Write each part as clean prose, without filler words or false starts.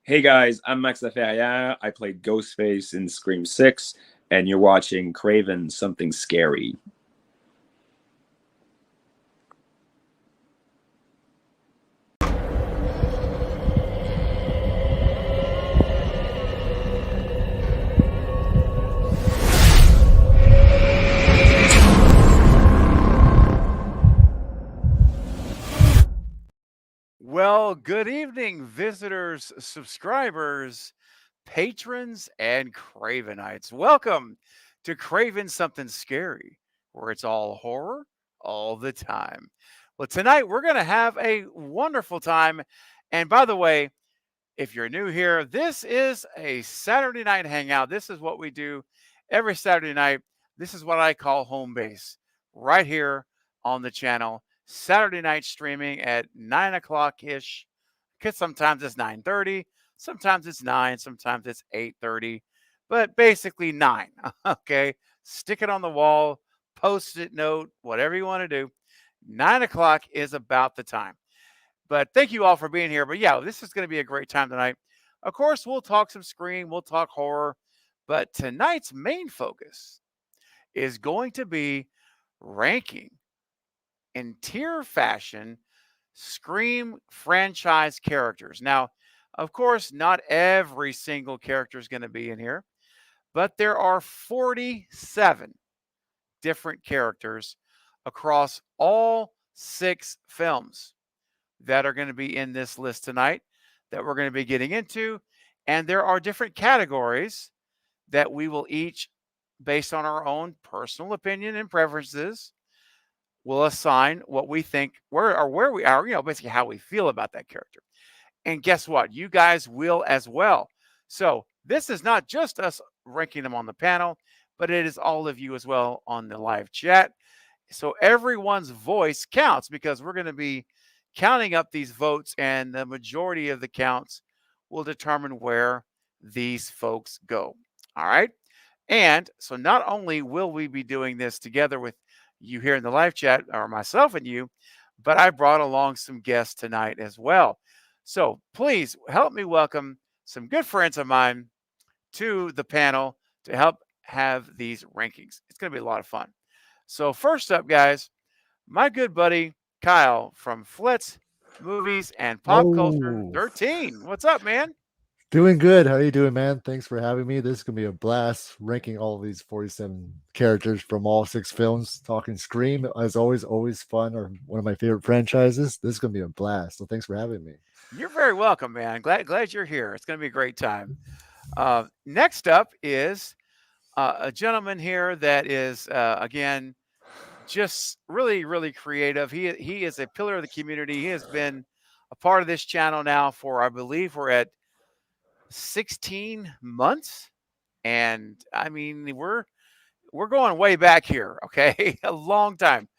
Hey guys, I'm Max Laferriere. I played Ghostface in Scream 6, and you're watching Craven Something Scary. Well, good evening, visitors, subscribers, patrons, and Cravenites. Welcome to Craven Something Scary, where it's all horror all the time. Well, tonight we're going to have a wonderful time. And by the way, if you're new here, this is a Saturday night hangout. This is what we do every Saturday night. This is what I call home base right here on the channel. Saturday night streaming at 9 o'clock ish. Because sometimes it's 9:30, sometimes it's 9, sometimes it's 8:30, but basically 9. Okay. Stick it on the wall, post-it note, whatever you want to do. 9 o'clock is about the time. But thank you all for being here. But yeah, this is going to be a great time tonight. Of course, we'll talk some Scream, we'll talk horror, but tonight's main focus is going to be ranking in tier fashion Scream franchise characters. Now, of course, not every single character is going to be in here, but there are 47 different characters across all 6 films that are going to be in this list tonight that we're going to be getting into. And there are different categories that we will each, based on our own personal opinion and preferences, will assign what we think where we are, basically how we feel about that character. And guess what? You guys will as well. So this is not just us ranking them on the panel, but it is all of you as well on the live chat. So everyone's voice counts because we're going to be counting up these votes, and the majority of the counts will determine where these folks go. All right. And so not only will we be doing this together with you here in the live chat, or myself and you, but I brought along some guests tonight as well. So please help me welcome some good friends of mine to the panel to help have these rankings. It's going to be a lot of fun. So first up, guys, my good buddy Kyle from Flits Movies and Pop Culture Oh, 13. What's up, man? doing good. How are you doing, man? Thanks for having me. This is gonna be a blast ranking all of these 47 characters from all 6 films. Talking Scream, as always fun, or one of my favorite franchises. This is gonna be a blast. So thanks for having me. You're very welcome, man. Glad you're here. It's going to be a great time. Next up is a gentleman here that is again just really creative. He is a pillar of the community. He has been a part of this channel now for, I believe, we're at 16 months, and I mean we're going way back here. Okay, a long time,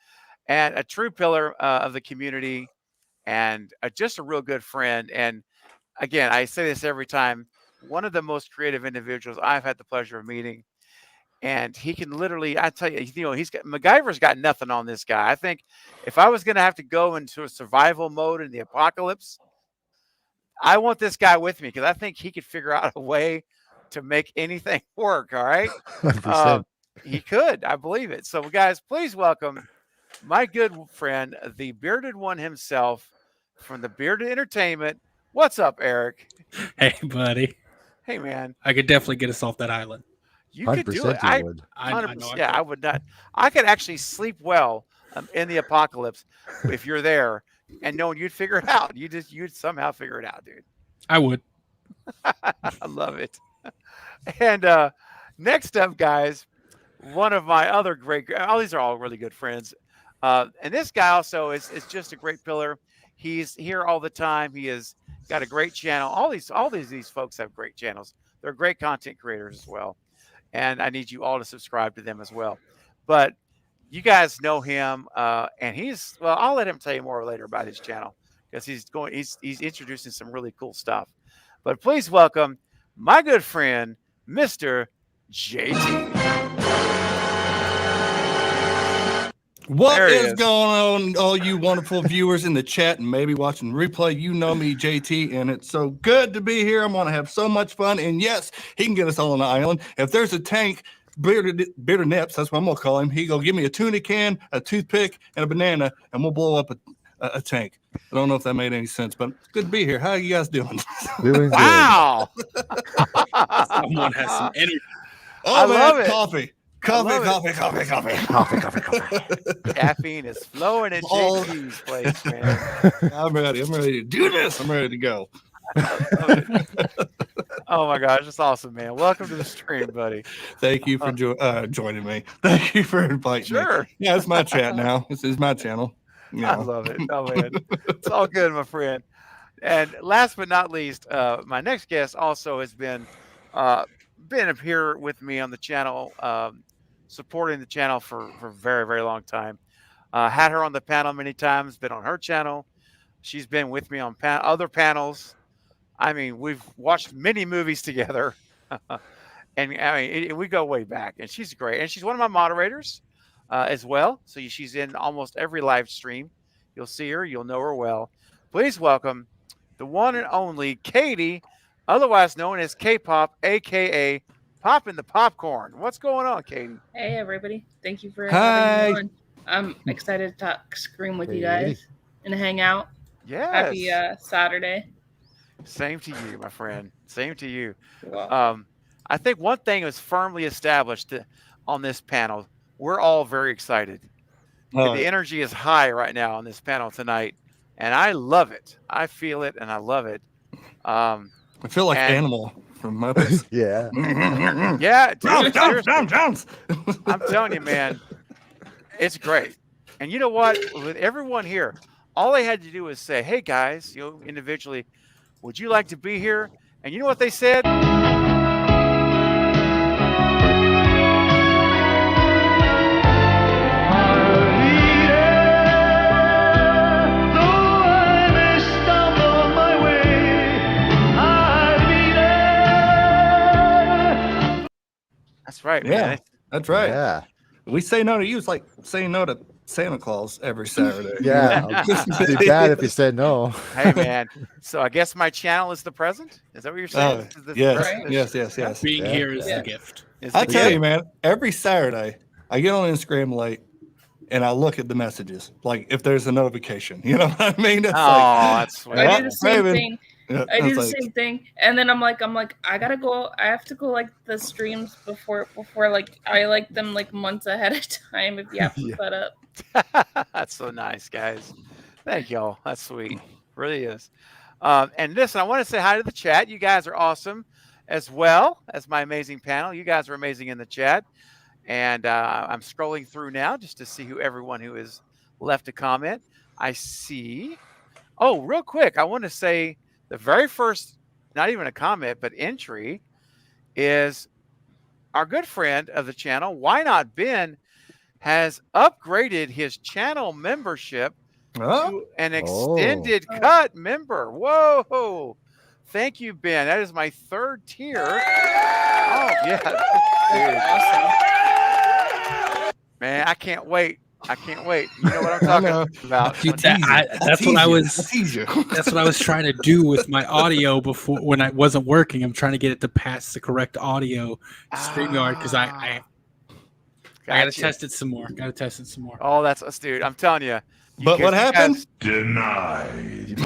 and a true pillar of the community, and just a real good friend. And again, I say this every time. One of the most creative individuals I've had the pleasure of meeting, and he can literally, I tell you, he's got MacGyver's got nothing on this guy. I think if I was going to have to go into a survival mode in the apocalypse, I want this guy with me because I think he could figure out a way to make anything work. All right, 100%. uh, he could, I believe it. So, guys, please welcome my good friend, the bearded one himself, from the Bearded Entertainment. What's up, Eric? Hey, buddy. Hey, man. I could definitely get us off that island. You could do it. 100% you would. I 100%. know I Yeah, could. I would not. I could actually sleep well in the apocalypse if you're there, and knowing you'd figure it out. You'd somehow figure it out, dude. I would. I love it. And next up, guys, one of my other great. All these are all really good friends. And this guy also is just a great pillar. He's here all the time. He has got a great channel. All these folks have great channels. They're great content creators as well. And I need you all to subscribe to them as well. But you guys know him, and well. I'll let him tell you more later about his channel because he's introducing some really cool stuff. But please welcome my good friend, Mr. JT. What There he is is. going on, all you wonderful viewers in the chat and maybe watching replay? You know me, JT, and it's so good to be here. I'm going to have so much fun. And yes, he can get us all on the island. If there's a tank, Bitter Nips, that's what I'm going to call him. He go give me a tuna can, a toothpick, and a banana, and we'll blow up a tank. I don't know if that made any sense, but it's good to be here. How are you guys doing? Doing Wow. Someone has some energy. Oh, I man, love it. coffee. love it. Coffee. Caffeine is flowing in Oh. JT's place, man. I'm ready to do this. I'm ready to go. Oh my gosh, that's awesome, man. Welcome to the stream, buddy. Thank you for joining me. Thank you for inviting me. Sure. Yeah, it's my chat now. This is my channel. I love it. Oh man. It's all good, my friend. And last but not least, my next guest also has been up here with me on the channel, supporting the channel for a very, very long time. Had her on the panel many times, been on her channel. She's been with me on other panels. I mean, we've watched many movies together. And I mean, we go way back, and she's great. And she's one of my moderators as well. So she's in almost every live stream. You'll see her. You'll know her well. Please welcome the one and only Katie, otherwise known as K-Pop, a.k.a. Poppin' the Popcorn. What's going on, Katie? Hey, everybody. Thank you for Hi. having me on. I'm excited to talk Scream with you Hey. guys and hang out. Yes. Happy Saturday. Same to you, my friend. Same to you. Well, I think one thing is firmly established on this panel. We're all very excited. The energy is high right now on this panel tonight, and I love it. I feel it, and I love it. I feel like and- Animal from Muppets. Yeah. Yeah, dude, Jones. seriously. I'm telling you, man, it's great. And you know what? With everyone here, all they had to do was say, "Hey, guys, individually, would you like to be here?" And you know what they said? That's right, Yeah. man. That's right. Yeah. We say no to you. It's like saying no to Santa Claus every Saturday. Yeah. It'd be bad if you said no. Hey, man. So I guess my channel is the present. Is that what you're saying? This is the present? Yes. Being Yeah. here is Yeah. the gift. Is I the tell gift. you, man, every Saturday I get on Instagram late and I look at the messages, like if there's a notification. You know what I mean? It's Oh, that's sweet. I do the same Raven. thing. I do the same thing, and then I'm like, I gotta go. I have to go like the streams before like I like them like months ahead of time if you have to Yeah. set up. That's so nice, guys. Thank y'all. That's sweet. Really is. And listen, I want to say hi to the chat. You guys are awesome, as well as my amazing panel. You guys are amazing in the chat. And I'm scrolling through now just to see everyone who has left a comment. I see. Oh, real quick, I want to say the very first, not even a comment, but entry is our good friend of the channel, Why Not Ben, has upgraded his channel membership to an extended cut member. Whoa. Thank you, Ben. That is my third tier. Oh, yeah. Dude. Man, I can't wait. You know what I'm talking about. That's what I was. you. That's what I was trying to do with my audio before when I wasn't working. I'm trying to get it to pass the correct audio StreamYard because I gotta test it some more. Oh, that's us, dude. I'm telling you. But what happened? Denied.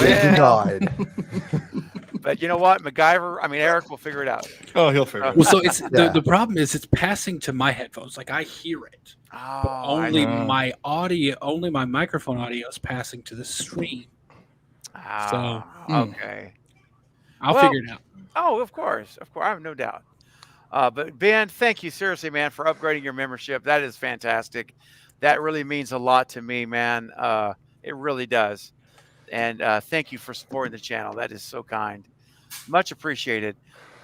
But you know what, Eric will figure it out. Oh, he'll figure it out. Well, so it's Yeah. the problem is it's passing to my headphones. Like I hear it. Oh, Only know. my audio, only my microphone audio is passing to the stream. Okay. I'll Well, figure it out. Oh, of course. I have no doubt. But Ben, thank you seriously, man, for upgrading your membership. That is fantastic. That really means a lot to me, man. It really does. And thank you for supporting the channel. That is so kind. Much appreciated.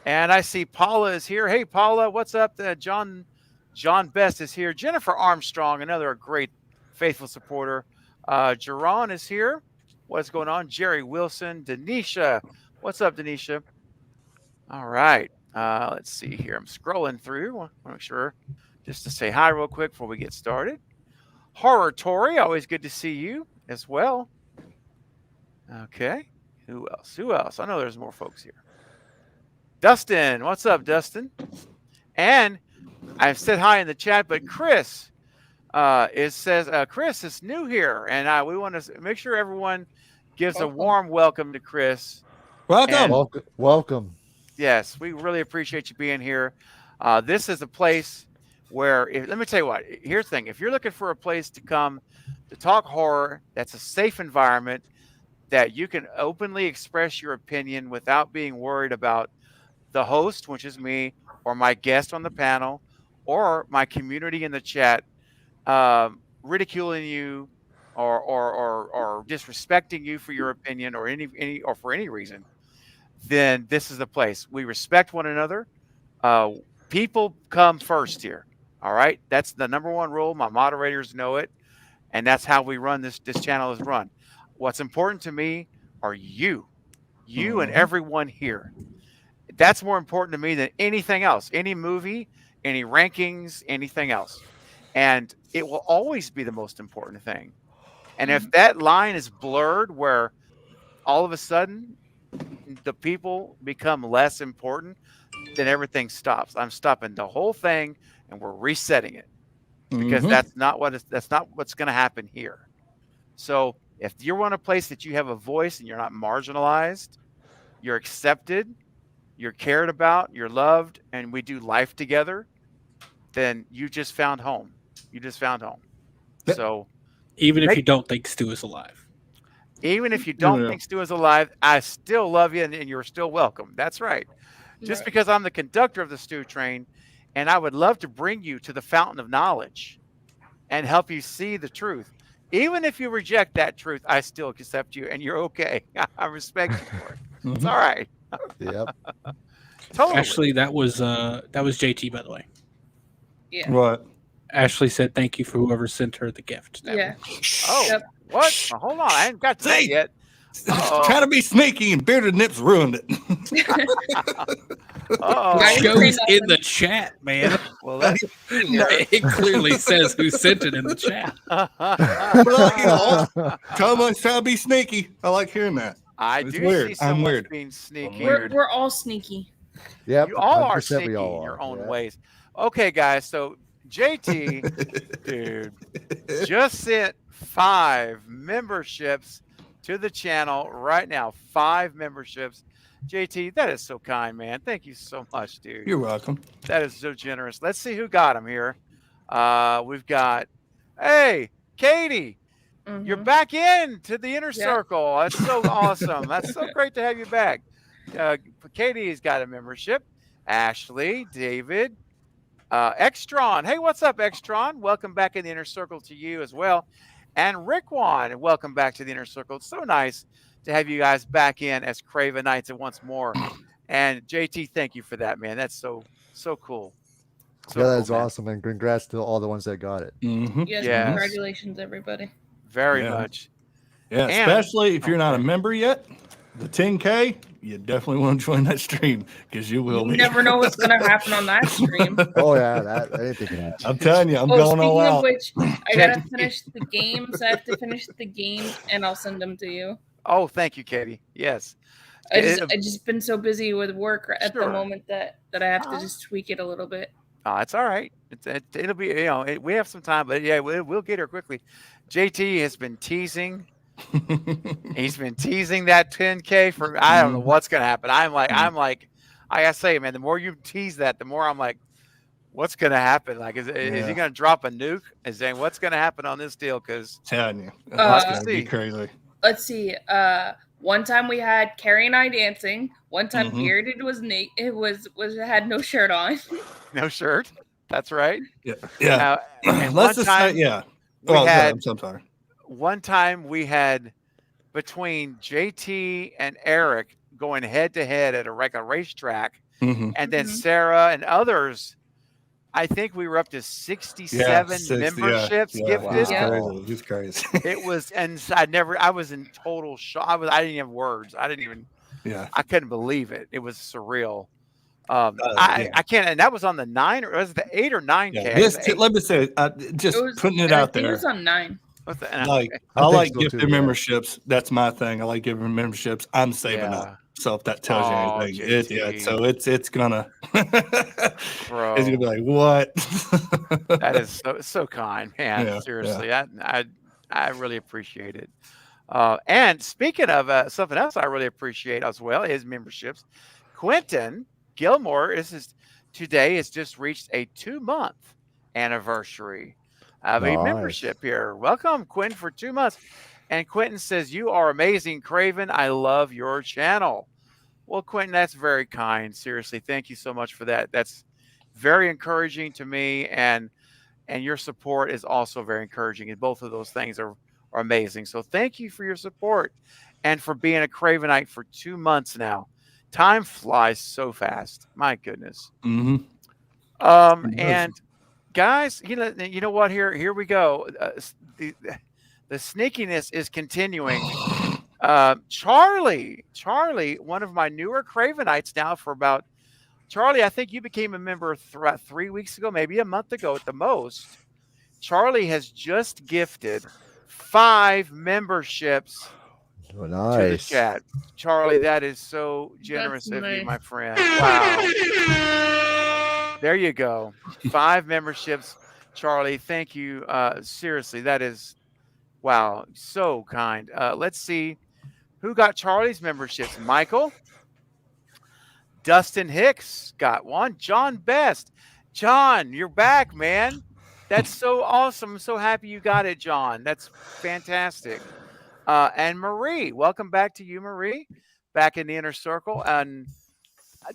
And I see Paula is here. Hey, Paula, what's up? John Best is here. Jennifer Armstrong, another great, faithful supporter. Jerron is here. What's going on? Jerry Wilson. Denisha. What's up, Denisha? All right. Let's see here. I'm scrolling through. I want to make sure just to say hi real quick before we get started. Horror Tori, always good to see you as well. Okay. Who else? Who else? I know there's more folks here. Dustin, what's up, Dustin? And I've said hi in the chat, but Chris says Chris is new here, and we want to make sure everyone gives a warm welcome to Chris. Welcome. Welcome. Yes, we really appreciate you being here. This is a place where, let me tell you what, here's the thing. If you're looking for a place to come to talk horror, that's a safe environment that you can openly express your opinion without being worried about the host, which is me, or my guest on the panel, or my community in the chat, ridiculing you or disrespecting you for your opinion or or for any reason, then this is the place. We respect one another. People come first here. All right. That's the number one rule. My moderators know it. And that's how we run this channel is run. What's important to me are you and everyone here. That's more important to me than anything else, any movie, any rankings, anything else. And it will always be the most important thing. And if that line is blurred where all of a sudden the people become less important, then everything stops. I'm stopping the whole thing and we're resetting it because that's not what's going to happen here. So if you're in a place that you have a voice and you're not marginalized, you're accepted, you're cared about, you're loved, and we do life together, then you just found home. You just found home. So even if you don't think Stu is alive. Even if you don't think Stu is alive, I still love you and you're still welcome. That's right. Just because I'm the conductor of the Stu train, and I would love to bring you to the fountain of knowledge and help you see the truth. Even if you reject that truth, I still accept you and you're okay. I respect you for it. It's all right. Yep. Totally. Ashley, that was JT, by the way. Yeah. What? Ashley said thank you for whoever sent her the gift. Oh, Yep. what? Oh, hold on. I haven't got to that yet. Trying to be sneaky and Bearded Nips ruined it. Uh-oh. Shows in the chat, man. Well, that's It clearly says who sent it in the chat. Well, someone's trying to be sneaky. I like hearing that. I It's do weird. see I'm someone weird. being sneaky. We're all sneaky. Yep. You all are 100% sneaky we all in your are, own yeah. ways. Okay, guys. So JT, dude, just sent 5 memberships to the channel right now. 5 memberships. JT, that is so kind, man. Thank you so much, dude. You're welcome. That is so generous. Let's see who got them here. We've got, hey, Katie. You're back in to the inner circle. That's so awesome. That's so great to have you back. Katie's got a membership. Ashley, David, Extron. Hey, what's up, Extron? Welcome back in the inner circle to you as well. And Rickwan, welcome back to the inner circle. It's so nice to have you guys back in as Cravenites once more. And JT, thank you for that, man. That's so cool. So Yeah, that's cool, man. awesome. And congrats to all the ones that got it. Yes, Yes. congratulations, everybody. Very much. Yeah, And- especially if you're not a member yet, the 10K, you definitely want to join that stream because you will You be. never know what's gonna happen on that stream. Oh yeah, that anything can happen. I'm telling you, I'm going all speaking of out. which, I gotta finish the games. I have to finish the games, and I'll send them to you. Oh, thank you, Katie. Yes. I just been so busy with work at the Sure. moment that I have to just tweak it a little bit. Oh, it's all right. It'll be, we have some time, but yeah, we'll get her quickly. JT has been teasing. He's been teasing that 10K for, I don't know what's going to happen. I'm like, I gotta say, man, the more you tease that, the more I'm like, what's going to happen? Like, is he going to drop a nuke? Is saying what's going to happen on this deal? Because telling you, Let's it's gonna be crazy. Let's see. One time we had Carrie and I dancing. One time Bearded was naked. It had no shirt on. No shirt. That's right. Yeah. And Let's just say, yeah. I'm so sorry. One time we had between JT and Eric going head to head at a racetrack, and then Sarah and others. I think we were up to 67 memberships gifted. It's crazy. It was, and I was in total shock. I didn't have words. I didn't even. Yeah. I couldn't believe it. It was surreal. I can't, and that was on the 9 or was it the 8 or 9K? Yeah, let me say, just putting it out there. It was on 9. Like I like gifting memberships. That's my thing. I like giving memberships. I'm saving up. So if that tells you anything, so it's gonna Bro. It's gonna be like, what? That is so kind, man. Yeah, Seriously, I really appreciate it. And speaking of something else, I really appreciate as well is memberships. Quentin Gilmore today has just reached a 2-month anniversary of a membership here. Welcome, Quentin, for 2 months. And Quentin says, "You are amazing, Craven. I love your channel." Well, Quentin, that's very kind. Seriously, thank you so much for that. That's very encouraging to me, and your support is also very encouraging. And both of those things are amazing. So thank you for your support and for being a Cravenite for 2 months now. Time flies so fast. My goodness. Mm-hmm. And guys, you know what? Here we go. The sneakiness is continuing. Charlie, one of my newer Cravenites now for about, Charlie, I think you became a member 3 weeks ago, maybe a month ago at the most. Charlie has just gifted 5 memberships to the chat. Charlie, that is so generous of you, my friend. Wow. There you go. 5 memberships. Charlie, thank you. Seriously, that is, wow, so kind. Let's see who got Charlie's memberships. Michael. Dustin Hicks got one. John Best. John, you're back, man. That's so awesome. I'm so happy you got it, John. That's fantastic. And Marie, welcome back to you, Marie, back in the inner circle. And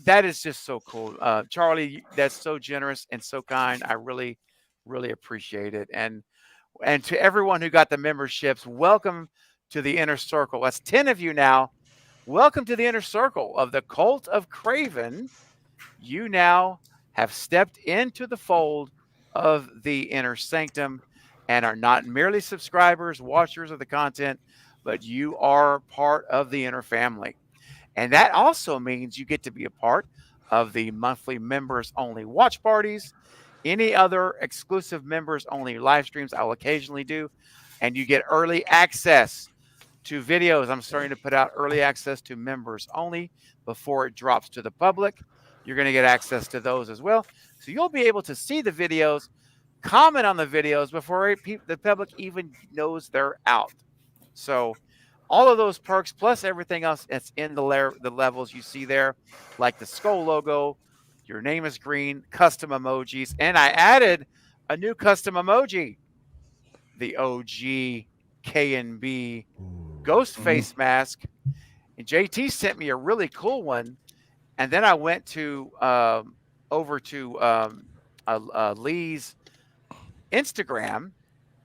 that is just so cool. Charlie, that's so generous and so kind. I really, really appreciate it. And to everyone who got the memberships, welcome to the inner circle. That's 10 of you now. Welcome to the inner circle of the Cult of Craven. You now have stepped into the fold of the inner sanctum and are not merely subscribers, watchers of the content, but you are part of the inner family. And that also means you get to be a part of the monthly members only watch parties, any other exclusive members only live streams I'll occasionally do, and you get early access to videos. I'm starting to put out early access to members only before it drops to the public. You're going to get access to those as well. So you'll be able to see the videos, comment on the videos before the public even knows they're out. So all of those perks plus everything else that's in the levels you see there, like the skull logo, your name is green, custom emojis, and I added a new custom emoji, the OG K&B ghost face mask. And JT sent me a really cool one, and then I went to over to Lee's Instagram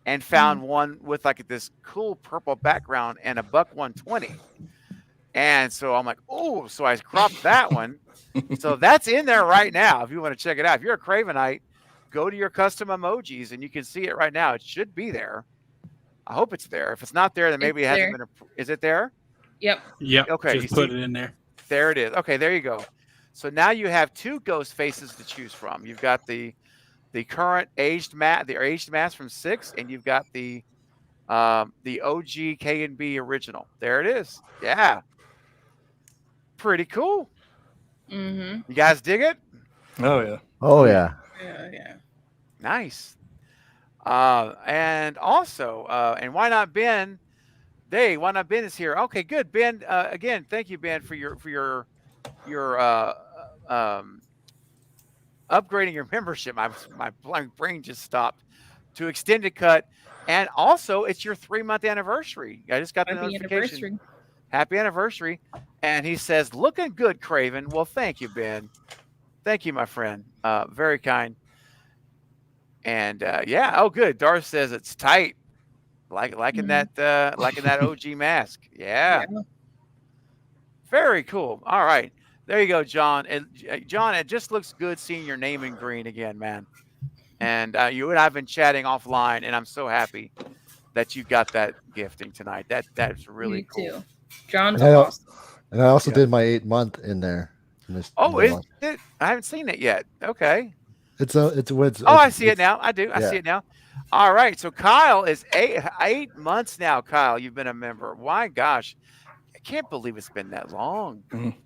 and found one with like this cool purple background and a $120. And so I'm like, oh, so I cropped that one. So that's in there right now. If you want to check it out, if you're a Cravenite, go to your custom emojis and you can see it right now. It should be there. I hope it's there. If it's not there, then maybe it hasn't been. Is it there? Yep. Okay. Just put it in there. There it is. Okay, there you go. So now you have 2 ghost faces to choose from. You've got the current aged mask from 6, and you've got the OG K&B original. There it is. Yeah. Pretty cool. Mm-hmm. You guys dig it? Oh yeah. Oh yeah. Yeah. Nice. And also, and why not Ben? Why not Ben is here? Okay, good. Ben, again, thank you, Ben, for your upgrading your membership. My brain just stopped to extended cut, and also it's your 3-month anniversary. I just got the notification. Happy anniversary! And he says, "Looking good, Craven." Well, thank you, Ben. Thank you, my friend. Very kind. And yeah, oh good. Darth says it's tight, liking that OG mask. Yeah. Very cool. All right, there you go, John. And John, it just looks good seeing your name in green again, man. And you and I've been chatting offline, and I'm so happy that you got that gifting tonight. That's really cool. Too. John's awesome. And I also did my 8-month in there. Oh, is it? I haven't seen it yet. Okay. It's I see it now. I do. I yeah. see it now. All right. So Kyle is 8 months now. Kyle, you've been a member. My gosh, I can't believe it's been that long.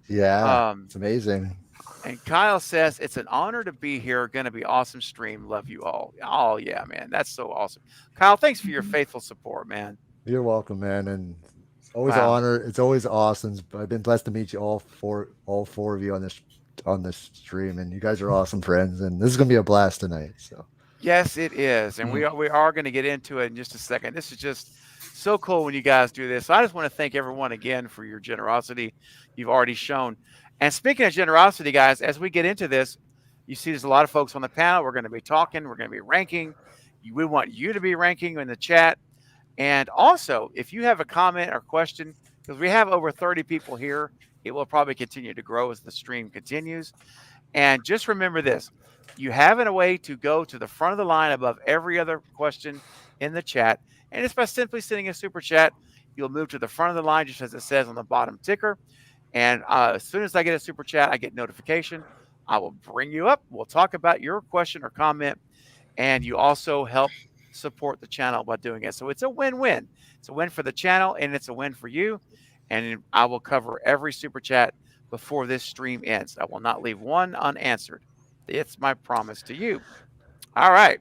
Yeah, it's amazing. And Kyle says it's an honor to be here. Going to be awesome stream. Love you all. Oh yeah, man, that's so awesome. Kyle, thanks for your faithful support, man. You're welcome, man, and it's always an honor. It's always awesome. I've been blessed to meet you all four of you on this stream, and you guys are awesome friends, and this is gonna be a blast tonight. So yes, it is, and we are going to get into it in just a second. This is just so cool when you guys do this. So I just want to thank everyone again for your generosity you've already shown. And speaking of generosity, guys, as we get into this, you see there's a lot of folks on the panel. We're going to be talking. We're going to be ranking. We want you to be ranking in the chat. And also, if you have a comment or question, because we have over 30 people here, it will probably continue to grow as the stream continues. And just remember this. You have a way to go to the front of the line above every other question in the chat. And it's by simply sending a super chat. You'll move to the front of the line just as it says on the bottom ticker. And as soon as I get a super chat, I get notification. I will bring you up. We'll talk about your question or comment. And you also help support the channel by doing it. So it's a win-win. It's a win for the channel and it's a win for you. And I will cover every super chat before this stream ends. I will not leave one unanswered. It's my promise to you. All right.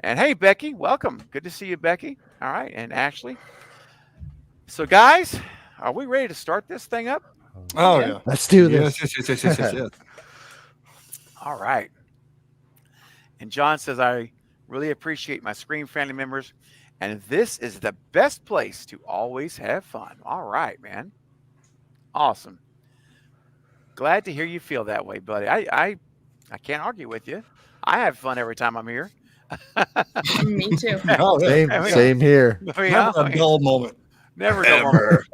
And hey, Becky, welcome. Good to see you, Becky. All right. And Ashley. So, guys, are we ready to start this thing up? Oh, yeah. Let's do this. Yes. All right. And John says, I really appreciate my Scream family members. And this is the best place to always have fun. All right, man. Awesome. Glad to hear you feel that way, buddy. I can't argue with you. I have fun every time I'm here. Me too. Oh, yeah. Same here. Never a dull moment. Never a dull moment.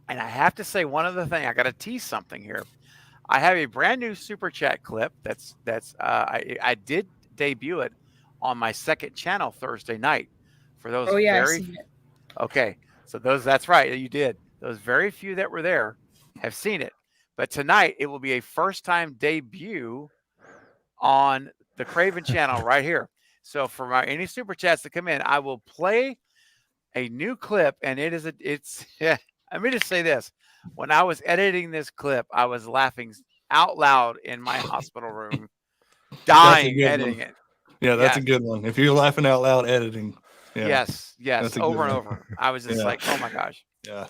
And I have to say one other thing. I got to tease something here. I have a brand new super chat clip. I did debut it on my second channel Thursday night. For those I've seen it. Okay, so that's right. You did. Those very few that were there have seen it. But tonight it will be a first-time debut on the Craven channel right here. So for any super chats that come in, I will play a new clip, and it's. Let me just say this. When I was editing this clip, I was laughing out loud in my hospital room, dying editing it. Yeah, that's a good one. If you're laughing out loud editing. Yeah, yes, over and over. I was just like, oh my gosh. Yeah.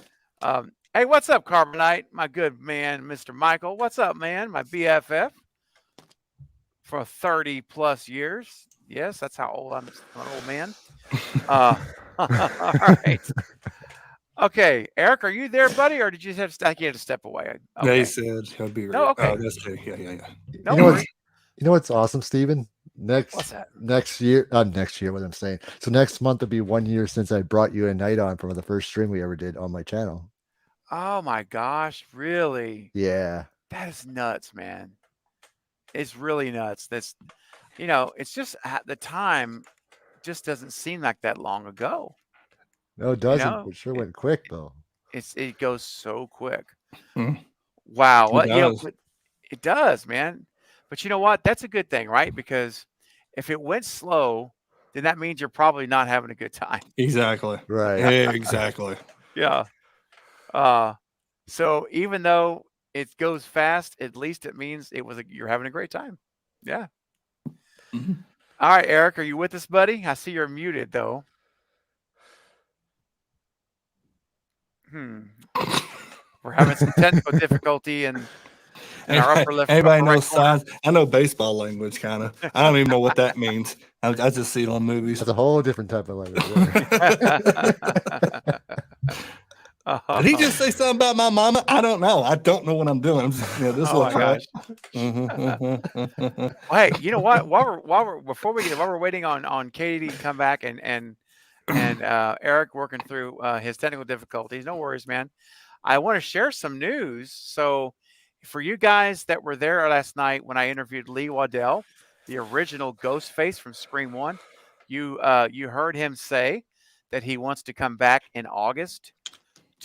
Hey, what's up, Carbonite? My good man, Mr. Michael. What's up, man? My BFF for 30 plus years. Yes, that's how old I'm an old man. All right. Okay, Eric, are you there, buddy, or did you have to step away? Okay. They said he'll be right. No, okay. Oh, that's true. Yeah. You know what's awesome, Steven? What's that? Next year, what I'm saying. So next month will be 1 year since I brought you a night on for the first stream we ever did on my channel. Oh my gosh, really? Yeah. That is nuts, man. It's really nuts. It's just the time just doesn't seem like that long ago. No, it doesn't. It sure went quick though. It goes so quick. Mm-hmm. Wow. Well, it does, man. But you know what? That's a good thing, right? Because if it went slow, then that means you're probably not having a good time. Exactly. Right. Exactly. Yeah. So even though it goes fast, at least it means you're having a great time. Yeah. Mm-hmm. All right, Eric, are you with us, buddy? I see you're muted though. We're having some technical difficulty in our upper left. Anybody knows signs? I know baseball language, kind of. I don't even know what that means. I just see it on movies. That's a whole different type of language. Did he just say something about my mama? I don't know. I don't know what I'm doing. This oh my gosh. Well, hey, you know what? While we're waiting on Katie to come back and Eric working through his technical difficulties, no worries, man. I want to share some news. So for you guys that were there last night when I interviewed Lee Waddell, the original Ghostface from Scream 1, you heard him say that he wants to come back in August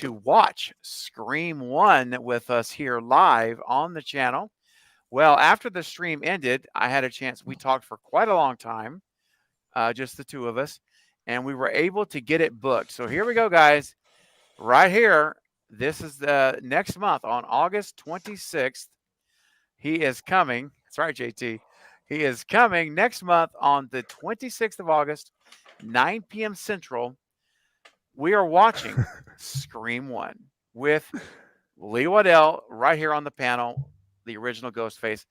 to watch Scream 1 with us here live on the channel. Well, after the stream ended, I had a chance. We talked for quite a long time, just the two of us, and we were able to get it booked. So here we go, guys. Right here, this is the next month on August 26th. He is coming. That's right, JT. He is coming next month on the 26th of August, 9 p.m. Central. We are watching Scream 1 with Lee Waddell right here on the panel, the original Ghostface.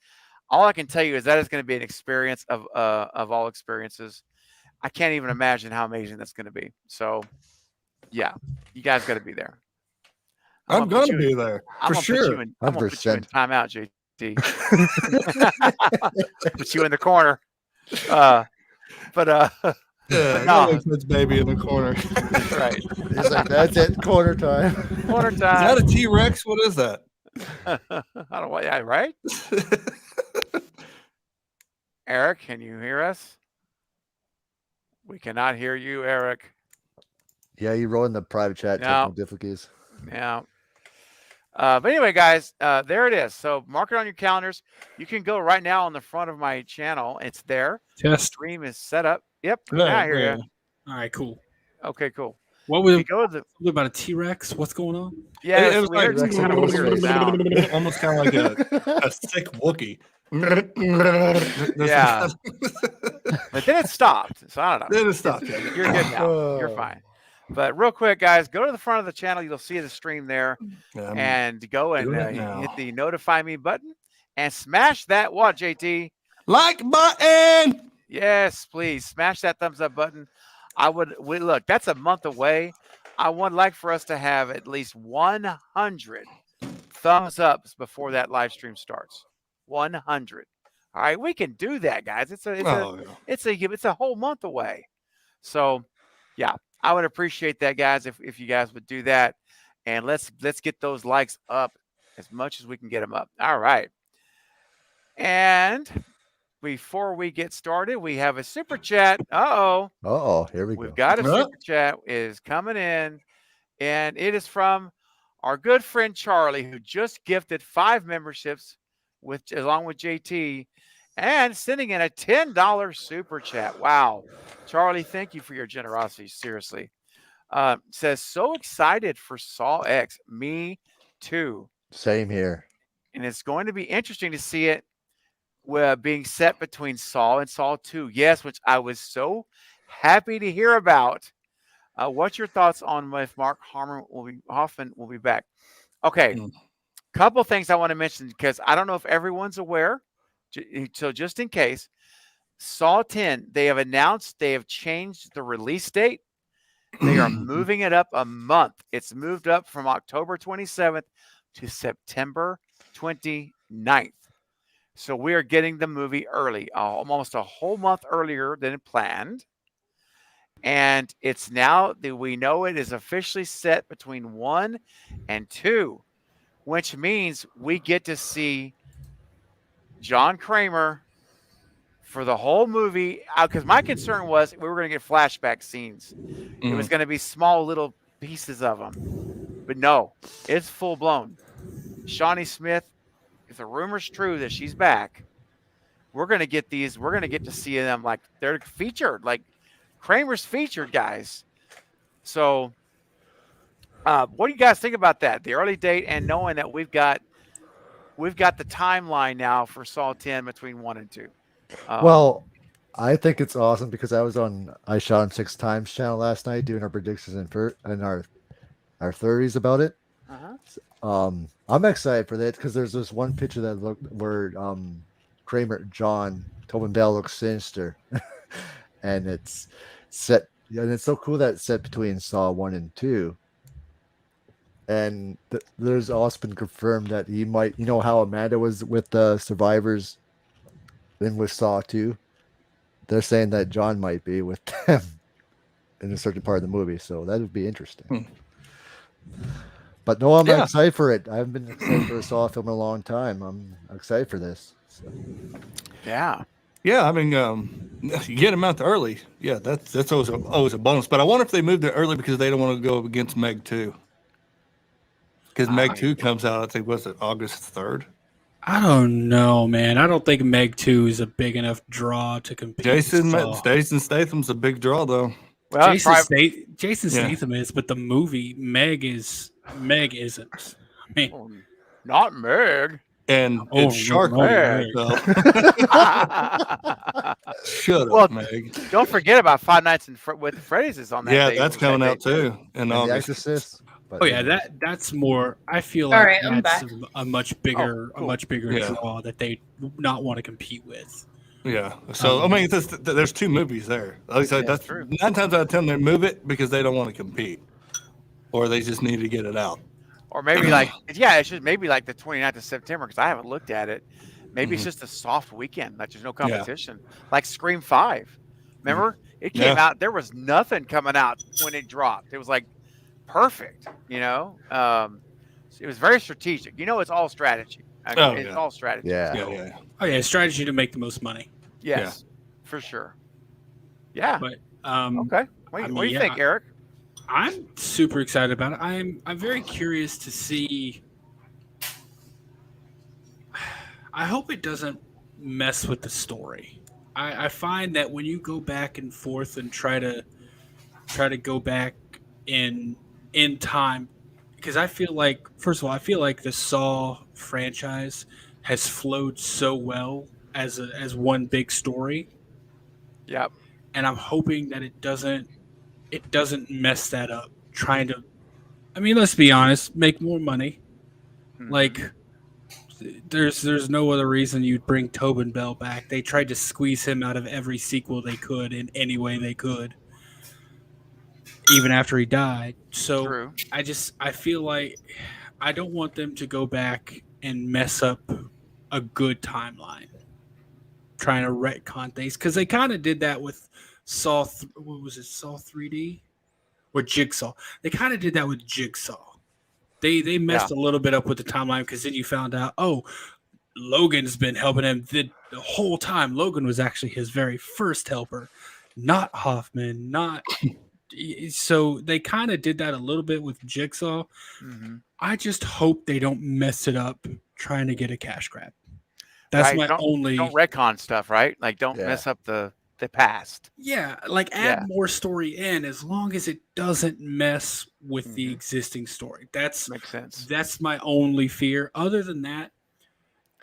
All I can tell you is that is going to be an experience of all experiences. I can't even imagine how amazing that's going to be. So, yeah, you guys got to be there. I'm going to be there for sure. I'm going to put you in timeout, JT. Put you in the corner. Yeah, no puts baby in the corner. That's right. He's like, that's it, corner time. Corner Is time. that a T-Rex? What is that? I don't know. Yeah, right? Eric, can you hear us? We cannot hear you, Eric. Yeah, you wrote in the private chat. Technical difficulties. Yeah. But anyway, guys, there it is. So mark it on your calendars. You can go right now on the front of my channel. It's there. Test. Stream is set up. Yep. Yeah, I hear you. All right, cool. Okay, cool. What was You go to the about a T-Rex? What's going on? yeah, It was like it's kind of weird sound. almost kind of like a sick Wookiee. Yeah. But then it stopped. So I don't know. Then it stopped. Yeah. You're good now. You're fine. But real quick, guys, go to the front of the channel. You'll see the stream there, and go and doing it now. hit the notify me button and smash that what, JT? Like button. Yes, please smash that thumbs up button. Look, that's a month away. I would like for us to have at least 100 thumbs ups before that live stream starts. 100. All right, we can do that, guys. It's a whole month away. So, yeah, I would appreciate that, guys, if you guys would do that. And let's get those likes up as much as we can get them up. All right. And before we get started, we have a super chat. Here we go. We've got a super chat is coming in, and it is from our good friend Charlie, who just gifted 5 memberships along with JT, and sending in a $10 super chat. Wow, Charlie, thank you for your generosity. Seriously, says so excited for Saw X. Me too. Same here. And it's going to be interesting to see it being set between Saw and Saw 2. Yes, which I was so happy to hear about. What's your thoughts on if Mark Hoffman will be back? Okay, couple things I want to mention because I don't know if everyone's aware. So just in case, Saw 10, they have announced they have changed the release date. They are moving it up a month. It's moved up from October 27th to September 29th. So we are getting the movie early, almost a whole month earlier than planned. And it's now that we know it is officially set between 1 and 2, which means we get to see John Kramer for the whole movie. Because my concern was we were going to get flashback scenes. It was going to be small little pieces of them. But no, it's full blown. Shawnee Smith, if the rumor's true that she's back, we're going to get these. We're going to get to see them like they're featured, like Kramer's featured, guys. So what do you guys think about that? The early date and knowing that we've got the timeline now for Saw 10 between 1 and 2. Well, I think it's awesome because I was on I Shot Him 6 Times channel last night doing our predictions and our theories about it. I'm excited for that because there's this one picture that looked where Kramer, Tobin Bell looks sinister, and it's set. And it's so cool that it's set between Saw 1 and 2. And there's also been confirmed that he might, how Amanda was with the survivors, then with Saw 2. They're saying that John might be with them in a certain part of the movie, so that would be interesting. But no, I'm excited for it. I haven't been excited for a Saw film in a long time. I'm excited for this. So. Yeah. Yeah, I mean, you get a month early. Yeah, that's always a bonus. But I wonder if they moved it early because they don't want to go up against Meg 2. Because Meg 2 comes out, I think, was it August 3rd? I don't know, man. I don't think Meg 2 is a big enough draw to compete. Jason Statham's a big draw, though. Well, Jason Statham is, but the movie Meg isn't. I mean, not Meg. And it's Shark Meg. So. Shut up, Meg. Don't forget about Five Nights with Freddy's is on that. Yeah, day, that's coming out too in August. The Exorcist. Oh yeah, that's more. I feel like that's a much bigger draw that they not want to compete with. Yeah. So I mean, there's 2 movies there. Like I said, that's true. 9 times out of 10 they move it because they don't want to compete, or they just need to get it out. Or maybe it's just maybe like the 29th of September because I haven't looked at it. Maybe it's just a soft weekend, like there's no competition. Like Scream 5. Remember? It came out, there was nothing coming out when it dropped. It was like perfect, It was very strategic. It's all strategy. It's all strategy. Yeah. Oh yeah, strategy to make the most money. Yes, for sure. Yeah. But okay. What do you think, Eric? I'm super excited about it. I'm very curious to see. I hope it doesn't mess with the story. I find that when you go back and forth and try to go back in time, because I feel like, first of all, the Saw franchise has flowed so well as one big story. Yep. And I'm hoping that it doesn't mess that up. Trying to, I mean, let's be honest, make more money. Mm-hmm. Like, there's no other reason you'd bring Tobin Bell back. They tried to squeeze him out of every sequel they could in any way they could, even after he died. So True. I feel like I don't want them to go back and mess up a good timeline, trying to retcon things, because they kind of did that with Saw 3D or Jigsaw. They kind of did that with Jigsaw. They messed a little bit up with the timeline, because then you found out, Logan's been helping him the whole time. Logan was actually his very first helper, not Hoffman, not. So they kind of did that a little bit with Jigsaw. Mm-hmm. I just hope they don't mess it up trying to get a cash grab. That's my only. Don't retcon stuff, right? Like, don't mess up the past. Yeah, like add more story in, as long as it doesn't mess with the existing story. Makes sense. That's my only fear. Other than that,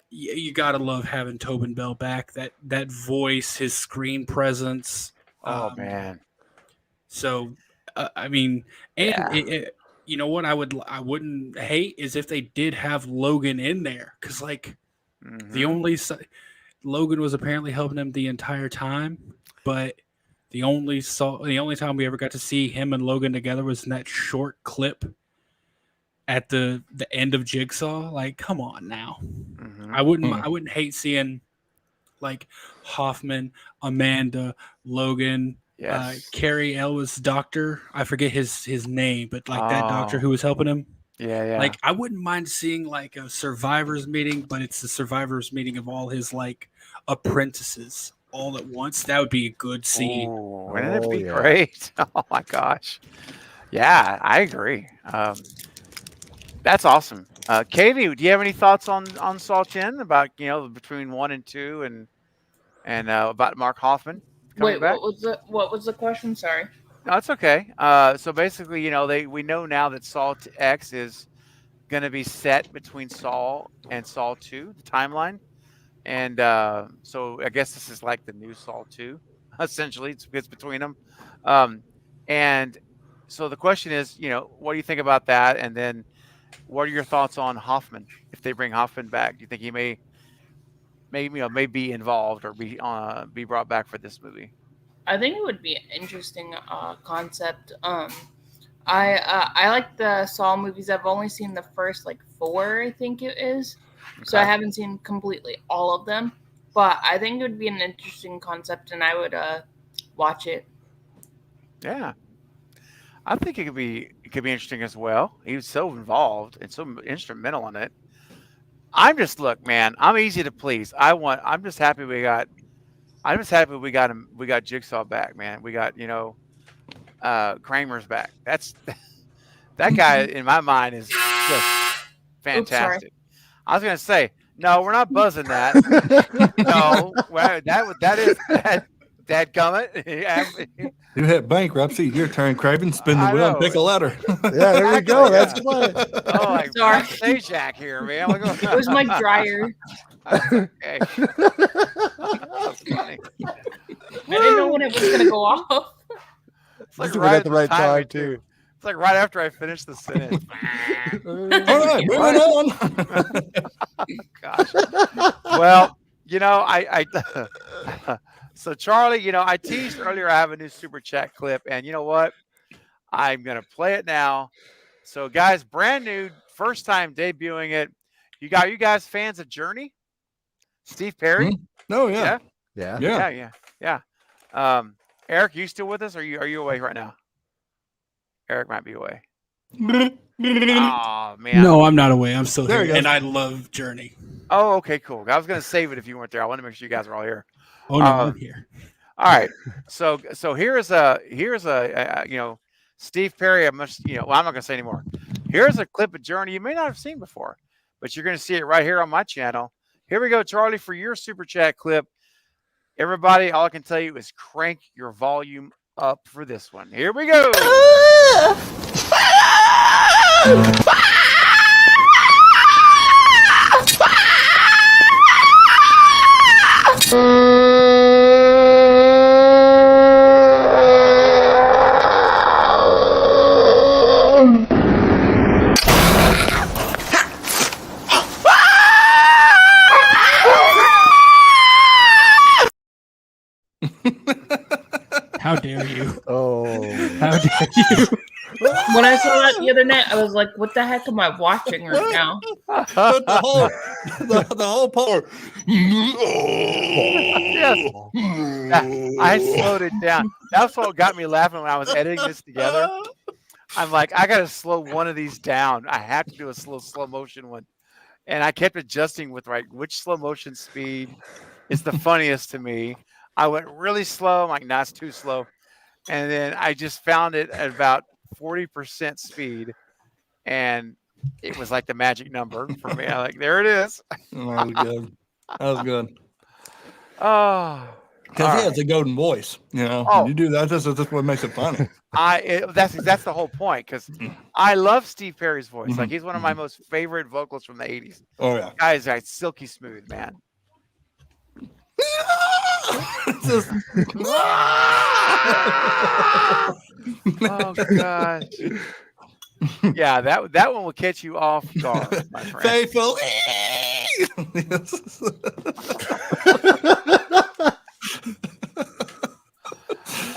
you gotta love having Tobin Bell back. That voice, his screen presence. Oh man. So, I mean, and you know what I wouldn't hate is if they did have Logan in there, because like the only. Logan was apparently helping him the entire time, but the only time we ever got to see him and Logan together was in that short clip at the end of Jigsaw. Like, come on now. Mm-hmm. I wouldn't hate seeing like Hoffman, Amanda, Logan, Carrie Elwes' doctor. I forget his name, but like that doctor who was helping him. Yeah. Like, I wouldn't mind seeing like a survivors meeting, but it's the survivors meeting of all his like apprentices all at once. That would be a good scene. Wouldn't it be great? Oh my gosh. Yeah, I agree. That's awesome. Katie, do you have any thoughts on Saw 10 about, between 1 and 2 and about Mark Hoffman coming back? What was the question? Sorry. No, it's okay. So basically, we know now that Saw X is going to be set between Saw and Saw 2, the timeline. And so I guess this is like the new Saw 2, essentially. It's between them. And so the question is, what do you think about that? And then what are your thoughts on Hoffman? If they bring Hoffman back, do you think he may be involved or be brought back for this movie? I think it would be an interesting concept. I like the Saw movies. I've only seen the first 4, I think it is. Okay. So I haven't seen completely all of them. But I think it would be an interesting concept, and I would watch it. Yeah, I think it could be interesting as well. He was so involved and so instrumental in it. Look, man, I'm easy to please. I'm just happy we got him. We got Jigsaw back, man. We got Kramer's back. That guy in my mind is just fantastic. I was gonna say, no, we're not buzzing that. No, well, that is dadgummit. You hit bankruptcy. Your turn, Craven. Spin the I wheel and know. pick a letter. Yeah, there we go. Exactly, That's fine. Oh, like Sorry. Sajak here, man. It was my dryer. Okay. That's funny. I didn't know when it was gonna go off. It's like Just at the right time timing, too. It's like right after I finished the sentence. All right, moving on. Gosh. Well, I so Charlie, I teased earlier I have a new super chat clip, and you know what? I'm gonna play it now. So guys, brand new, first time debuting it. You guys fans of Journey? Steve Perry? Oh yeah. Yeah. Yeah. Eric, you still with us? Or are you away right now? Eric might be away. Oh man. No, I'm not away. I'm still There he here, goes. and I love Journey. Oh, okay, cool. I was gonna save it if you weren't there. I want to make sure you guys are all here. Oh no, I'm here. All right. So here's a Steve Perry. I'm not gonna say anymore. Here's a clip of Journey you may not have seen before, but you're gonna see it right here on my channel. Here we go, Charlie, for your super chat clip. Everybody, all I can tell you is crank your volume up for this one. Here we go. How dare you? Oh. How dare you? When I saw that the other night, I was like, "What the heck am I watching right now?" But the whole part. Yes. I slowed it down. That's what got me laughing when I was editing this together. I'm like, I gotta slow one of these down. I have to do a slow motion one. And I kept adjusting with which slow motion speed is the funniest to me. I went really slow. I'm like, nah, it's too slow. And then I just found it at about 40% speed. And it was like the magic number for me. I'm like, there it is. That was good. That was good. Oh. Because he has a golden voice, Oh. You do that. That's what makes it funny. That's the whole point, because I love Steve Perry's voice. Like, he's one of my most favorite vocals from the 80s. Oh yeah. Guys, like silky smooth, man. Just- Oh gosh. Yeah, that one will catch you off guard, my friend. Faithful.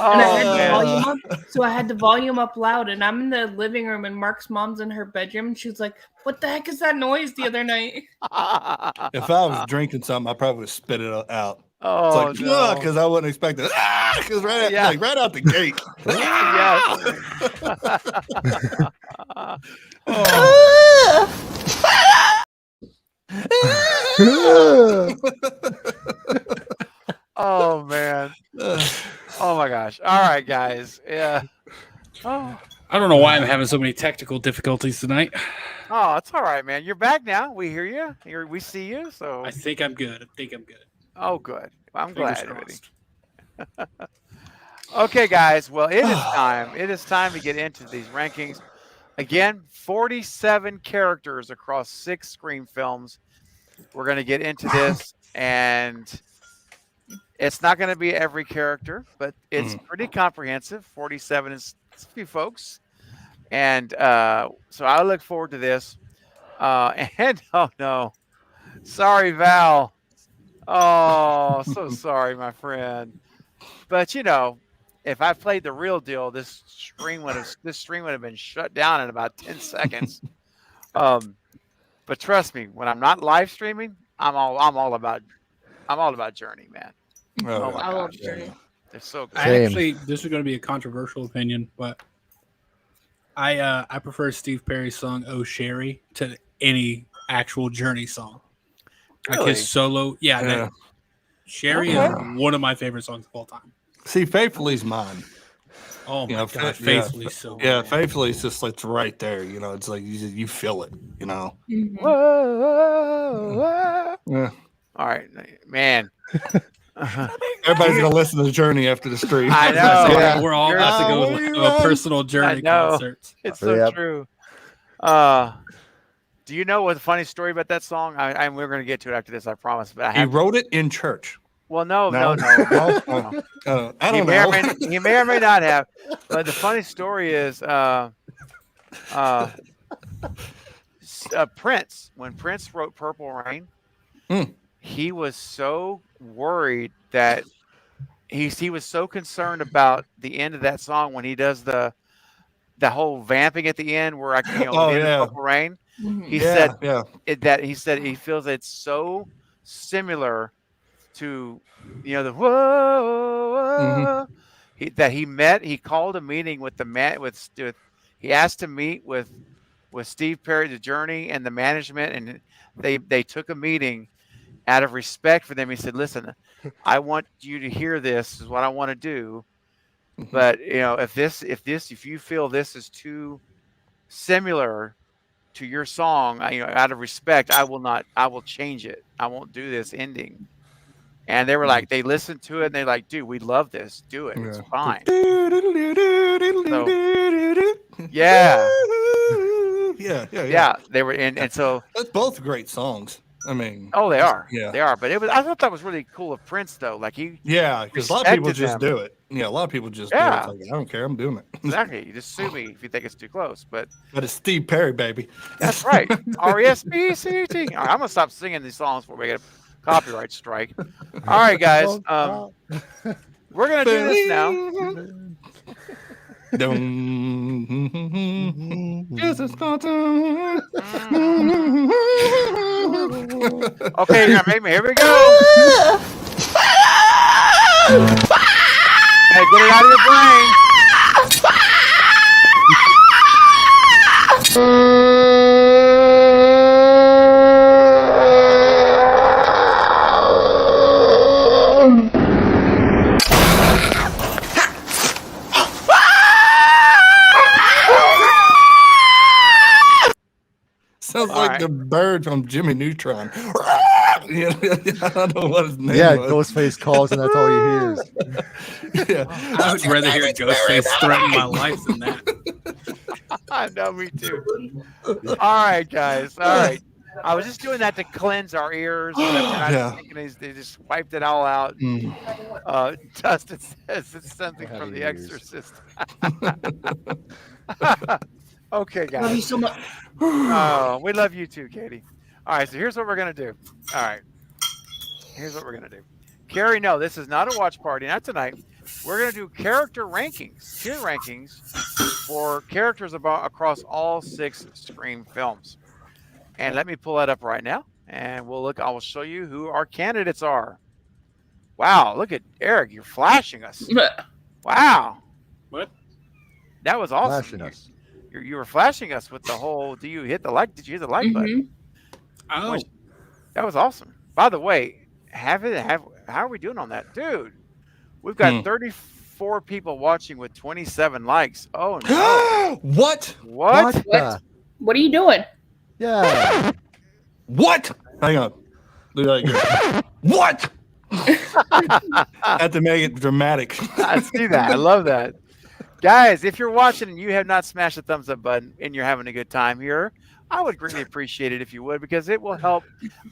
And I had Oh, the man. volume up, so I had the volume up loud, and I'm in the living room, and Mark's mom's in her bedroom, and she was like, "What the heck is that noise?" The other night. If I was drinking something, I probably would spit it out. Oh, It's like, no. because I wouldn't expect it. Because right out the gate. Oh man. Oh my gosh. All right, guys. Yeah. Oh, I don't know why I'm having so many technical difficulties tonight. it's all right, man. You're back now. We hear you. We see you. So I think I'm good. oh, good. I'm Fingers glad. Everybody. crossed. Okay, guys. Well, it is time. It is time to get into these rankings. Again, 47 characters across 6 Scream films. We're going to get into this, and it's not going to be every character, but it's pretty comprehensive. 47 is a few folks. And so I look forward to this. And oh, no. Sorry, Val. Oh, so sorry, my friend. But, if I played the real deal, this stream would have been shut down in about 10 seconds. But trust me, when I'm not live streaming, I'm all about Journey, man. Oh my I love gosh, Journey. they're so good. This is going to be a controversial opinion, but I prefer Steve Perry's song "Oh Sherry" to any actual Journey song. Like Really? his solo, that Sherry is one of my favorite songs of all time. See, Faithfully's mine. Oh my You know, God, yeah, faithfully so. yeah, man. faithfully, it's just like it's right there. You know, it's like you feel it. You know. Mhm. Whoa. Yeah. All right, man. Everybody's gonna listen to the Journey after the stream. I I was gonna say, know. Yeah. we're all about to go Where you to a run? personal I journey know. concert. It's so Yep. true. Do you know what the funny story about that song? We're going to get to it after this, I promise. But I He have. wrote it in church. Well, no. No? No. I He don't may, or know. may, he may or may not have. But the funny story is, Prince. When Prince wrote "Purple Rain," Hmm. he was so worried that he was so concerned about the end of that song when he does the whole vamping at the end, where the Oh, end of yeah. "Purple Rain." Mhm. He Yeah, said yeah. he said he feels it's so similar to the whoa that he called a meeting with the man with he asked to meet with Steve Perry, the Journey, and the management, and they took a meeting out of respect for them. He said, "Listen, I want you to hear this is what I want to do, but if you feel this is too similar to your song, out of respect, I will change it. I won't do this ending." And they were like, they listened to it and they're like, dude, we love this. Do it. It's fine. Yeah. Yeah. They were and so That's both great songs. I mean, they are. Yeah. They are. But I thought that was really cool of Prince though. Like he yeah, because a lot of people respected just them. do it. Yeah, a lot of people just do it. Yeah. It's like, I don't care. I'm doing it. Exactly. You just sue me if you think it's too close. But But it's Steve Perry, baby. that's right. RESPCT. All right, I'm gonna stop singing these songs before we get a copyright strike. All right, guys. We're gonna do this now. Yes, it's my turn. Okay, you're gonna make me. Here we go. Hey, get it out of your brain. Sounds All like right. the bird from Jimmy Neutron. I don't know what his name Yeah, was. Ghostface calls and that's all he hears. Yeah. I would rather hear Ghostface threaten my life than that. I know, me too. All right, guys. All right. I was just doing that to cleanse our ears. So that we're not Yeah. thinking they just wiped it all out. Mm. Dustin says it's something How from do The you use? Exorcist. Okay, Love you guys. so much. Oh, we love you too, Katie. All right, so here's what we're gonna do. All right, here's what we're gonna do. Carrie, no, this is not a watch party. Not tonight. We're gonna do character rankings, tier rankings for characters across all 6 Scream films. And let me pull that up right now, and we'll look. I will show you who our candidates are. Wow, look at Eric. You're flashing us. Wow. What? That was awesome. Flashing us. You were flashing us with the whole. Did you hit the like button? Mhm. Oh, That was awesome. By the way, how are we doing on that, dude? We've got 34 people watching with 27 likes. Oh no! What? What? What? What are you doing? Yeah. What? Hang on. Do that again. What? I have to make it dramatic. I see that. I love that. Guys, if you're watching and you have not smashed the thumbs up button and you're having a good time here, I would greatly appreciate it if you would, because it will help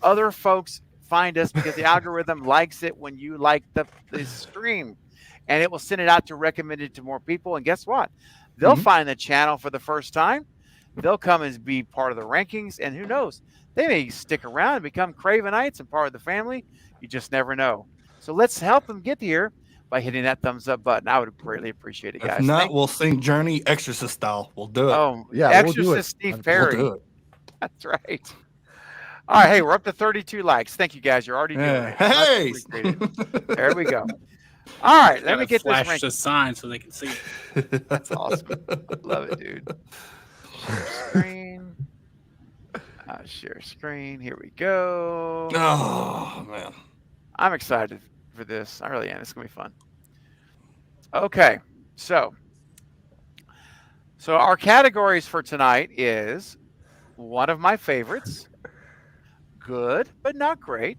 other folks find us, because the algorithm likes it when you like the stream, and it will send it out to recommend it to more people. And guess what? They'll find the channel for the first time. They'll come and be part of the rankings, and who knows? They may stick around and become Cravenites and part of the family. You just never know. So let's help them get here by hitting that thumbs up button. I would greatly appreciate it, guys. If not, we'll sing Journey Exorcist style. We'll do it. Oh, Yeah, we'll do it. Exorcist Steve We'll Perry. We'll do it. That's right. All right, hey, we're up to 32 likes. Thank you, guys. You're already doing Yeah. it. Much Hey! appreciated. There we go. All right, let me get this flash ranked. the sign so they can see it. That's awesome. Love it, dude. Share screen. Share screen. Here we go. Oh, man. I'm excited for this. I really am. It's going to be fun. Okay, so So our categories for tonight is one of my favorites, good but not great,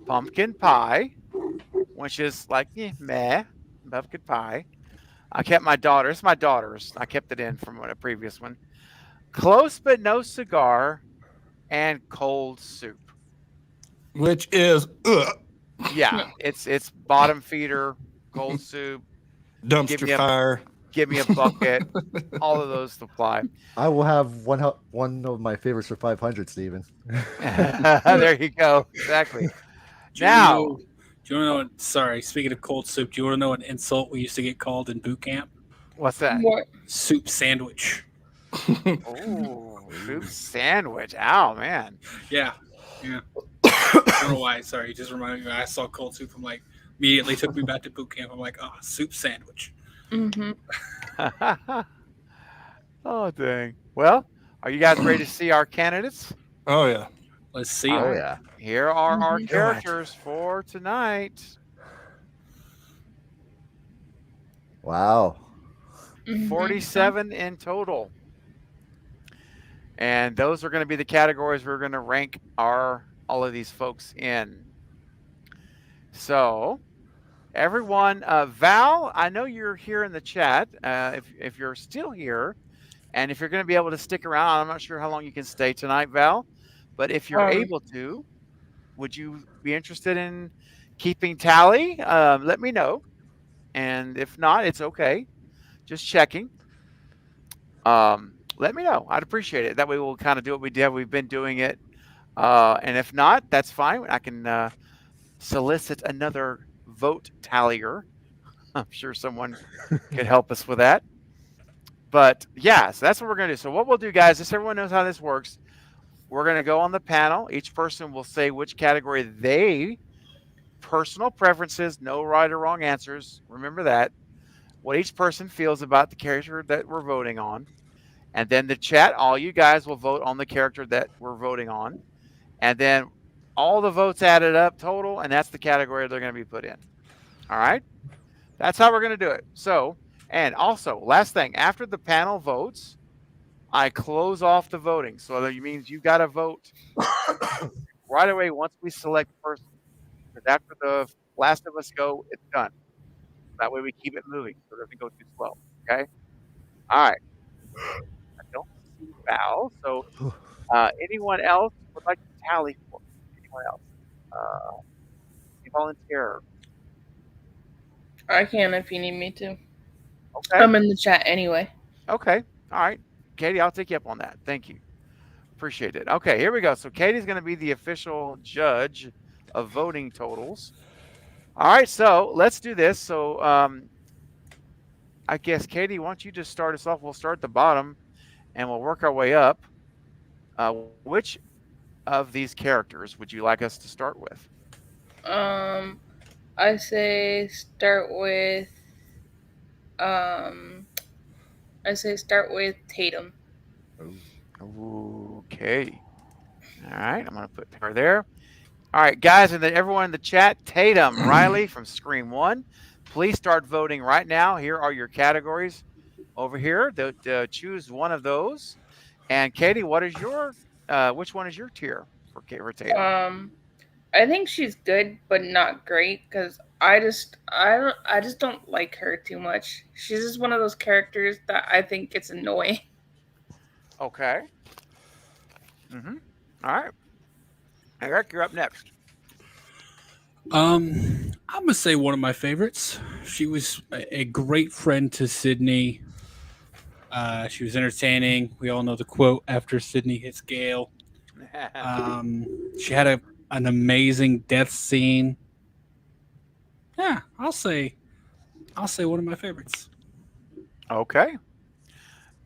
pumpkin pie, which is like meh, pumpkin pie. I kept my daughter. It's my daughter's. I kept it in from a previous one. Close but no cigar, and cold soup. Which is Yeah, it's bottom feeder, cold soup. dumpster fire. Give me a bucket. All of those apply. I will have one of my favorites for 500, Steven. There you go. Exactly. Do Now, you want to know? Sorry, speaking of cold soup, do you want to know an insult we used to get called in boot camp? what's that? What? Soup sandwich. Oh, soup sandwich. Oh man. Yeah. I don't know why. Sorry, just reminded me. I saw cold soup. I'm like, immediately took me back to boot camp. I'm like, oh, soup sandwich. Mm-hmm. Oh dang. Well, are you guys ready to see our candidates? Oh yeah. Let's see. Oh, it. yeah. Here are our Mhm. characters for tonight. Wow. Mhm. 47 in total. And those are going to be the categories we're going to rank all of these folks in. So, everyone, Val, I know you're here in the chat. If you're still here, and if you're going to be able to stick around, I'm not sure how long you can stay tonight, Val. But if you're able to, would you be interested in keeping tally? Let me know. And if not, it's okay. Just checking. Let me know. I'd appreciate it. That way we'll kind of do what we did. We've been doing it. And if not, that's fine. I can solicit another vote tallier. I'm sure someone could help us with that. But yeah, so that's what we're going to do. So what we'll do, guys, just so everyone knows how this works, we're going to go on the panel. Each person will say which category they, personal preferences, no right or wrong answers. Remember that. What each person feels about the character that we're voting on. And then the chat, all you guys will vote on the character that we're voting on. And then all the votes added up total, and that's the category they're going to be put in. All right? That's how we're going to do it. So, and also, last thing, after the panel votes, I close off the voting. So that means you got to vote right away once we select the person. Because after the last of us go, it's done. That way we keep it moving so it doesn't go too slow. Okay? All right. I don't see Val. So anyone else would like to tally for me? Anyone else? Any volunteer? I can if you need me to. Okay. I'm in the chat anyway. Okay. All right. Katie, I'll take you up on that. Thank you. Appreciate it. Okay, here we go. So Katie's going to be the official judge of voting totals. All right, so let's do this. So I guess, Katie, why don't you just start us off? We'll start at the bottom, and we'll work our way up. Which of these characters would you like us to start with? I say start with Tatum. Okay. All right, I'm going to put her there. All right, guys, and then everyone in the chat, Tatum Riley from Scream 1, please start voting right now. Here are your categories over here. Choose one of those. And Katie, what is your which one is your tier for Tatum? I think she's good, but not great because I just don't like her too much. She's just one of those characters that I think gets annoying. Okay. All right. Eric, you're up next. I'm gonna say one of my favorites. She was a great friend to Sydney. She was entertaining. We all know the quote after Sydney hits Gale. She had an amazing death scene. Yeah, I'll say one of my favorites. Okay.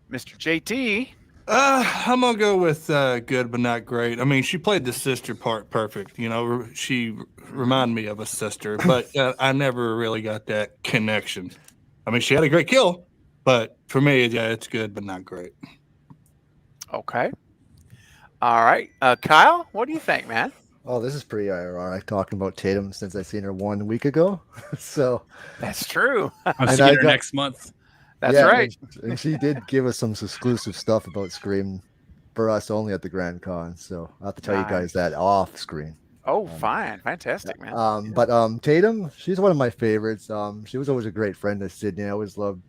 Mr. JT. I'm gonna go with good but not great. I mean, she played the sister part perfect. You know, she reminded me of a sister, but I never really got that connection. I mean, she had a great kill, but for me, yeah, it's good but not great. Okay. All right. Kyle, what do you think, man? Oh, this is pretty ironic talking about Tatum since I seen her 1 week ago. So That's true. I'm And seeing I her got- next month. That's Yeah, right. And she did give us some exclusive stuff about Scream for us only at the Grand Con. So I'll have to tell you guys Nice. that off screen. Oh, fine. Fantastic, man. But Tatum, she's one of my favorites. She was always a great friend to Sydney. I always loved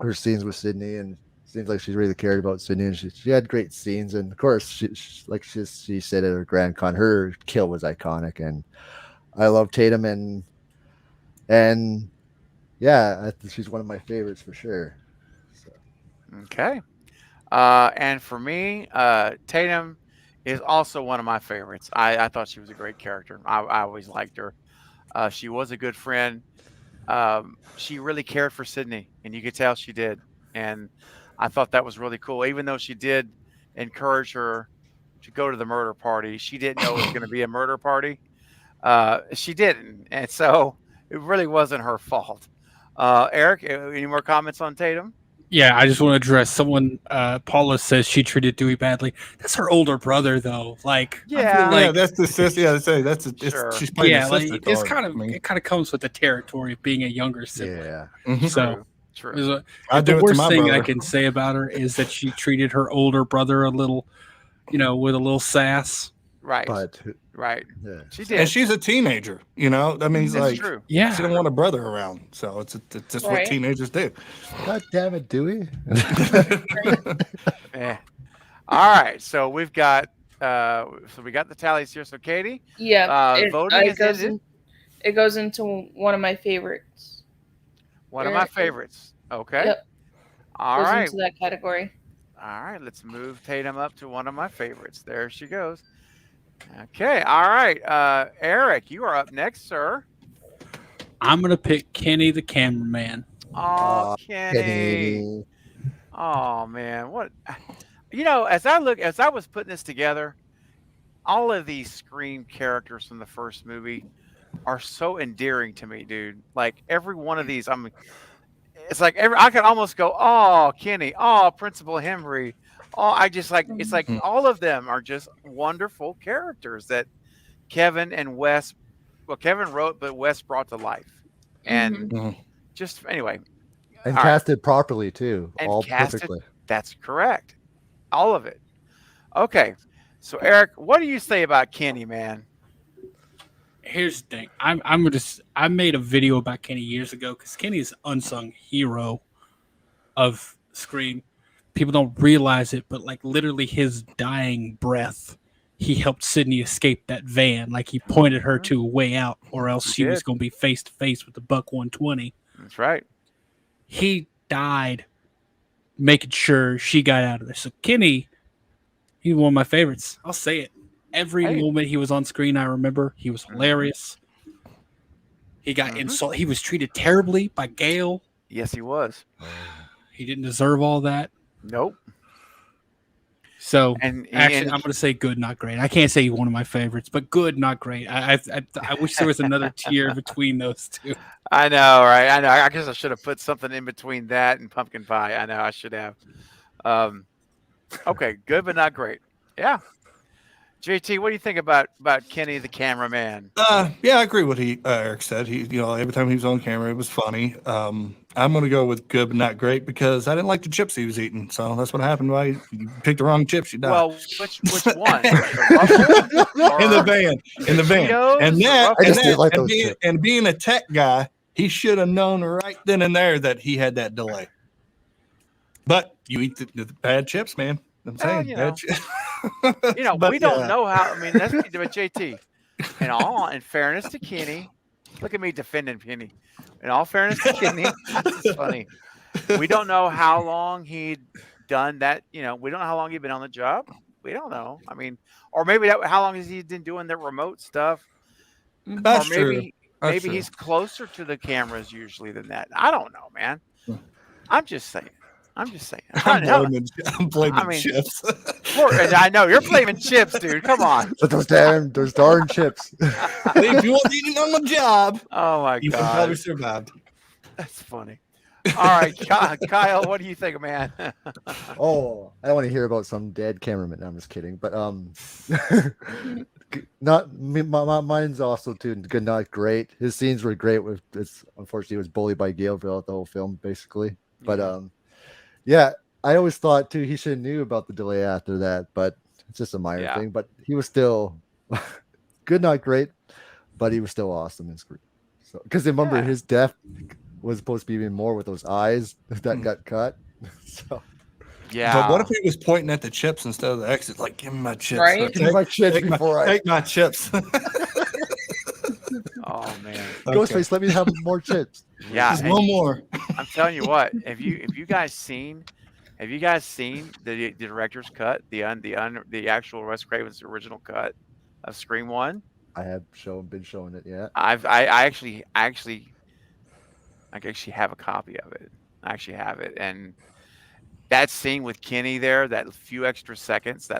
her scenes with Sydney, and seems like she really cared about Sydney, and she had great scenes. And of course, like she said at her Grand Con, her kill was iconic, and I love Tatum, and yeah, I think she's one of my favorites for sure. So. Okay. And for me, Tatum is also one of my favorites. I thought she was a great character. I always liked her. She was a good friend. She really cared for Sydney, and you could tell she did. And I thought that was really cool. Even though she did encourage her to go to the murder party, she didn't know it was going to be a murder party. She didn't, and so it really wasn't her fault. Eric, any more comments on Tatum? Yeah, I just want to address someone. Paula says she treated Dewey badly. That's her older brother, though. Like, I feel Yeah. like, Yeah, that's the sister. Yeah, Sure. she's playing yeah, the like sister it's card. kind of I mean, it kind of comes with the territory of being a younger sibling. Yeah, mhm. So True. there's a- I do the it to worst my thing I brother. can say about her is that she treated her older brother a little, with a little sass. Right. but Right. yeah. She did. And she's a teenager. That means It's like true. Yeah, she don't want a brother around. So it's just what Right. teenagers do. God damn it, Dewey. Eh. All right. So we've got we got the tallies here. So Katie, Yeah, voting is goes ended. it goes into one of my favorites. One of my Eric. favorites. Okay. Yep. All Goes right. into that category. All right. Let's move Tatum up to one of my favorites. There she goes. Okay. All right. Eric, you are up next, sir. I'm gonna pick Kenny the cameraman. Oh, Kenny. Kenny. Oh man, what? As I was putting this together, all of these Scream characters from the first movie are so endearing to me, dude. Like every one of these, it's like I could almost go, oh, Kenny, oh, Principal Henry, oh, I just like it's like all of them are just wonderful characters that Kevin and Wes, well, Kevin wrote, but Wes brought to life, and Mhm. just anyway, And all right. casted properly too, And all casted- perfectly. That's correct. All of it. Okay. So Eric, what do you say about Kenny, man? Here's the thing. I made a video about Kenny years ago because Kenny is an unsung hero of Scream. People don't realize it, but like literally his dying breath, he helped Sydney escape that van. Like he pointed her to a way out, or else He she was did. going to be face to face with the Buck 120. That's right. He died making sure she got out of there. So Kenny, he's one of my favorites. I'll say it. Every Hey. moment he was on screen, I remember he was hilarious. He got insulted. He was treated terribly by Gail. Yes, he was. He didn't deserve all that. Nope. So And actually, I'm going to say good, not great. I can't say one of my favorites, but good, not great. I wish there was another tier between those two. I know, right? I know. I guess I should have put something in between that and pumpkin pie. I know I should have. Okay, good but not great. Yeah. JT, what do you think about Kenny the cameraman? Yeah, I agree with what Eric said. Every time he was on camera, it was funny. I'm gonna go with good but not great because I didn't like the chips he was eating. So that's what happened. Why you picked the wrong chips, you died. Well, which one? The Ruffles in the or van, Cheetos and or that, Ruffles? I and, just didn't that like and, those being, chips. and being a tech guy, he should have known right then and there that he had that delay. But you eat the bad chips, man. I'm saying bad chips. But, we don't know how. I mean, that's but JT. In fairness to Kenny, look at me defending Kenny. In all fairness to Kenny, this is funny. We don't know how long he'd done that. We don't know how long he'd been on the job. We don't know. I mean, or maybe how long has he been doing the remote stuff? That's or true. maybe That's maybe true. he's closer to the cameras usually than that. I don't know, man. I'm just saying. I'm I'm blaming I mean, chips. and I know you're blaming chips, dude. Come on. But those darn chips. If you weren't eating on the job, Oh my you would have probably god, survived. that's funny. All right, Kyle, what do you think, man? Oh, I don't want to hear about some dead cameraman. No, I'm just kidding. But mine's also too good, not great. His scenes were great. Unfortunately, he was bullied by Gail throughout the whole film, basically. But Yeah. yeah, I always thought too he should have knew about the delay after that, but it's just a minor Yeah. thing. But he was still good, not great, but he was still awesome in Scream. So because remember Yeah. his death was supposed to be even more with those eyes that Hmm. got cut. So Yeah. But what if he was pointing at the chips instead of the exit? Like, give me my chips. Right? Or give me my chips take before I take my chips. Oh man. Ghostface, let me have more chips. Yeah. Just and one more. I'm telling you what. Have you guys seen the director's cut, the actual Wes Craven's original cut of Scream One? I have been showing it, yeah. I actually have a copy of it. I actually have it, and that scene with Kenny there, that few extra seconds,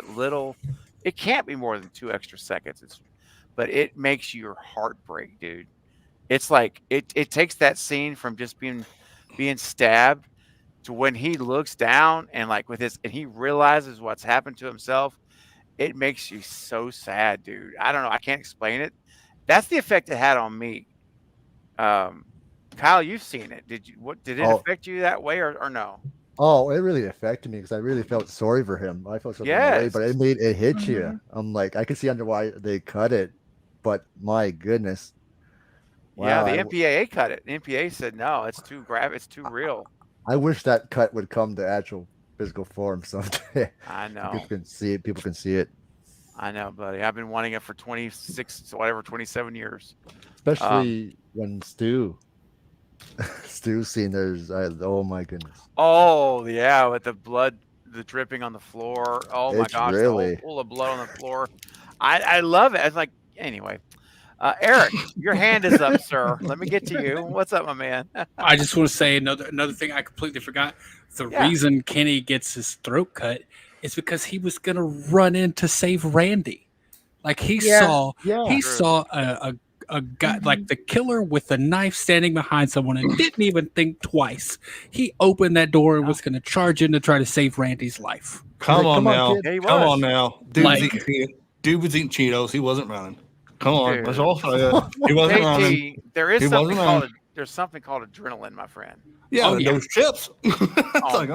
it can't be more than 2 extra seconds. But it makes your heart break, dude. It's like it takes that scene from just being stabbed to when he looks down and like and he realizes what's happened to himself. It makes you so sad, dude. I don't know. I can't explain it. That's the effect it had on me. Um, Kyle, you've seen it. Did it Oh. affect you that way or no? Oh, it really affected me because I really felt sorry for him. I felt something away, but Yes. it hit Mhm. you. I'm like, I can see under why they cut it, but my goodness. Yeah, Wow, the MPAA cut it. The MPAA said no, it's too it's too real. I wish that cut would come to actual physical form someday. I know. People can see it. People can see it, I know, buddy. I've been wanting it for 27 years. especially when Stu's seen theirs. Oh my goodness, Oh, yeah, with the dripping on the floor. Oh my It's gosh, the really- whole pool of blood on the floor. I love it. It's like anyway. Eric, your hand is up, sir. Let me get to you. What's up, my man? I just want to say another thing I completely forgot. The Yeah. reason Kenny gets his throat cut is because he was gonna run in to save Randy. Like he Yeah. saw yeah. he True. saw a guy like the killer with a knife standing behind someone and didn't even think twice. He opened that door and was gonna charge in to try to save Randy's life. Come on Come on, now. kid. Yeah, he Come was. on now. Dude was Like- eating Cheetos. He wasn't running. Come on. Dude. Let's all say it. He wasn't running. JT, there is He something wasn't called running. there's something called adrenaline, my friend. Yeah, Oh, yeah. those chips. It's like,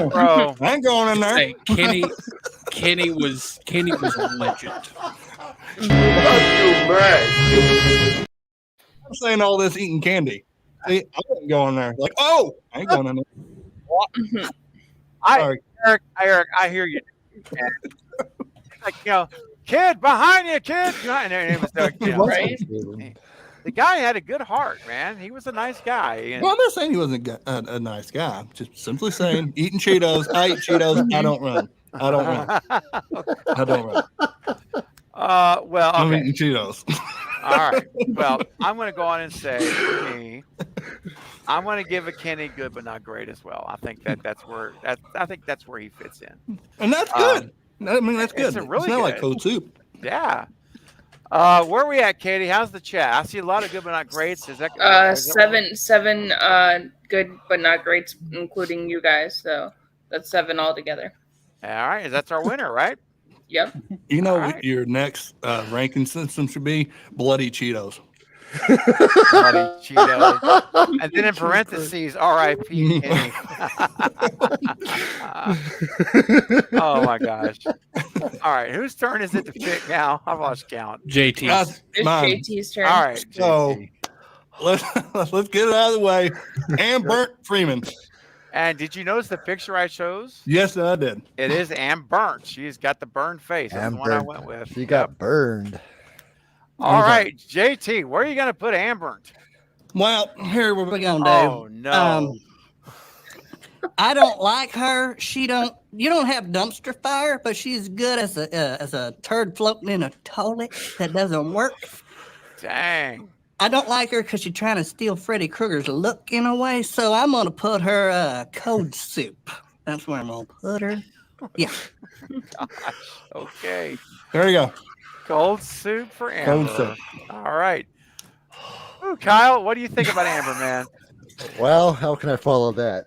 Bro, I ain't going in there. Say, Kenny was a legend. I'm saying all this eating candy. See, I wouldn't go in there. Like, oh, I ain't going in there. Eric, I hear you. Like, kid behind you, kid. And it was like, He was Right? saving. the guy had a good heart, man. He was a nice guy. And Well, I'm not saying he wasn't a nice guy. I'm just simply saying, eating Cheetos. I eat Cheetos. I don't run. I don't run. I don't run. well, I'm okay. eating Cheetos. All right. Well, I'm going to go on and say for me, I'm going to give a Kenny good but not great as well. I think that's where he fits in. And that's good. I mean, that's it's good. a really It's not like good. cold soup. Yeah. Where are we at, Katie? How's the chat? I see a lot of good but not greats. Is that Seven good but not greats, including you guys. So that's 7 altogether. All right. That's our winner, right? Yep. You know All what right. your next ranking system should be? Bloody Cheetos. Bloody Cheetos. And then in parentheses, R.I.P. Kenny. Oh my gosh. All right. Whose turn is it to pick now? I've lost count. JT. That's It's mine. JT's turn. All right. So- JT. Let's get it out of the way. And Burnt Freeman. And did you notice the picture I chose? Yes, I did. It is Ann Burnt. She's got the burned face. That's Ann the one I Burnt. went with. She got burned. All right, JT, where are you going to put Ann Burnt? Well, here we're We're gonna do. Oh, no. I don't like her. You don't have dumpster fire, but she's good as a turd floating in a toilet that doesn't work. Dang. I don't like her because she's trying to steal Freddy Krueger's look in a way. So I'm gonna put her code soup. That's where I'm gonna put her. Yeah. Gosh. Okay. there you go. Cold soup for Amber. Cold soup. All right. Ooh, Kyle, what do you think about Amber, man? Well, how can I follow that?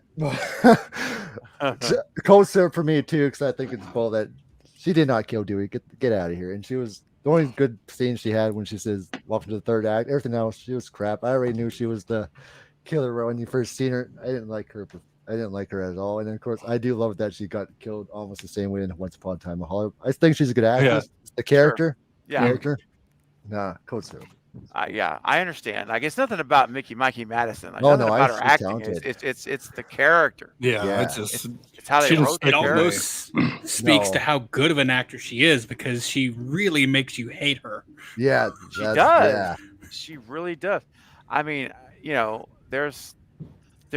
Cold syrup for me too, because I think it's bull that she did not kill Dewey. Get out of here. And she was the only good scene she had when she says, "Welcome to the third act." Everything else, she was crap. I already knew she was the killer when you first seen her. I didn't like her. I didn't like her at all. And then, of course, I do love that she got killed almost the same way in Once Upon a Time in Hollywood. I think she's a good actress. The character, Yeah. character. Nah, Code Zero. Yeah, I understand. Like it's nothing about Mikey Madison. Like, Oh, nothing no, about her she's acting. talented. It's the character. Yeah, Yeah. It's how they She just wrote the It character. almost speaks to No. how good of an actor she is because she really makes you hate her. Yeah, She that's- does. Yeah, She really does. I mean, there's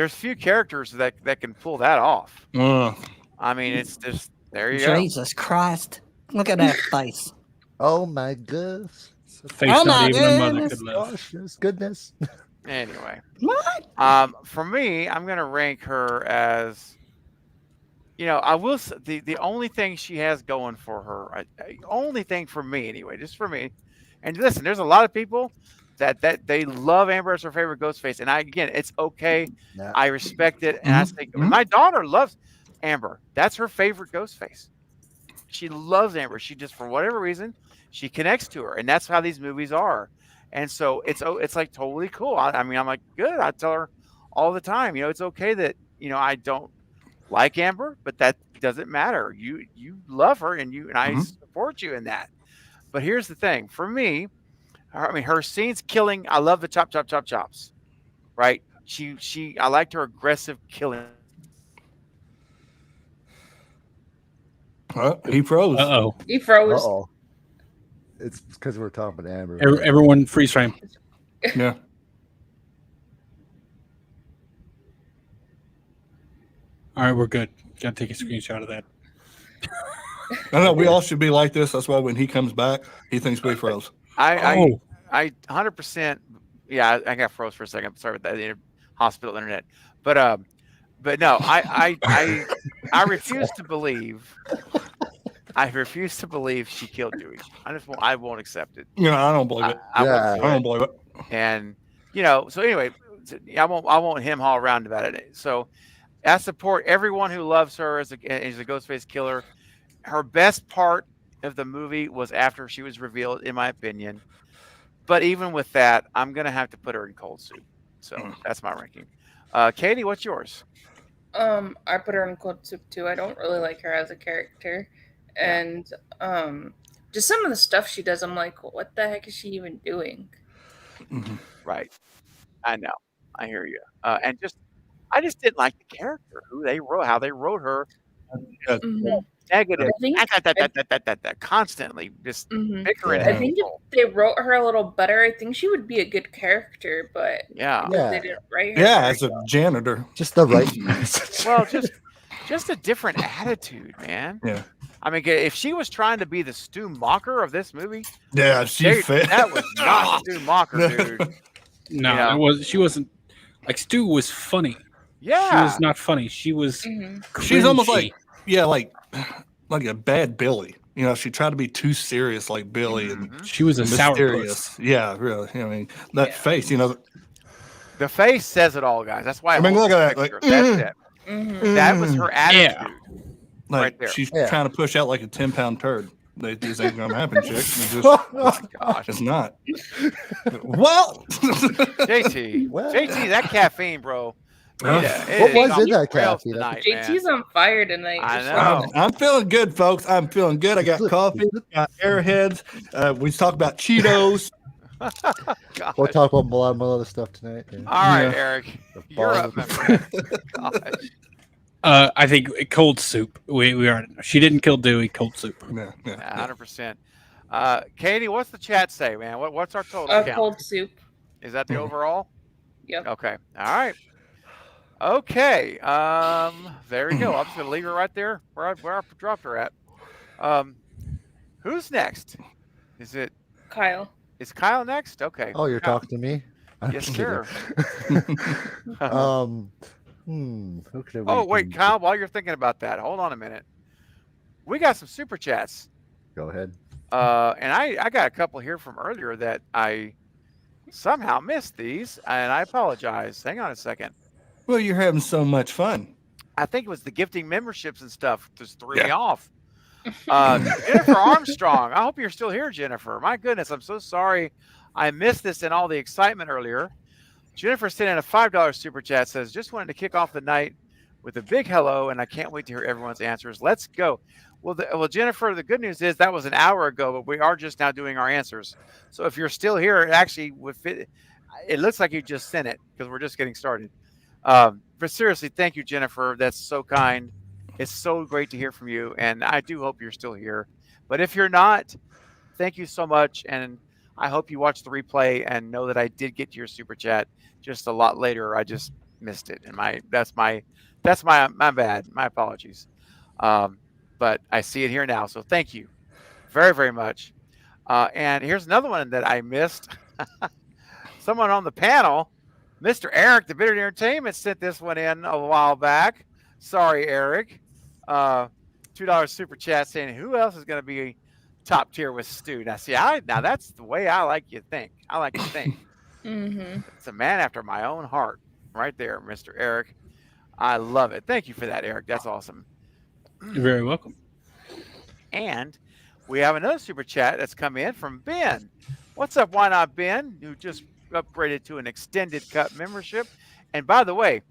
few characters that can pull that off. I mean, it's just there you go. Jesus Christ. Look at that face. oh my goodness, A face Oh not my even a mother goodness. could love. gosh, this goodness. Anyway, What? for me, I'm gonna rank her as, I will. The only thing she has going for her, only thing for me anyway, just for me. And listen, there's a lot of people that they love Amber as her favorite Ghostface, and again, it's okay. Yeah. I respect it, and I think my daughter loves Amber. That's her favorite Ghostface. She loves Amber. She just, for whatever reason, she connects to her, and that's how these movies are. And so it's like totally cool. I mean, I'm like, good. I tell her all the time, it's okay that I don't like Amber, but that doesn't matter. You love her, and I support you in that. But here's the thing, for me, her scenes killing. I love the chops, right? I liked her aggressive killing. He froze. Uh-oh. He froze. Uh-oh. It's because we're talking about Amber. Everyone freeze frame. Yeah. All right, we're good. Got to take a screenshot of that. I know we all should be like this. That's why when he comes back, he thinks we froze. I 100%. Yeah, I got froze for a second. Sorry about that. The hospital internet. But no, I refuse to believe. I refuse to believe she killed Dewey. I won't accept it. I don't believe it. I Yeah. won't do I it. don't believe it. And so anyway, I won't him haul around about it. So I support everyone who loves her as a Ghostface killer. Her best part of the movie was after she was revealed, in my opinion. But even with that, I'm gonna have to put her in Cold Soup. So that's my ranking. Katie, what's yours? I put her in Cold Soup too. I don't really like her as a character, and just some of the stuff she does, I'm like, what the heck is she even doing? Right. I know. I hear you. And I just didn't like the character, how they wrote her. Negative. I think- Constantly just bickering. I think if they wrote her a little better, I think she would be a good character, but Yeah. they didn't write her. Yeah, very as a well. janitor. Just the right. Well, just a different attitude, man. Yeah. I mean, if she was trying to be the Stu Macher of this movie, Yeah, she fit. that was not Stu Macher, dude. No, she wasn't. Like Stu was funny. She Yeah. was not funny. She was. She's almost cringy. like a bad Billy. She tried to be too serious like Billy and She was a sourpuss. mysterious. Yeah, really. I mean, that face, The face says it all, guys. That's why I mean, love look at the that, picture. That's it. That was her attitude. like right there. she's Yeah. trying to push out like a 10-pound turd. They just ain't gonna happen, chick. Gosh. It's not. Well, JT. Well. JT, that caffeine, bro. What was in that rails caffeine? tonight, JT's man. on fire tonight. I Just know. like- I'm feeling good, folks. I'm feeling good. I got coffee, got airheads. We talk about Cheetos. Gosh. We'll talk about a lot of other stuff tonight. Yeah. All right, Yeah. Eric. The You're ball. up, my friend. Gosh. I think Cold Soup. We are. She didn't kill Dewey. Cold Soup. Yeah, yeah, Yeah, 100%. Katie, what's the chat say, man? What's our total count? Cold Soup. Is that the overall? Yep. Okay. All right. Okay. There we go. I'm just gonna leave her right there where I dropped her at. Who's next? Kyle. Is Kyle next? Okay. Oh, you're Kyle. talking to me? I'm Yes, kidding. sir. Who could Oh, wait, Kyle, while you're thinking about that, hold on a minute. We got some super chats. Go ahead. And I got a couple here from earlier that I somehow missed these, and I apologize. Hang on a second. Well, you're having so much fun. I think it was the gifting memberships and stuff just threw me off. Jennifer Armstrong. I hope you're still here, Jennifer. My goodness, I'm so sorry I missed this in all the excitement earlier. Jennifer sent in a $5 super chat, says, just wanted to kick off the night with a big hello, and I can't wait to hear everyone's answers. Let's go. Well, Jennifer, the good news is that was an hour ago, but we are just now doing our answers. So if you're still here, it actually would fit. It looks like you just sent it because we're just getting started. But seriously, thank you, Jennifer. That's so kind. It's so great to hear from you, and I do hope you're still here. But if you're not, thank you so much, and I hope you watch the replay and know that I did get to your super chat just a lot later. I just missed it, and that's my bad. My apologies. But I see it here now, so thank you very, very much. And here's another one that I missed. Someone on the panel, Mr. Eric, the Bearded Entertainment, sent this one in a while back. Sorry, Eric. $2 super chat saying, who else is going to be top tier with Stu? Now, see, now that's the way I like you think. I like to think. It's a man after my own heart right there, Mr. Eric. I love it. Thank you for that, Eric. That's awesome. You're very welcome. And we have another super chat that's come in from Ben. What's up, Why Not Ben, who just upgraded to an extended cut membership. And by the way,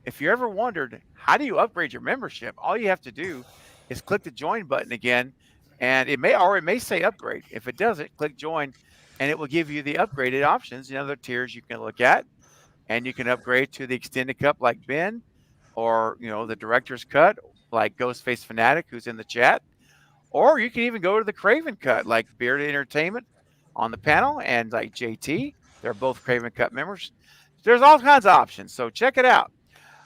if you ever wondered, how do you upgrade your membership? All you have to do is click the join button again, and it may say upgrade. If it doesn't, click join, and it will give you the upgraded options, other tiers you can look at, and you can upgrade to the extended cut like Ben, or the director's cut like Ghostface Fanatic, who's in the chat, or you can even go to the Craven cut like Bearded Entertainment on the panel and like JT. They're both Craven cut members. There's all kinds of options, so check it out.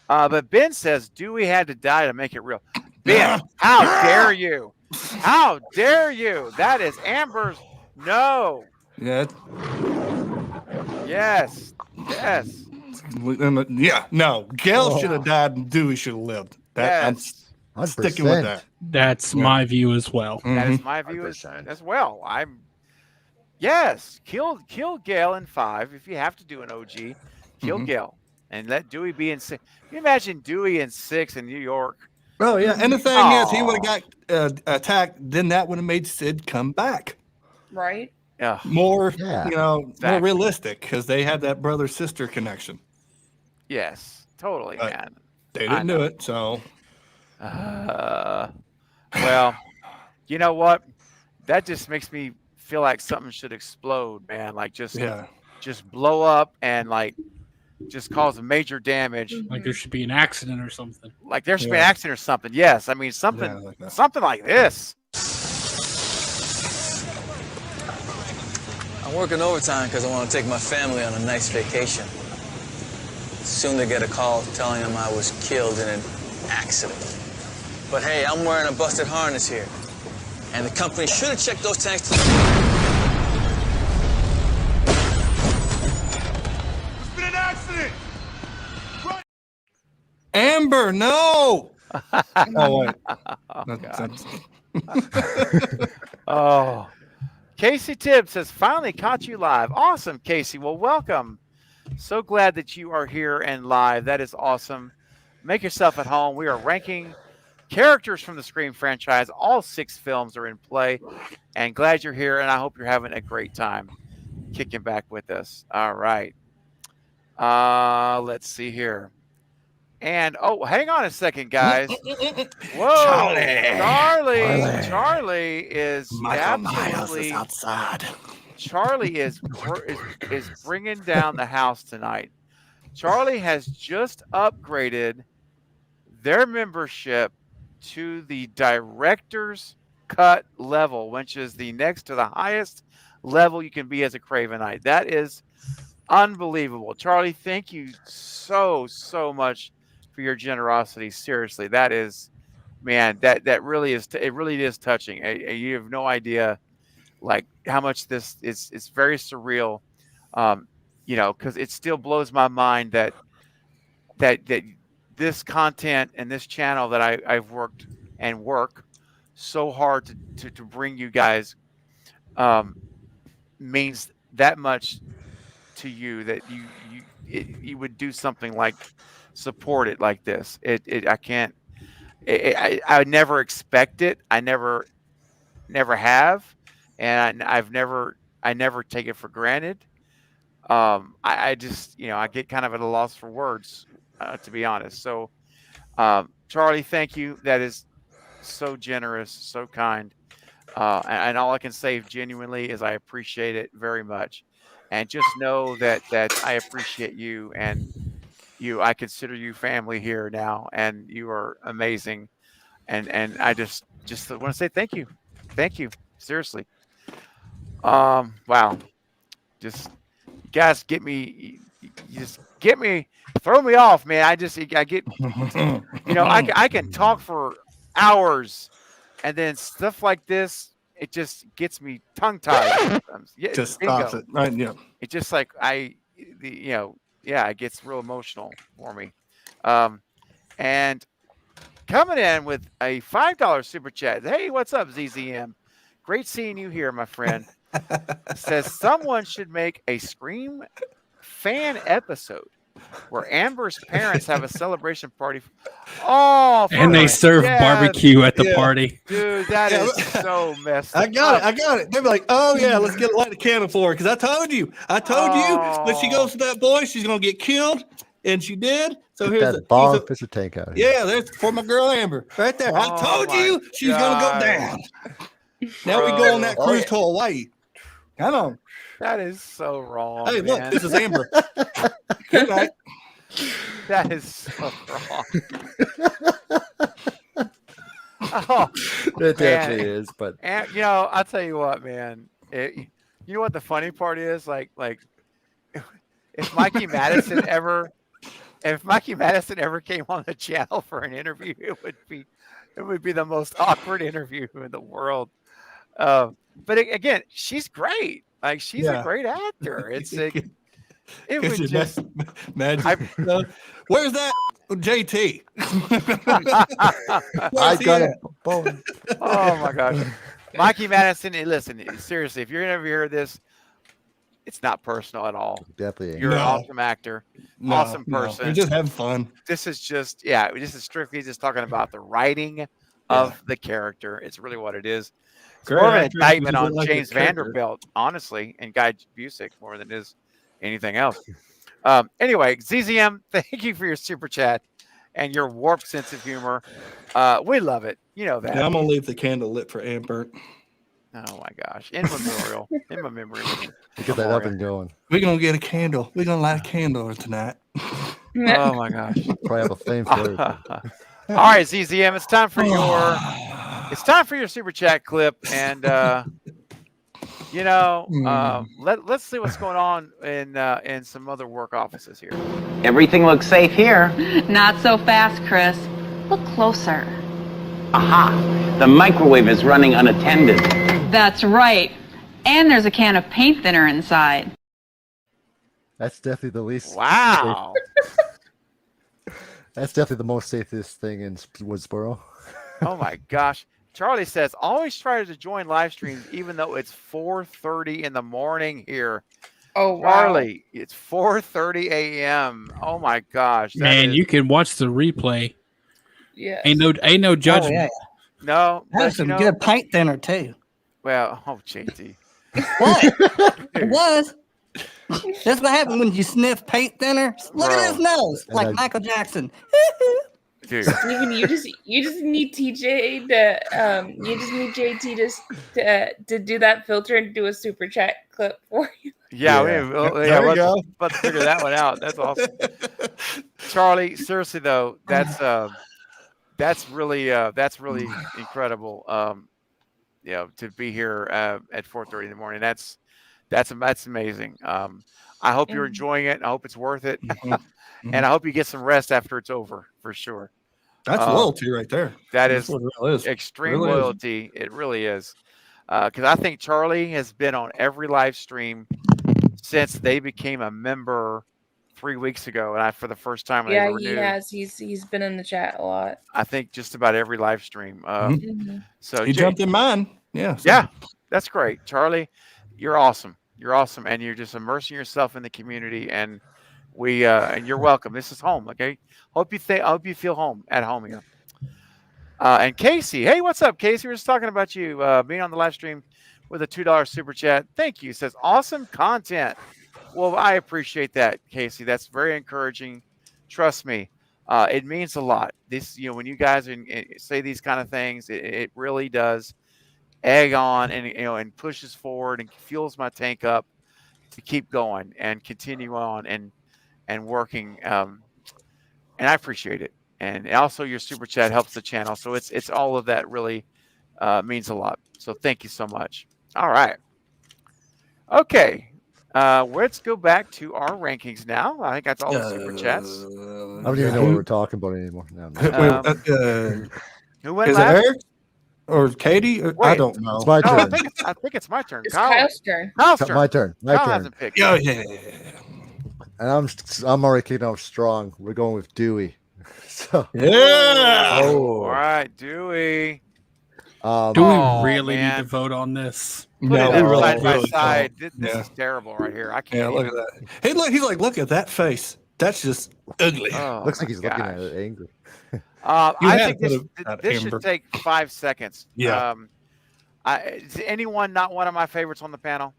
But Ben says Dewey had to die to make it real. Ben, how dare you? How dare you? That is Amber's no. Yeah. Yes. Yeah. No. Gail should have died and Dewey should have lived. I'm sticking with that. That's my view as well. That is my view as well. Kill Gail in 5 if you have to do an OG. Kill Gail and let Dewey be in 6. Can you imagine Dewey in 6 in New York? Oh yeah, and the thing is, he would have got attacked. Then that would have made Sid come back. Right. Yeah. More realistic because they had that brother sister connection. Yes, totally, man. They didn't do it, so. Well, you know what? That just makes me feel like something should explode, man. Like just blow up and like just cause major damage. Like there should be an accident or something. Like there should be an accident or something. Yes, I mean something like this. I'm working overtime because I want to take my family on a nice vacation. Soon they get a call telling them I was killed in an accident. But hey, I'm wearing a busted harness here. And the company should have checked those tanks to... There's been an accident! Run! Amber, no! Oh, wait. Oh. Casey Tibbs has finally caught you live. Awesome, Casey. Well, welcome. So glad that you are here and live. That is awesome. Make yourself at home. We are ranking characters from the Scream franchise. All 6 films are in play. And glad you're here, and I hope you're having a great time kicking back with us. All right. Let's see here. And, hang on a second, guys. Whoa. Charlie is Michael Myers absolutely is outside. Charlie is bringing down the house tonight. Charlie has just upgraded their membership to the director's cut level, which is the next to the highest level you can be as a Cravenite. That is unbelievable. Charlie, thank you so much for your generosity. Seriously, that is, man, that really is, it really is touching. You have no idea like how much this is. It's very surreal, because it still blows my mind that this content and this channel that I've worked and work so hard to bring you guys means that much to you, that you would do something like support it like this. I never expect it. I never have, and I never take it for granted. I just, I get kind of at a loss for words, to be honest. So, Charlie, thank you. That is so generous, so kind. And all I can say genuinely is I appreciate it very much. And just know that I appreciate you, and I consider you family here now, and you are amazing. And I just want to say thank you. Thank you. Seriously. Wow. Just you guys get me, you just get me, throw me off, man. I get, I can talk for hours, and then stuff like this, it just gets me tongue tied sometimes. Yeah, Just bingo. stops it. Right? Yeah. It's just like it gets real emotional for me. And coming in with a $5 super chat. Hey, what's up, ZZM? Great seeing you here, my friend. Says someone should make a Scream fan episode where Amber's parents have a celebration party. Oh, And they serve barbecue at the party. Dude, that is so messed up. I got it. They'd be like, oh, yeah, let's get light the candle for her. Because I told you when she goes to that boy, she's going to get killed. And she did. So here's that ball picture tank out. Yeah, there's for my girl Amber right there. I told you she's going to go down. Now we go on that cruise to Hawaii. Come on. That is so wrong. Hey, look, man. this is Amber. Good night. That is so wrong. Oh, It man. definitely is, but And I'll tell you what, man. You know what the funny part is? Like if Mikey Madison ever came on the channel for an interview, it would be the most awkward interview in the world. But again, she's great. Like she's a great actor. It's like it would just imagine. Where's that JT? I got it. Boom. Oh my gosh, Mikey Madison. Listen, seriously, if you're gonna ever hear this, it's not personal at all. Definitely. You're an awesome actor, awesome person. We're just having fun. This is strictly just talking about the writing of the character. It's really what it is. It's more of an indictment on James Vanderbilt, honestly, and Guy Busick more than it is anything else. Anyway, ZZM, thank you for your super chat and your warped sense of humor. We love it. You know that. Yeah, I'm gonna leave the candle lit for Amber. Oh my gosh! In memorial, To get that up and going. We're gonna get a candle. We're gonna light a candle tonight. Oh my gosh! Probably have a flame for it. All right, ZZM, it's time for your super chat clip, and let's see what's going on in some other work offices here. Everything looks safe here. Not so fast, Chris. Look closer. Aha! The microwave is running unattended. That's right. And there's a can of paint thinner inside. That's definitely the least. Wow. That's definitely the most safest thing in Woodsboro. Oh my gosh. Charlie says, always try to join live streams even though it's 4:30 in the morning here. Oh, wow. Charlie, it's 4:30 a.m. Oh my gosh. Man, you can watch the replay. Yeah. Ain't no judgment. Oh, yeah. No. That's some good paint thinner too. Well, JT. What? It was. That's what happened when you sniff paint thinner. Look at his nose, like Michael Jackson. Dude. Steven, you just need TJ to you just need JT to do that filter and do a super chat clip for you. Yeah, There we go. Let's figure that one out. That's awesome. Charlie, seriously though, that's really incredible. To be here at 4:30 in the morning. That's amazing. I hope you're enjoying it. I hope it's worth it. And I hope you get some rest after it's over for sure. That's loyalty right there. That's what it really is. Extreme Really is. loyalty. It really is. Because I think Charlie has been on every live stream since they became a member 3 weeks ago, and for the first time when they were He new. has. He's been in the chat a lot. I think just about every live stream. So He jumped in mine. Yeah. Yeah, that's great, Charlie. You're awesome. You're awesome, and you're just immersing yourself in the community. And and you're welcome. This is home. Okay. Hope you feel at home here. And Casey, hey, what's up, Casey? We're just talking about you being on the live stream with a $2 super chat. Thank you. Says awesome content. Well, I appreciate that, Casey. That's very encouraging. Trust me, it means a lot. This, when you guys say these kind of things, it really does egg on and and pushes forward and fuels my tank up to keep going and continue on and working. And I appreciate it. And also, your super chat helps the channel, so it's all of that really means a lot. So thank you so much. All right. Okay. Let's go back to our rankings now. I think that's all the super chats. I don't even know what we're talking about anymore. No, Who went Is it last? Eric or Katie? I Wait. don't know. it's my No, turn. I think it's my turn. It's Kyle. Kyle's turn. Kyle's turn. My turn. My Kyle turn. hasn't picked. Yeah, yet. yeah. And I'm already kicking off strong. We're going with Dewey. So Yeah. All right, Dewey. Do we Oh, really need man. to vote on this? Put No, it we up really, side by really side. don't. This Yeah. is terrible right here. I Yeah, can't. look at that. He's like, look at that face. That's just ugly. Oh, looks like he's looking gosh. at it angry. You I had think to this, put that this Amber. should take 5 seconds. Yeah. Is anyone not one of my favorites on the panel?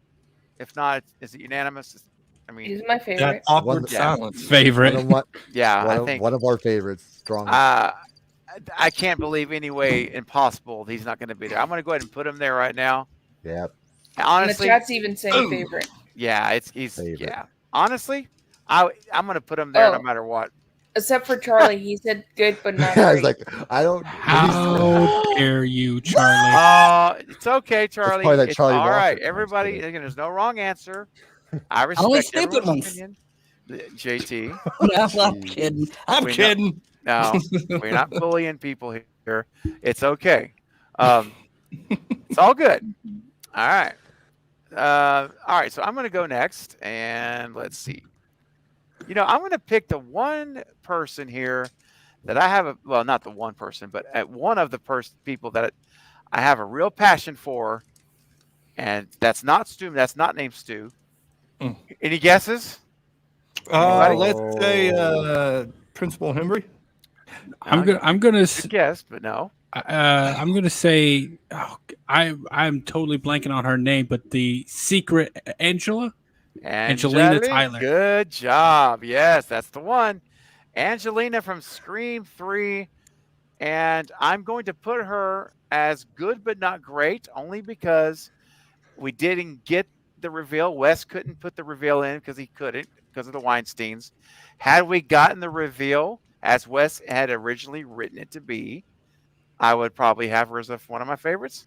If not, is it unanimous? I mean, He's my That favorite. awkward Yeah. silence. Favorite. yeah, I think one of our favorites. Strong. I can't believe any way impossible he's not going to be there. I'm going to go ahead and put him there right now. Yeah. And Honestly, the chat's even saying favorite. yeah, he's Favorite. yeah. Honestly, I'm going to put him there no Oh. matter what. Except for Charlie, he said good but not I was great. like, I don't. How dare you, Charlie? It's okay, Charlie. probably that It's Charlie all Walker right. times, Everybody, but- again, there's no wrong answer. I Only respect stupid everyone's ones. opinion. JT. No, I'm kidding. I'm We know- kidding. No, we're not bullying people here. It's okay. It's all good. All right. All right. So I'm going to go next, and let's see. I'm going to pick the one person here that I have well, not the one person, but at one of the people that I have a real passion for, and that's not Stu. That's not named Stu. Mm. Any guesses? Anybody? Let's say Principal Henry. I'm gonna Good guess, but no. I'm gonna say I'm totally blanking on her name, but the secret Angelina Tyler. Good job. Yes, that's the one. Angelina from Scream 3. And I'm going to put her as good but not great, only because we didn't get the reveal. Wes couldn't put the reveal in because he couldn't, because of the Weinsteins. Had we gotten the reveal as Wes had originally written it to be, I would probably have her as one of my favorites.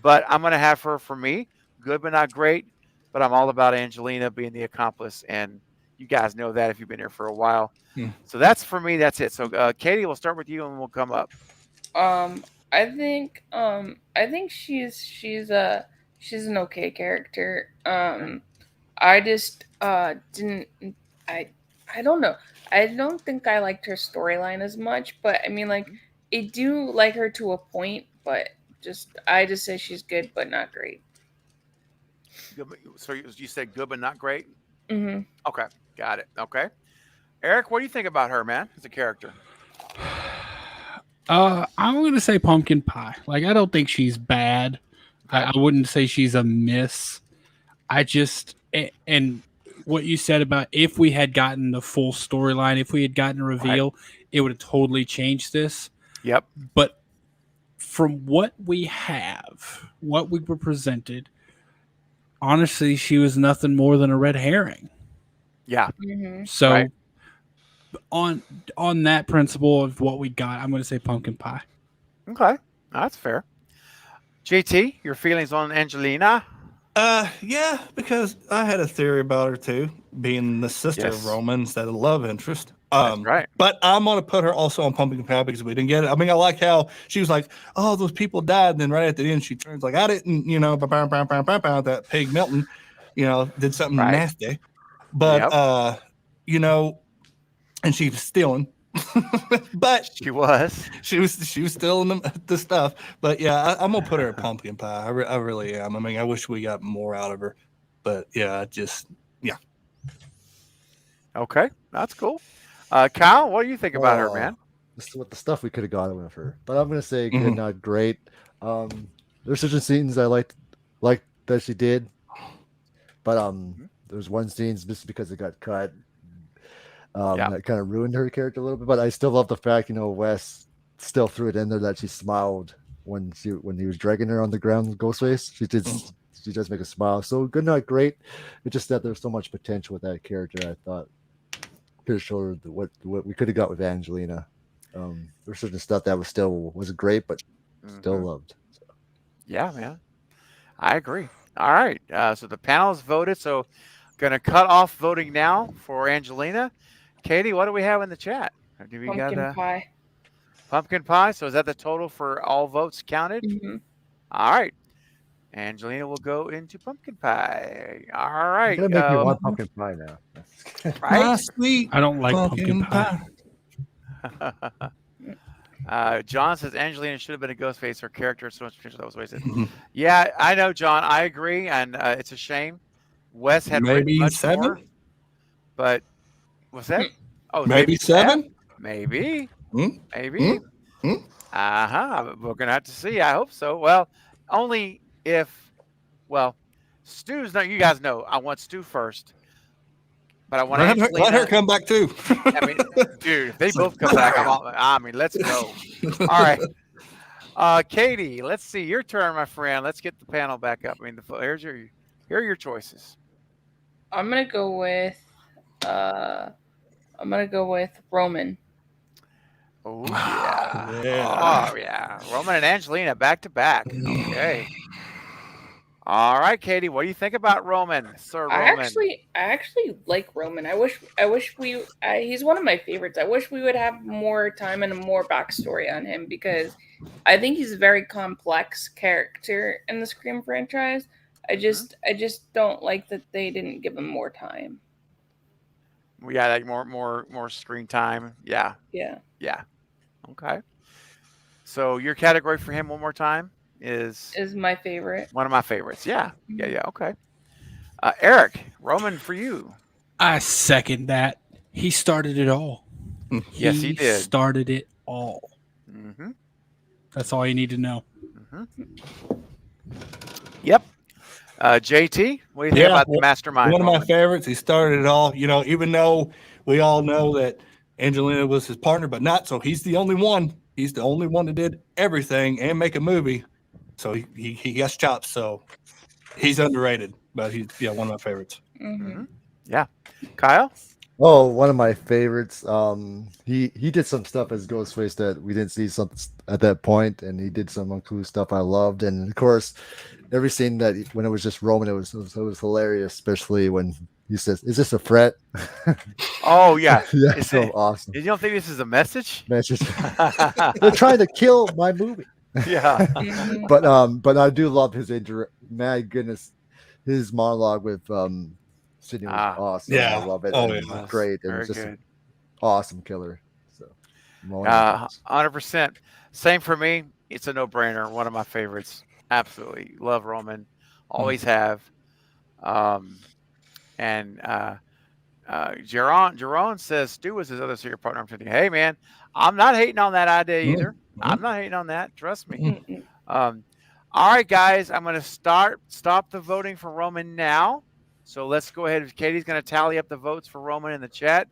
But I'm going to have her, for me, good but not great. But I'm all about Angelina being the accomplice, and you guys know that if you've been here for a while. So that's, for me, that's it. So Katie, we'll start with you, and we'll come up. I think she's an okay character. I just didn't. I don't know. I don't think I liked her storyline as much, but I mean, like, I do like her to a point, but I just say she's good but not great. So you said good but not great? Mm-hmm. Okay, got it. Okay. Eric, what do you think about her, man, as a character? I'm gonna say pumpkin pie. Like, I don't think she's bad. I wouldn't say she's a miss. And what you said about if we had gotten the full storyline, if we had gotten a reveal, it would have totally changed this. Yep. But from what we have, what we were presented, honestly, she was nothing more than a red herring. Yeah. Mm-hmm. So Right. on that principle of what we got, I'm going to say pumpkin pie. Okay, that's fair. JT, your feelings on Angelina? Yeah, because I had a theory about her too, being the sister Yes. of Roman's, that love interest. That's right. But I'm gonna put her also on pumpkin pie because we didn't get it. I mean, I like how she was like, "Oh, those people died," and then right at the end she turns like, "I didn't," that pig Milton, did something Right. nasty. But and she was stealing. But She was. she was stealing the stuff. But yeah, I'm gonna put her at pumpkin pie. I really am. I mean, I wish we got more out of her, but yeah, Okay, that's cool. Kyle, what do you think about her, man? This is what the stuff we could have gotten with her. But I'm gonna say good, not great. There's certain scenes I liked that she did, but there's one scene just because it got cut. Yeah. That kind of ruined her character a little bit, but I still love the fact, Wes still threw it in there that she smiled when he was dragging her on the ground, Ghostface. She does make a smile. So good, not great. It's just that there's so much potential with that character. I thought pretty sure what we could have got with Angelina. There's certain stuff that wasn't great, but still loved. So. Yeah, man. I agree. All right. So the panel has voted. So going to cut off voting now for Angelina. Katie, what do we have in the chat? Do we Pumpkin pie. Pumpkin pie. So is that the total for all votes counted? Mm-hmm. All right. Angelina will go into pumpkin pie. All right. You're gonna make me want pumpkin pie now. Right? Sweet. I don't like pumpkin pie. John says Angelina should have been a Ghostface. Her character has so much potential. That was wasted. Yeah, I know, John. I agree, and it's a shame. Wes had Maybe much 7? more, but what's that? Oh, maybe 7? Maybe. Maybe. We're gonna have to see. I hope so. Well, only if. Well, Stu's not. You guys know I want Stu first, but I want Let her come back too. I mean, dude, if they both come back, let's go. All right, Katie, let's see your turn, my friend. Let's get the panel back up. I mean, here are your choices. I'm gonna go with Roman. Oh yeah. Oh yeah. Roman and Angelina back to back. Okay. All right, Katie, what do you think about Roman, Sir Roman? I actually like Roman. I wish he's one of my favorites. I wish we would have more time and more backstory on him because I think he's a very complex character in the Scream franchise. I just don't like that they didn't give him more time. Yeah, like more screen time. Yeah. Yeah. Yeah. Okay. So your category for him one more time is my favorite. One of my favorites. Yeah. Yeah. Okay. Eric, Roman for you. I second that. He started it all. Yes, he did. Started it all. Mm-hmm. That's all you need to know. Mm-hmm. Yep. JT, what do you think about the mastermind? One of my favorites. He started it all. Even though we all know that Angelina was his partner, but not so. He's the only one. He's the only one that did everything and make a movie. So he has chops. So he's underrated, but he's one of my favorites. Mm-hmm. Yeah, Kyle. Oh, one of my favorites. He did some stuff as Ghostface that we didn't see something at that point, and he did some cool stuff I loved. And of course, every scene when it was just Roman, it was hilarious, especially when he says, "Is this a threat?" Oh yeah, yeah, so awesome. You don't think this is a message? They're trying to kill my movie. Yeah, but I do love his my goodness, his monologue with Sydney was awesome. Yeah, I love it. Oh, and yeah. Great, and Very just good. an awesome killer. So, 100%. Same for me. It's a no-brainer. One of my favorites. Absolutely love Roman. Always have. And Jerome says Stu was his other secret partner. I'm thinking, hey man, I'm not hating on that idea either. I'm not hating on that. Trust me. All right, guys, I'm going to stop the voting for Roman now. So let's go ahead. Katie's going to tally up the votes for Roman in the chat.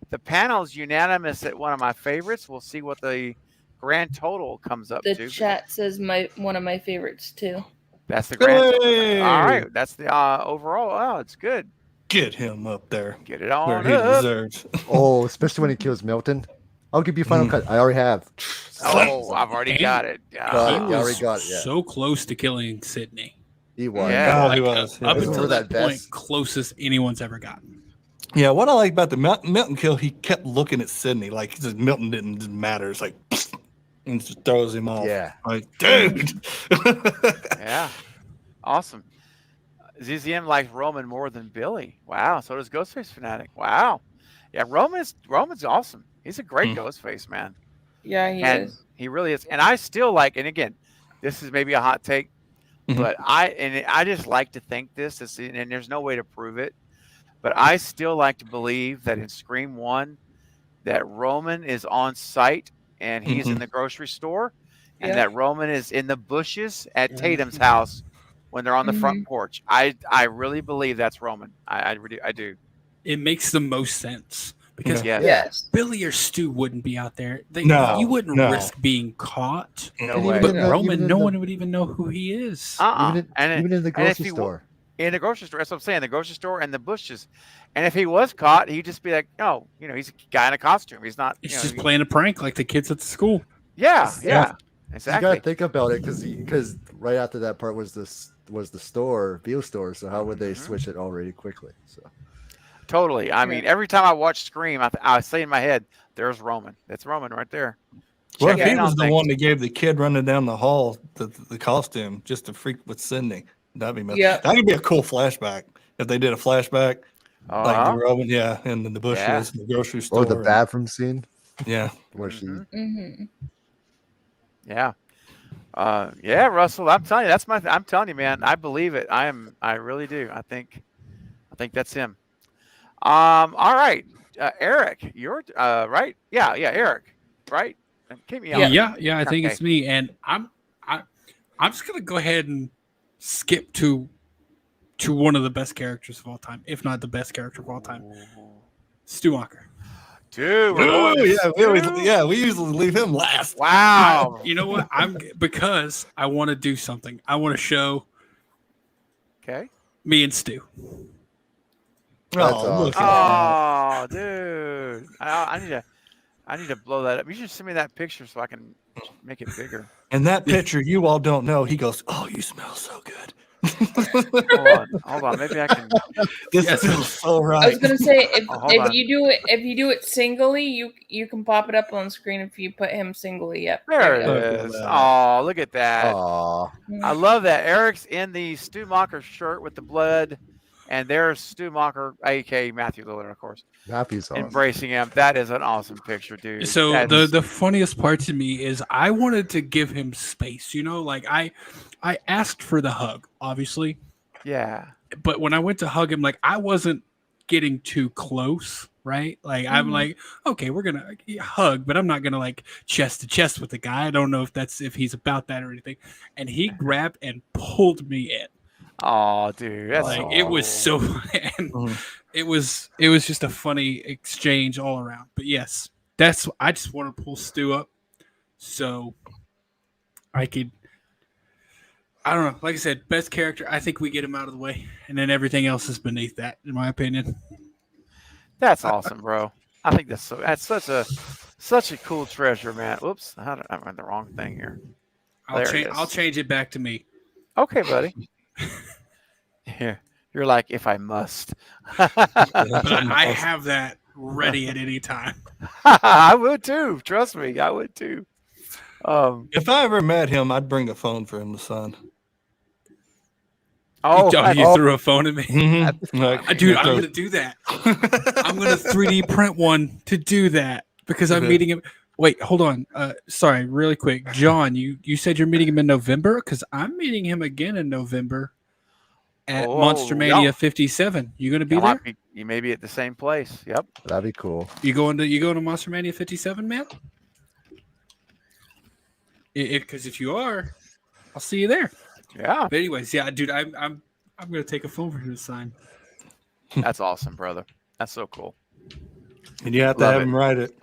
The panel's unanimous at one of my favorites. We'll see what the grand total comes up to. The chat says one of my favorites too. That's the grand Hey! total. All right. That's the overall. Oh, it's good. Get him up there. Get it on where he up. deserves. Oh, especially when he kills Milton. I'll give you final cut. I already have. Oh, I've already got it. He already got it. Yeah, So close to killing Sydney. he was. Yeah. Oh, he was. Up Remember until that that point, vest? closest anyone's ever gotten. Yeah, what I like about the Milton kill, he kept looking at Sydney like Milton didn't matter. It's like, and just throws him off. Yeah. Like, dude. Yeah. Awesome. ZZM likes Roman more than Billy. Wow. So does Ghostface Fanatic. Wow. Yeah, Roman's awesome. He's a great Ghostface, man. Yeah, he And is. he really is. And I still like, and again, this is maybe a hot take, but I just like to think this, and there's no way to prove it, but I still like to believe that in Scream 1, that Roman is on site and he's in the grocery store, and Yeah. that Roman is in the bushes at Tatum's house when they're on the front porch. I really believe that's Roman. I do. It makes the most sense because Yes. Billy or Stu wouldn't be out there. You wouldn't No. risk being caught. No And way. even But in the- Roman, even no in the- one would even know who he is. Even in the grocery store. In the grocery store, that's what I'm saying. The grocery store and the bushes. And if he was caught, he'd just be like, "Oh, he's a guy in a costume. He's not. He's just playing a prank like the kids at the school." Yeah, You exactly. gotta think about it because right after that part was the store, Beale store. So how would they switch it already quickly? So Totally. I mean, every time I watch Scream, I say in my head, "There's Roman. That's Roman right there." Well, Check if he in was on the things. one that gave the kid running down the hall the costume just to freak with Sydney, that'd be Yeah. that could be a cool flashback if they did a flashback like the Roman, and then the bushes, and the grocery store, or the bathroom scene. Yeah, where she. Yeah. Yeah, Russell. I'm telling you, I'm telling you, man. I believe it. I really do. I think that's him. All right, Eric, you're right. Yeah, Eric, right? Keep me on. Yeah. I think it's me, and I'm just gonna go ahead and skip to one of the best characters of all time, if not the best character of all time, Stu Macher. Dude, we usually leave him last. Wow. You know what? Because I want to do something. I want to show. Okay. Me and Stu. Oh, dude. I need to blow that up. You should send me that picture so I can make it bigger. And that picture, you all don't know. He goes, "Oh, you smell so good." Hold on. Maybe I can. This feels so right. I was gonna say hold if on. you do it singly, you can pop it up on the screen if you put him singly. Yep. There it is. Oh, look at that. Aw. I love that. Eric's in the Stu Macher shirt with the blood, and there's Stu Macher, aka Matthew Lillard, of course, Matthew's awesome. embracing him. That is an awesome picture, dude. So That the is- funniest part to me is I wanted to give him space. Like I asked for the hug, obviously. Yeah. But when I went to hug him, like I wasn't getting too close, right? Like I'm like, okay, we're gonna hug, but I'm not gonna like chest to chest with the guy. I don't know if he's about that or anything. And he grabbed and pulled me in. Oh, dude, that's Like it was so and it was just a funny exchange all around. But yes, I just want to pull Stu up so I could. I don't know. Like I said, best character. I think we get him out of the way, and then everything else is beneath that, in my opinion. That's awesome, bro. I think that's such a cool treasure, man. Whoops, I read the wrong thing here. I'll change it back to me. Okay, buddy. Here, you're like, if I must. But I have that ready at any time. I would too. Trust me, I would too. If I ever met him, I'd bring a phone for him to sign. You threw a phone at me, Dude, I'm gonna do that. I'm gonna 3D print one to do that because I'm meeting him. Wait, hold on. Sorry, really quick, John. You said you're meeting him in November because I'm meeting him again in November at Monster Mania 57. You gonna be there? You may be at the same place. Yep, that'd be cool. You going to Monster Mania 57, man? Because if you are, I'll see you there. Yeah. But anyways, yeah, dude, I'm gonna take a phone for him to sign. That's awesome, brother. That's so cool. And you have to have him write it.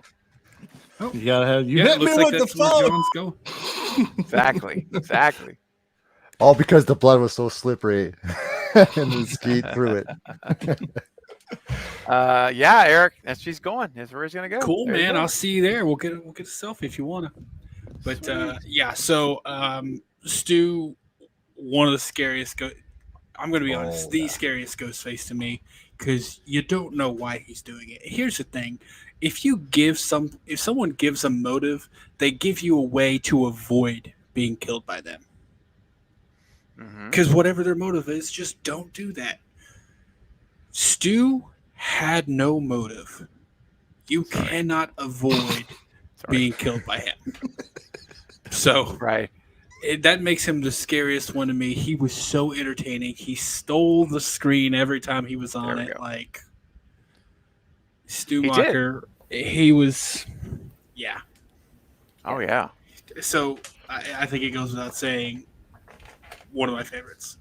Oh. You gotta have Yeah, hit it looks me like with that's the where phone. John's going. Exactly. All because the blood was so slippery and the ski through it. Yeah, Eric, she's going. That's where he's gonna go. Cool, There you man. go. I'll see you there. We'll get a selfie if you wanna. But yeah, so Stu, one of the scariest. I'm gonna be honest, the scariest ghost face to me because you don't know why he's doing it. Here's the thing: if someone gives a motive, they give you a way to avoid being killed by them. Because whatever their motive is, just don't do that. Stu had no motive. You cannot avoid being killed by him. So that makes him the scariest one to me. He was so entertaining. He stole the screen every time he was on it. Like Stu Macher, he was, yeah. Oh yeah. So I think it goes without saying, one of my favorites.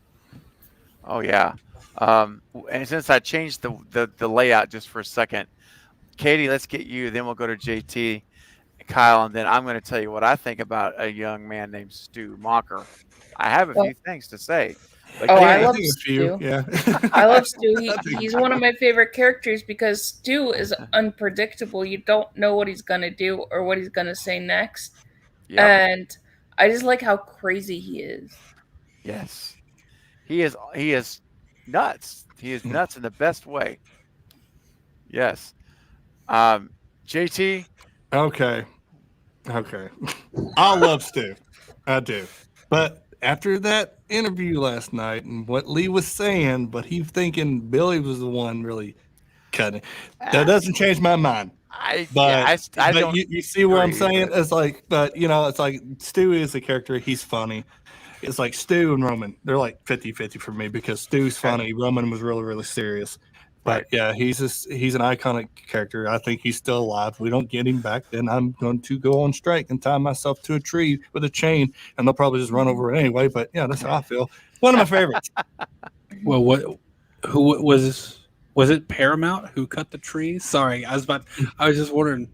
Oh yeah. And since I changed the layout just for a second, Katie, let's get you. Then we'll go to JT, Kyle, and then I'm going to tell you what I think about a young man named Stu Macher. I have a few things to say. But Oh, Katie, I love think a few, Stu. yeah. I love Stu. He's one of my favorite characters because Stu is unpredictable. You don't know what he's gonna do or what he's gonna say next. Yep. And I just like how crazy he is. Yes. He is nuts. He is nuts in the best way. Yes. JT. Okay. I love Stu. I do. But after that interview last night and what Lee was saying, but he's thinking Billy was the one really cutting. That doesn't change my mind. I But don't. you see what I'm agree, saying? but- It's like, but it's like Stu is a character. He's funny. It's like Stu and Roman. They're like 50-50 for me because Stu's funny. Roman was really, really serious. But yeah, he's an iconic character. I think he's still alive. We don't get him back, then I'm going to go on strike and tie myself to a tree with a chain, and they'll probably just run over it anyway. But yeah, that's how I feel. One of my favorites. Well, who was it Paramount who cut the trees? Sorry, I was just wondering.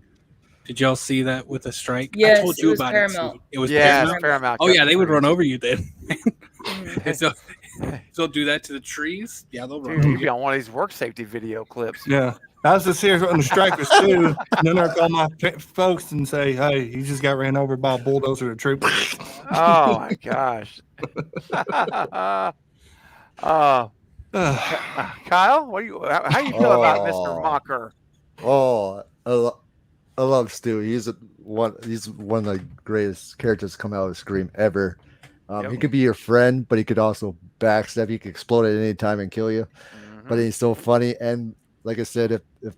Did y'all see that with the strike? Yes, I told it you was about Paramount. it. It was Yeah, Paramount. Paramount. Oh cut yeah, the they would trees. run over you then. so they'll do that to the trees. Yeah, they'll run Dude, over you'd be you. on one of these work safety video clips. Yeah. I was just here on the strike with Stu, and then I call my folks and say, "Hey, he just got ran over by a bulldozer or a troop." Oh my gosh. Kyle, how you feel about Mr. Macher? Oh, I love Stu. He's one of the greatest characters to come out of Scream ever. He could be your friend, but he could also backstab. He could explode at any time and kill you. Mm-hmm. But he's so funny. And like I said, if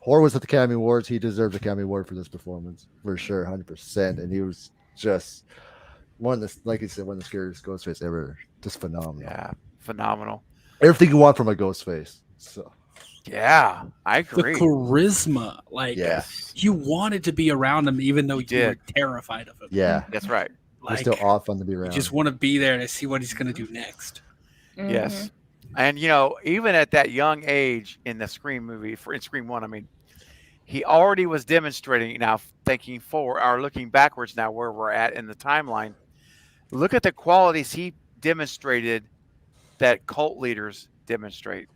Horror was at the Academy Awards, he deserved the Academy Award for this performance for sure, 100%. And he was just like you said, one of the scariest Ghostface ever. Just phenomenal. Yeah, phenomenal. Everything you want from a Ghostface. So yeah, I The agree. charisma, like you wanted to be around him, even though you were terrified of him. Yeah, that's right. He's still off on to be around. You just want to be there to see what he's going to do next. Yes. And even at that young age in the Scream movie, in Scream 1, I mean, he already was demonstrating. Now thinking forward or looking backwards now where we're at in the timeline, look at the qualities he demonstrated that cult leaders demonstrate.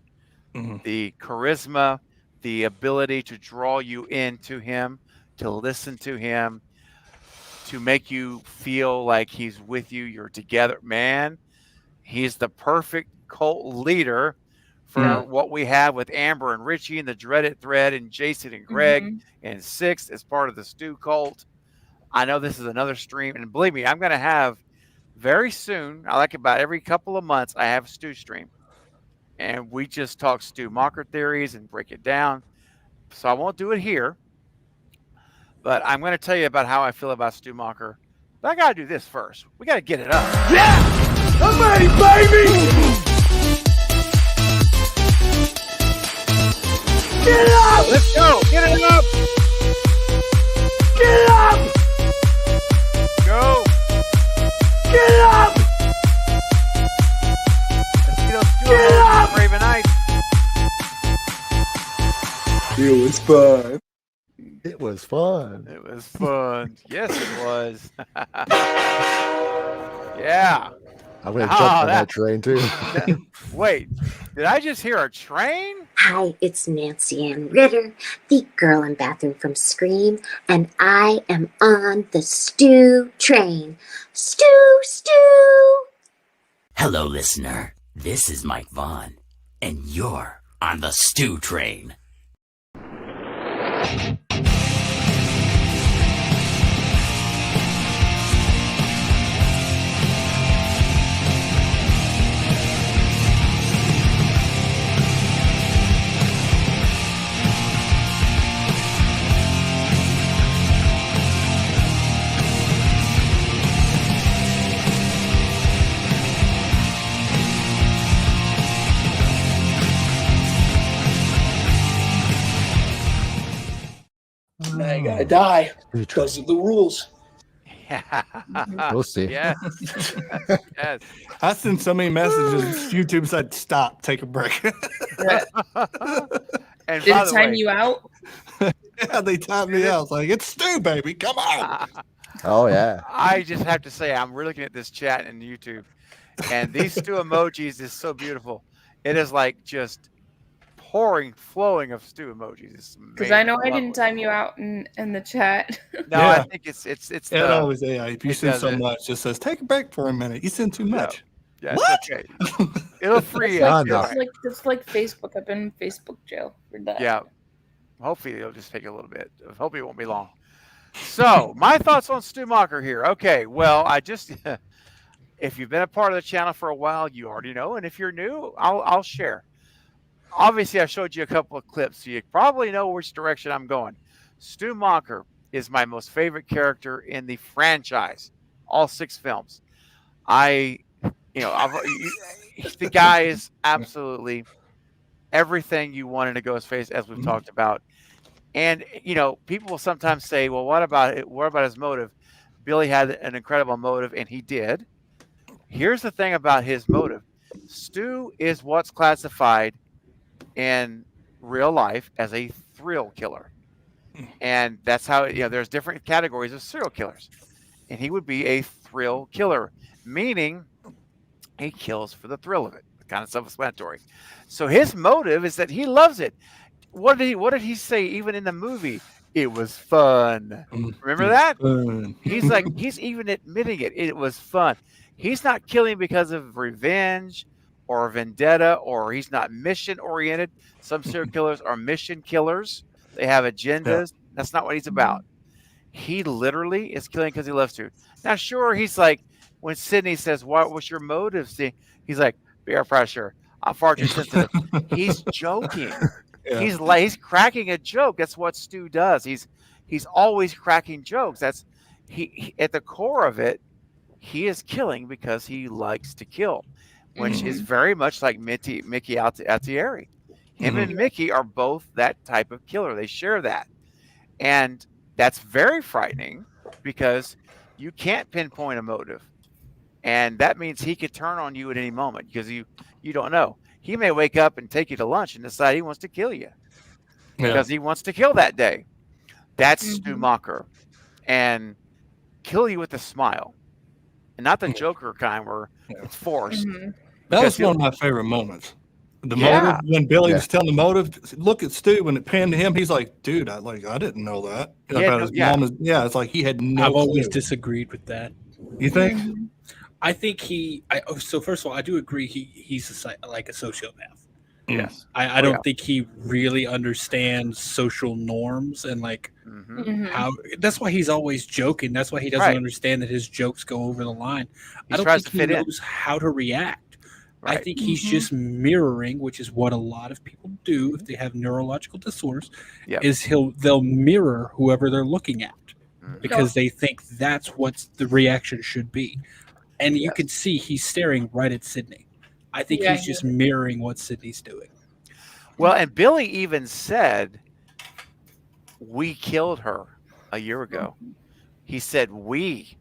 The charisma, the ability to draw you into him, to listen to him, to make you feel like he's with you, you're together. Man, he's the perfect cult leader for what we have with Amber and Richie and the Dreaded Thread and Jason and Greg and Sixth as part of the Stu cult. I know this is another stream, and believe me, I'm going to have very soon, I like about every couple of months, I have a Stu stream. And we just talk Stu Macher theories and break it down. So I won't do it here. But I'm going to tell you about how I feel about Stu Macher. But I got to do this first. We got to get it up. Yeah! I'm ready, baby! Get it up! Let's go! Get it up! Get it up! Go! Get it up! Let's get those Stu emojis, Raven Knights. It was fun. It was fun. It was fun. Yes, it was. Yeah. I'm going to jump on that train too. Wait, did I just hear a train? Hi, it's Nancy Ann Ritter, the girl in bathroom from Scream, and I am on the Stu train. Stu, Stu! Hello, listener. This is Mike Vaughn, and you're on the Stu train. I gotta die. Those are the rules. We'll see. Yes. Yes. I sent so many messages. YouTube said, "Stop, take a break." And Did by it the time way, you out? Yeah, they timed me out. It's like, it's Stu, baby. Come on. Oh yeah. I just have to say, we're looking at this chat in YouTube, and these Stu emojis is so beautiful. It is like just flowing of Stu emojis. It's Because I amazing. know I Love didn't it. time you out in the chat. No, Yeah. I think it's It the always AI. If you it send does so it. much, it says, take a break for a minute. You send too much. Yeah, What? it's okay. It'll free It's you. like, no. it's like Facebook. I've been in Facebook jail for that. Yeah. Hopefully it'll just take a little bit. Hopefully it won't be long. So my thoughts on Stu Macher here. Okay, well, if you've been a part of the channel for a while, you already know, and if you're new, I'll share. Obviously, I showed you a couple of clips, so you probably know which direction I'm going. Stu Macher is my most favorite character in the franchise, all 6 films. The guy is absolutely everything you want in a Ghostface, as we've talked about. And people will sometimes say, "Well, what about it? What about his motive?" Billy had an incredible motive, and he did. Here's the thing about his motive: Stu is what's classified in real life as a thrill killer, and that's how there's different categories of serial killers, and he would be a thrill killer, meaning he kills for the thrill of it, kind of self-explanatory. So his motive is that he loves it. What did he say even in the movie? It was fun. Remember that? He's like, he's even admitting it. It was fun. He's not killing because of revenge or vendetta, or he's not mission oriented. Some serial killers are mission killers. They have agendas. Yeah. That's not what he's about. He literally is killing because he loves to. Now, sure, he's like, when Sidney says, "What was your motive?" He's like, "Peer pressure. I'm far too sensitive." He's joking. Yeah. He's cracking a joke. That's what Stu does. He's always cracking jokes. That's he at the core of it. He is killing because he likes to kill, which is very much like Mickey Altieri. Him and Mickey are both that type of killer. They share that, and that's very frightening because you can't pinpoint a motive, and that means he could turn on you at any moment because you don't know. He may wake up and take you to lunch and decide he wants to kill you because he wants to kill that day. That's Stu Macher, and kill you with a smile, and not the Joker kind where it's forced. That was one of my favorite moments. The motive, when Billy was telling the motive, look at Stu, when it panned to him, he's like, "Dude, I didn't know that." About his mom. It's like he had no I've always clue. disagreed with that. You think? I think so first of all, I do agree he's like a sociopath. Yes. I don't think he really understands social norms and like how. That's why he's always joking. That's why he doesn't understand that his jokes go over the line. I don't think he knows how to react. Right. I think he's just mirroring, which is what a lot of people do if they have neurological disorders. Is they'll mirror whoever they're looking at because they think that's what the reaction should be. And you can see he's staring right at Sidney. I think he's just mirroring what Sidney's doing. Well, and Billy even said, "We killed her a year ago." He said, "We,"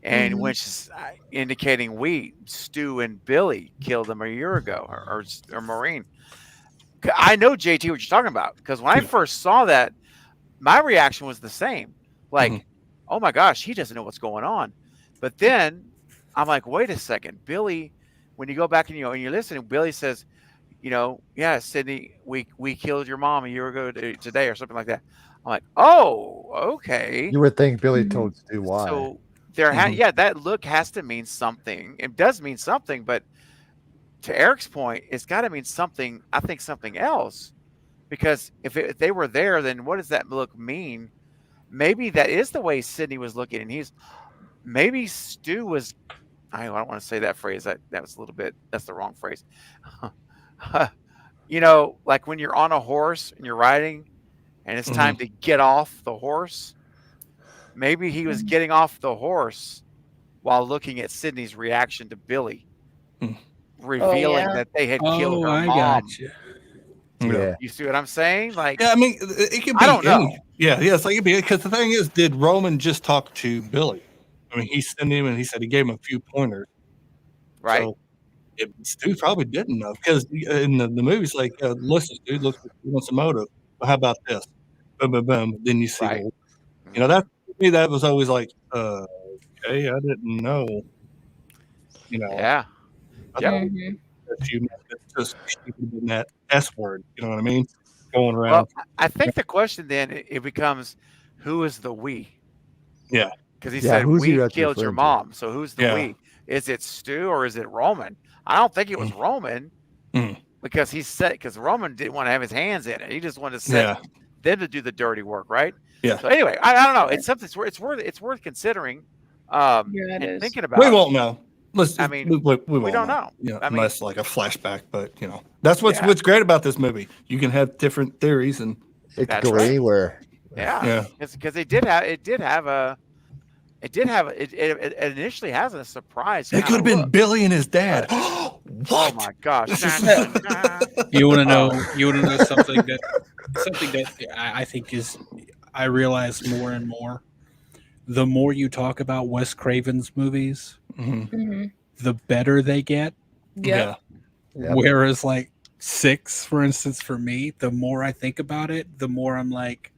and which is indicating Stu and Billy killed him a year ago, or Maureen. I know, JT, what you're talking about, because when I first saw that, my reaction was the same. Like, oh my gosh, he doesn't know what's going on. But then I'm like, wait a second, Billy. When you go back and you're listening, Billy says, "Yeah, Sidney, we killed your mom a year ago today," or something like that. I'm like, oh, okay. You would think Billy told Stu why. So that look has to mean something. It does mean something, but to Eric's point, it's got to mean something. I think something else, because if they were there, then what does that look mean? Maybe that is the way Sidney was looking, and maybe Stu was. I don't want to say that phrase. That was a little bit. That's the wrong phrase. Like when you're on a horse and you're riding, and it's time to get off the horse. Maybe he was getting off the horse while looking at Sidney's reaction to Billy, revealing that they had killed her mom. Gotcha. You see what I'm saying? Like, I mean, it could be. I don't know. Yeah, it's like because the thing is, did Roman just talk to Billy? I mean, he sent him and he said he gave him a few pointers. Right. So Stu probably didn't know because in the movie's like, listen, dude, looks like he wants a motive. Well, how about this? Boom, boom, boom. Then you see, Right. that to me, that was always like, okay, I didn't know. Yeah. I Yep. thought that you just in that S word. You know what I mean? Going around. Well, I think the question then it becomes, who is the we? Yeah. Because he Yeah, said who's he we actually killed your referring to? mom. So who's the Yeah. we? Is it Stu or is it Roman? I don't think it was Roman because because Roman didn't want to have his hands in it. He just wanted to set them to do the dirty work, right? Yeah. So anyway, I don't know. It's something. It's worth considering. it and is. thinking about. We won't know. I mean, we we won't don't know. Yeah, I mean, unless like a flashback. But that's what's great about this movie. You can have different theories, and It could That's go right. anywhere. yeah, because it initially has a surprise. it could have been Billy and his dad. Oh What? my gosh! You want to know? You want to know something that I think is I realize more and more. The more you talk about Wes Craven's movies, the better they get. Yeah. Whereas, like 6, for instance, for me, the more I think about it, the more I'm like,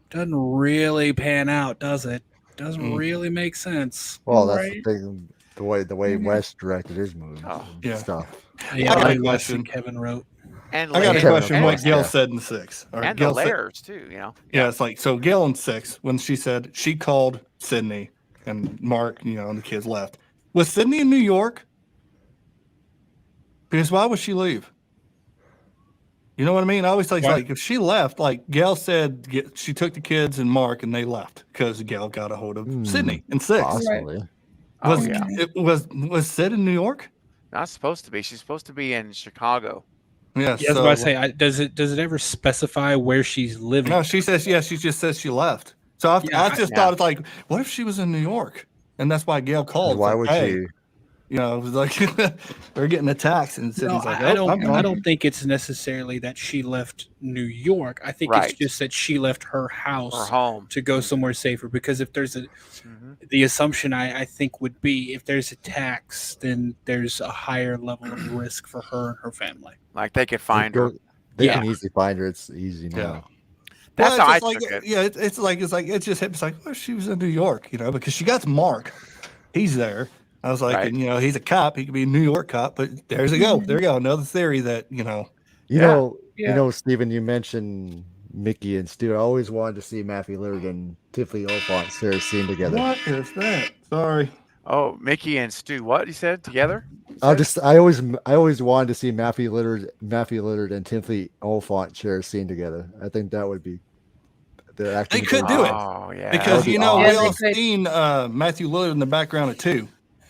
doesn't really pan out, does it? Doesn't really make sense. Well, that's the thing. The way Wes directed his movies Yeah. and stuff. Yeah, I got a like Wes question. and Kevin wrote. And I got a and- question. and- What Gail yeah. said in 6. Or and Gail the said- layers too. Yeah, it's like so. Gail in 6 when she said she called Sydney and Mark, and the kids left. Was Sydney in New York? Because why would she leave? You know what I mean? I always think like if she left, like Gail said, she took the kids and Mark and they left because Gail got a hold of Sydney in 6. Possibly. Was yeah. it was Sid in New York? Not supposed to be. She's supposed to be in Chicago. Yeah. Yeah, I was about to say, does it ever specify where she's living? No, she says she just says she left. So I just thought it's like, what if she was in New York? And that's why Gail called. Why like, would hey, she? It was like they're getting attacked, and Sydney's No, like, I I'm gone. don't think it's necessarily that she left New York. I think Right. it's just that she left her house Or home. to go somewhere safer. Because if there's the assumption I think would be if there's attacks, then there's a higher level of risk for her and her family. Like they could find her. They Yeah. can easily find her. It's easy now. That's Well, how I it's just took like, it. Yeah, it just hit me. It's like, well, she was in New York, because she got Mark. He's there. I was like, Right. and, he's a cop. He could be a New York cop, but there's a go. There you go. Another theory that, You know, Stephen, you mentioned Mickey and Stu. I always wanted to see Matthew Lillard and Tiffany Olyphant share a scene together. What is that? Sorry. Oh, Mickey and Stu. What you said together? I always wanted to see Matthew Lillard and Tiffany Olyphant share a scene together. I think that would be. They could do it. Oh yeah. Because, That'd be we awesome. all seen Matthew Lillard in the background of 2.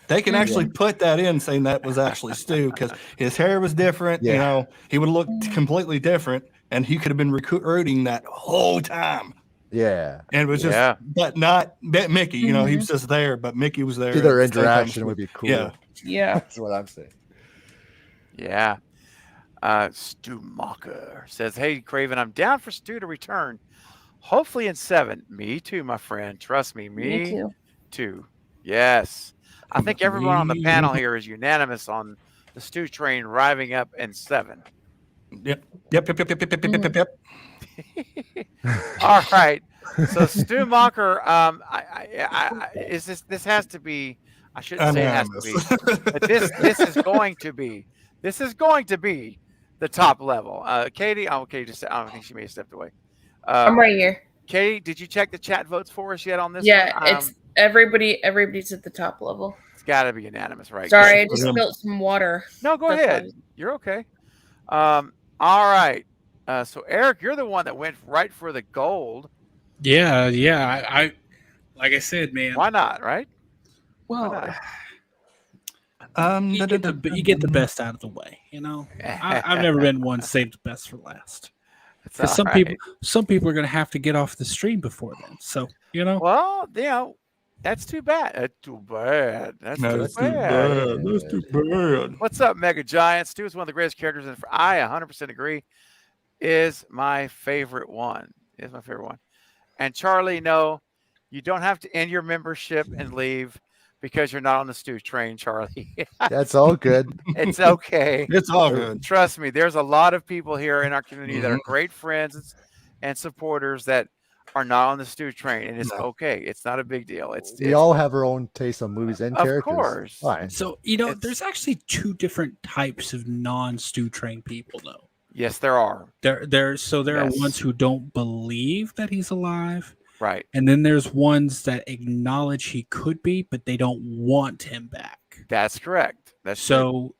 They can actually put that in saying that was actually Stu because his hair was different. Yeah. He would have looked completely different and he could have been recruiting that whole time. Yeah. And it was just, but not Mickey, he was just there, but Mickey was there. Their at the same time. interaction would be cool. Yeah. Yeah. That's what I'm saying. Yeah. Stu Macher says, "Hey Craven, I'm down for Stu to return. Hopefully in 7. Me too, my friend. Trust me. Me too. Yes. I think everyone on the panel here is unanimous on the Stu train arriving up in 7. Yep. All right. So Stu Macher, is this has to be? I shouldn't say it has to be, but this is going to be. This is going to be the top level. Katie, okay, I don't think she may have stepped away. I'm right here. Katie, did you check the chat votes for us yet on this? Yeah, one? it's everybody's at the top level. It's got to be unanimous, right? Sorry, I just spilled some water. No, go That's ahead. You're okay. All right. So Eric, you're the one that went right for the gold. Yeah. I like I said, man. Why not? Right? Well, not? you get the best out of the way. I've never been one saved the best for last. Because some people are going to have to get off the stream before then. So Well, that's too bad. That's too bad. That's too bad. What's up, Mega Giant? Stu is one of the greatest characters, and I 100% agree. Is my favorite one. And Charlie, no, you don't have to end your membership and leave because you're not on the Stu train, Charlie. That's all good. It's okay. It's all good. Trust me, there's a lot of people here in our community that are great friends and supporters that are not on the Stu train, and it's okay. It's not a big deal. We all have our own taste on movies and of characters. course. Fine. So, there's actually two different types of non-Stu train people, though. Yes, there are. There are Yes. ones who don't believe that he's alive. Right. And then there's ones that acknowledge he could be, but they don't want him back. That's correct. That's so,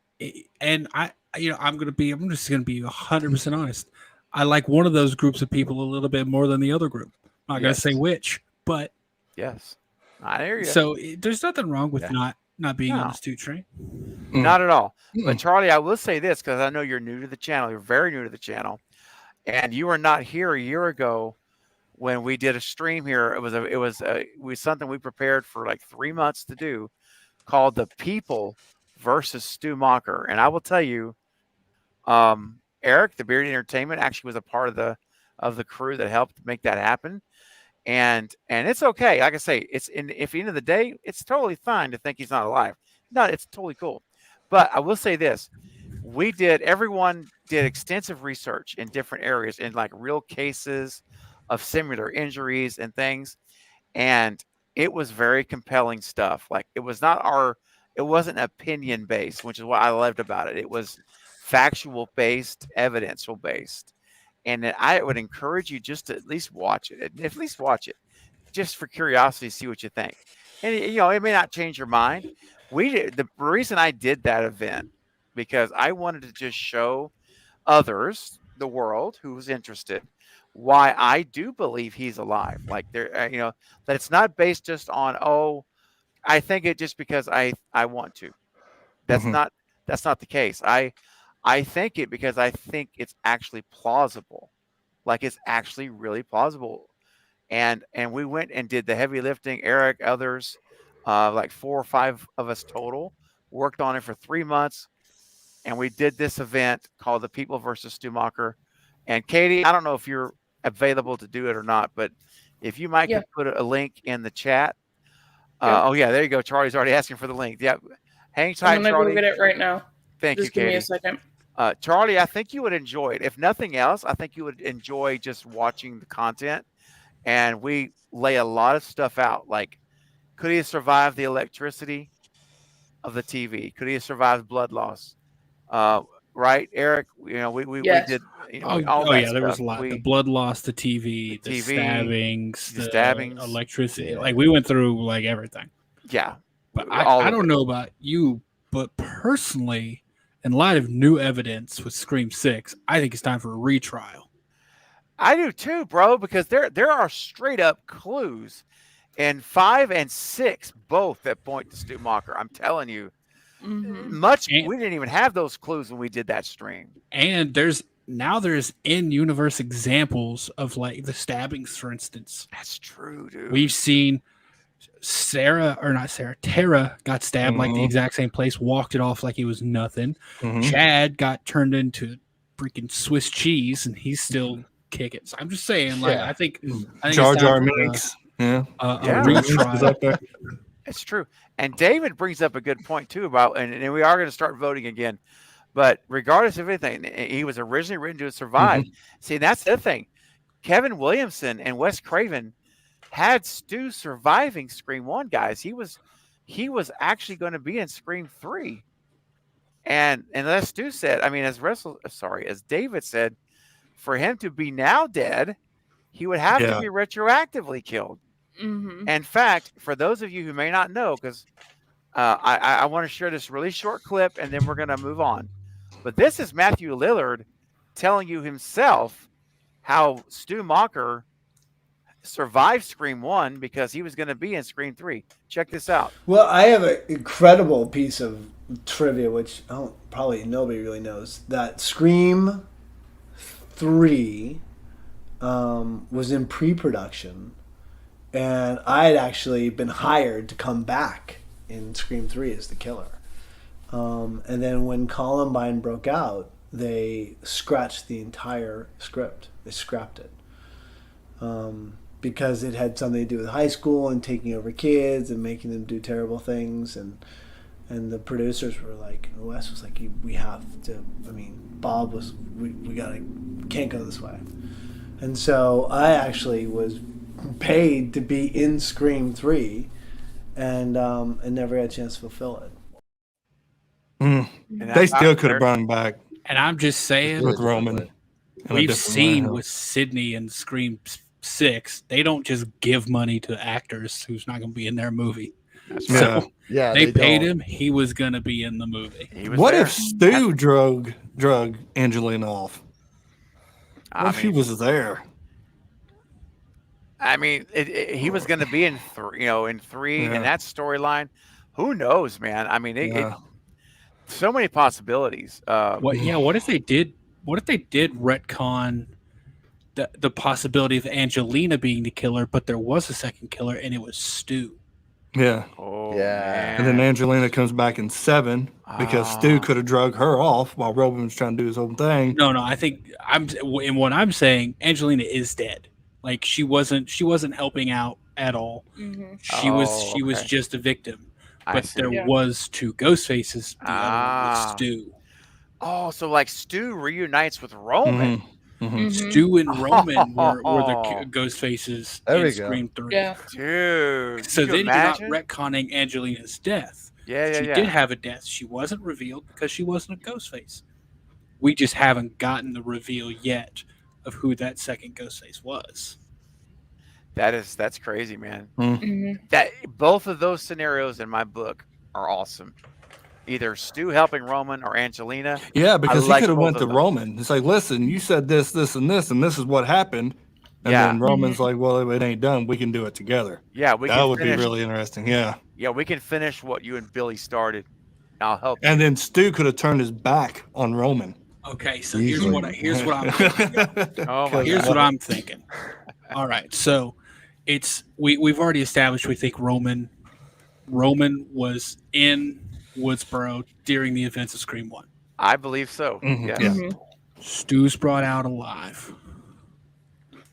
and I'm just gonna be 100% honest. I like one of those groups of people a little bit more than the other group. I'm not gonna say which, but yes, I hear you. So there's nothing wrong with not being on No. the Stu train. Not at all. But Charlie, I will say this because I know you're new to the channel. You're very new to the channel, and you were not here a year ago when we did a stream here. It was something we prepared for like 3 months to do, called "The People versus Stu Macher." And I will tell you, Eric, the Bearded Entertainment, actually was a part of the crew that helped make that happen. And it's okay. Like I say, if at the end of the day, it's totally fine to think he's not alive. No, it's totally cool. But I will say this. Everyone did extensive research in different areas, in like real cases of similar injuries and things. And it was very compelling stuff. Like it wasn't opinion based, which is what I loved about it. It was factual based, evidential based. And I would encourage you just to at least watch it. Just for curiosity, see what you think. And it may not change your mind. The reason I did that event, because I wanted to just show others, the world who was interested, why I do believe he's alive. Like that it's not based just on, I think it just because I want to. That's not the case. I think it because I think it's actually plausible. Like it's actually really plausible. And we went and did the heavy lifting. Eric, others, like 4 or 5 of us total, worked on it for 3 months. And we did this event called "The People versus Stu Macher." And Katie, I don't know if you're available to do it or not, but if you might could put a link in the chat. Oh yeah, there you go. Charlie's already asking for the link. Yeah. Hang tight, I'm gonna Charlie. go get it right now. Thank you, Just give Katie. me a second. Charlie, I think you would enjoy it. If nothing else, I think you would enjoy just watching the content. And we lay a lot of stuff out. Like, could he have survived the electricity of the TV? Could he have survived blood loss? Right, Eric? We did. All that there was stuff. a lot. The blood loss, the TV, the stabbings, the electricity. Yeah. Like we went through like everything. Yeah. But I don't know about you, but personally, in light of new evidence with Scream 6, I think it's time for a retrial. I do too, bro, because there are straight up clues in 5 and 6 both that point to Stu Macher. I'm telling you. Mm-hmm. We didn't even have those clues when we did that stream. And there's in-universe examples of like the stabbings, for instance. That's true, dude. We've seen Tara got stabbed like the exact same place, walked it off like it was nothing. Chad got turned into freaking Swiss cheese, and he's still kicking. So I'm just saying, like, I think Jar Jar Minks. A retrial. It's true. And David brings up a good point too about, and we are going to start voting again. But regardless of anything, he was originally written to survive. See, that's the other thing. Kevin Williamson and Wes Craven had Stu surviving Scream 1, guys. He was actually going to be in Scream 3. And as Stu said, I mean, as David said, for him to be now dead, he would have to be retroactively killed. Mm-hmm. In fact, for those of you who may not know, because I want to share this really short clip and then we're going to move on. But this is Matthew Lillard telling you himself how Stu Macher survived Scream 1 because he was going to be in Scream 3. Check this out. Well, I have an incredible piece of trivia, which probably nobody really knows, that Scream 3 was in pre-production, and I had actually been hired to come back in Scream 3 as the killer. And then when Columbine broke out, they scratched the entire script. They scrapped it. because it had something to do with high school and taking over kids and making them do terrible things. And the producers were like, Wes was like, we have to, I mean, Bob was, we can't go this way. And so I actually was paid to be in Scream 3 and never had a chance to fulfill it. They still could have brought him back. And I'm just saying, with Roman. We've seen with Sydney and Scream 6, they don't just give money to actors who's not going to be in their movie. So they paid him. He was going to be in the movie. What if Stu drug Angelina off? What if he was there? I mean, he was going to be in three, in that storyline. Who knows, man? I mean, so many possibilities. What if they did? What if they did retcon the possibility of Angelina being the killer, but there was a second killer and it was Stu? Yeah. Oh, And then Angelina comes back in 7 because Stu could have drug her off while Roman was trying to do his own thing. No, I think in what I'm saying, Angelina is dead. Like she wasn't helping out at all. Mm-hmm. She was just a victim. But there was 2 ghost faces. The other was Stu. Oh, so like Stu reunites with Roman. Stu and Roman were the ghost faces in Scream 3. Yeah. Dude. So then you're not retconning Angelina's death. She did have a death. She wasn't revealed because she wasn't a ghost face. We just haven't gotten the reveal yet of who that second ghost face was. That's crazy, man. That both of those scenarios in my book are awesome. Either Stu helping Roman or Angelina. Yeah, because he could have went to Roman. It's like, listen, you said this, and this is what happened. And then Roman's like, well, it ain't done. We can do it together. Yeah, that would be really interesting. Yeah. Yeah, we can finish what you and Billy started. I'll help. And then Stu could have turned his back on Roman. Okay, so here's what I'm thinking. Here's what I'm thinking. All right, so we've already established we think Roman was in Woodsboro during the events of Scream 1. I believe so. Stu's brought out alive.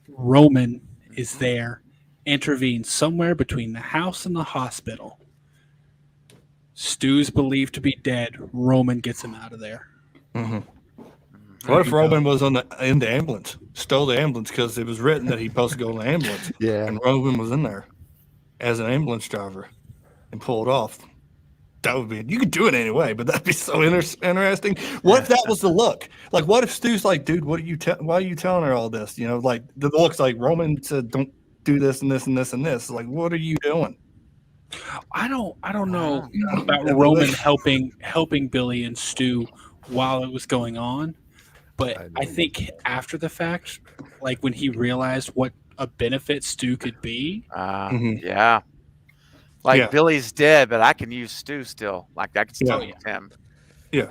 Roman is there, intervenes somewhere between the house and the hospital. Stu's believed to be dead. Roman gets him out of there. What if Roman was in the ambulance, stole the ambulance because it was written that he's supposed to go in the ambulance? And Roman was in there as an ambulance driver and pulled off. That would be, you could do it anyway, but that'd be so interesting. What if that was the look? Like, what if Stu's like, dude, why are you telling her all this? You know, like the looks like Roman said, don't do this and this and this and this. Like, what are you doing? I don't know about Roman helping Billy and Stu while it was going on, but I think after the fact, like when he realized what a benefit Stu could be. Billy's dead, but I can use Stu still. Like I can still use him. The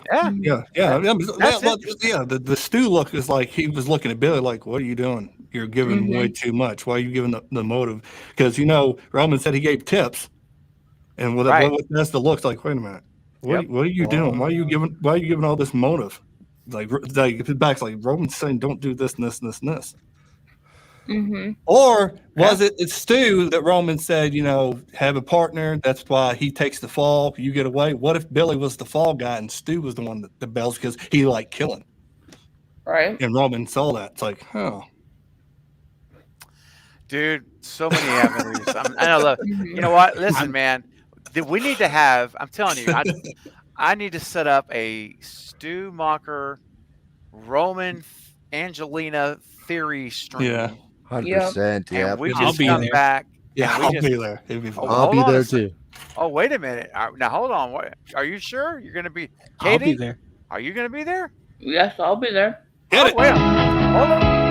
Stu look is like he was looking at Billy like, what are you doing? You're giving way too much. Why are you giving the motive? Because Roman said he gave tips, and that's the looks like. Wait a minute, what are you doing? Why are you giving all this motive? Like back's like Roman's saying, don't do this and this and this and this. Or was it's Stu that Roman said, have a partner, that's why he takes the fall, you get away? What if Billy was the fall guy and Stu was the one that bells because he liked killing? Right. And Roman saw that. It's like, oh. Dude, so many avenues. I love. You know what? Listen, man, we need to have, I'm telling you, I need to set up a Stu Macher, Roman, Angelina theory stream. Yeah. 100%. Yeah. We just come back. Yeah, I'll be there. I'll be there too. Oh, wait a minute. Now, hold on. What, are you sure you're going to be? Katie, I'll be there. Are you going to be there? Yes, I'll be there. Get it. Well, hold on.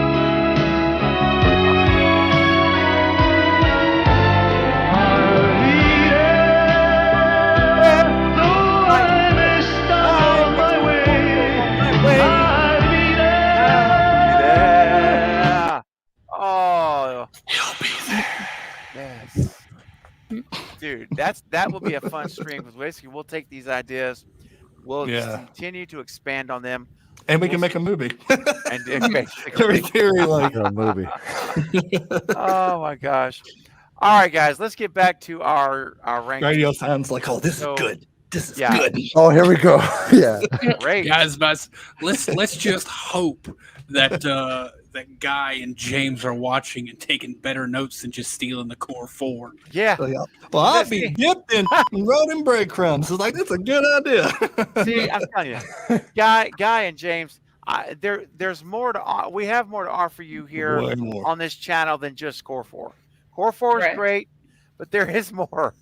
Oh, he'll be there. Yes, dude. That will be a fun stream because basically we'll take these ideas, we'll continue to expand on them, and we can make a movie. and Very like a movie. Oh my gosh. All right, guys, let's get back to our rankings. Radio sounds like, oh, this So, is good. This is yeah. good. Oh, here we go. Yeah. Great. Guys, let's just hope that that Guy and James are watching and taking better notes than just stealing the core 4. Yeah. Well, I'll be dipped in rodent breadcrumbs. It's like, that's a good idea. See, I'm telling you, Guy and James, there's more to. We have more to offer you here Way more. on this channel than just Core 4. Core 4 is Right. great, but there is more.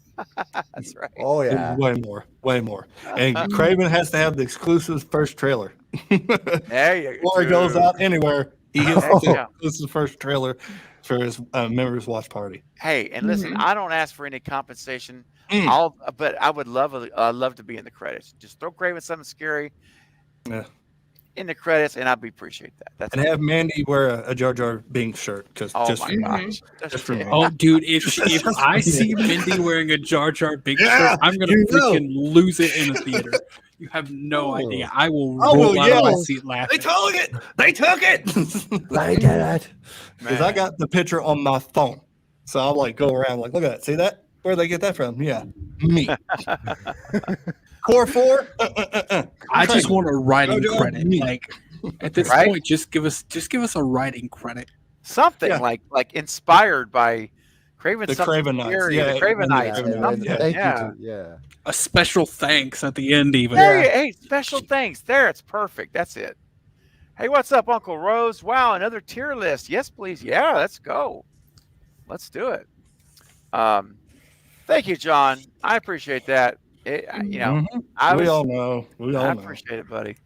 That's right. Oh There's yeah. way more. And Craven has to have the exclusive first trailer. There you go. Before he goes out anywhere, he gets There you the go. exclusive first trailer for his members' watch party. Hey, and listen, I don't ask for any compensation. Mm. But I would love to be in the credits. Just throw Craven something scary Yeah. in the credits, and I'd appreciate that. That's And have Mandy wear a Jar Jar Binks shirt. oh Just my for gosh. Just for me. Oh, dude, if I see Mindy wearing a Jar Jar Binks Yeah, shirt, I'm gonna you know. freaking lose it in the theater. You have no idea. I will I will roll out of my yell. seat They laughing. took it. They took it. They did it. Because I got the picture on my phone. So I'll like go around like, look at that. See that? Where'd they get that from? Yeah. Me. Core 4. I just want a writing Jar Jar credit. me. Like at this Right? point, just give us a writing credit. Something Yeah. like inspired by Craven The something Craven Knights. scary, Yeah, the Craven yeah, Knights. yeah, or yeah, something. yeah. Thank Yeah. you. Yeah. A special thanks at the end, even. Hey, special thanks. There, it's perfect. That's it. Hey, what's up, Uncle Rose? Wow, another tier list. Yes, please. Yeah, let's go. Let's do it. Thank you, John. I appreciate that. Mhm. I we was- all know. We all I know. appreciate it, buddy.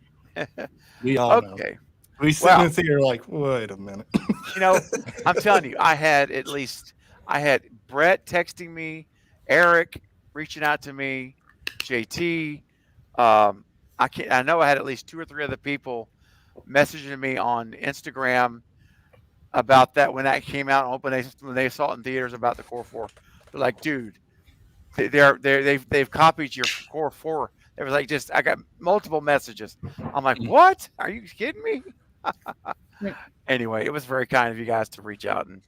We all know. Okay. We sit Well- in the theater like, wait a minute. I'm telling you, I had Brett texting me, Eric reaching out to me, JT. I know I had at least 2 or 3 other people messaging me on Instagram about that when that came out. When they saw it in theaters about the Core 4, they're like, dude, they've copied your Core 4. It was like I got multiple messages. I'm like, what? Are you kidding me? Anyway, it was very kind of you guys to reach out, and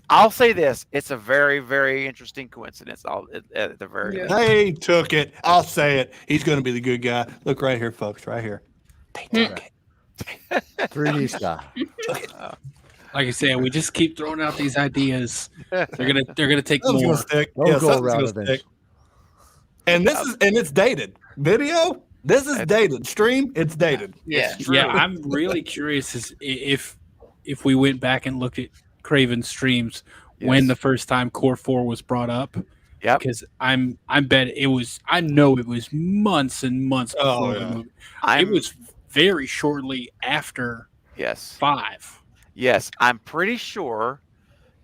I'll say this: it's a very, very interesting coincidence. At the very least. They took it. I'll say it. He's going to be the good guy. Look right here, folks. Right here. They took it. 3D style. Like I said, we just keep throwing out these ideas. They're gonna take Something's more. gonna stick. They'll Yeah, go something's around gonna eventually. stick. And it's dated. Video. This is dated. Stream. It's dated. Yeah. Yeah, I'm really curious if we went back and looked at Craven's streams when the first time Core 4 was brought up. Yep. Because I bet it was. I know it was months and months before the movie. It was very shortly after. 5. Yes, I'm pretty sure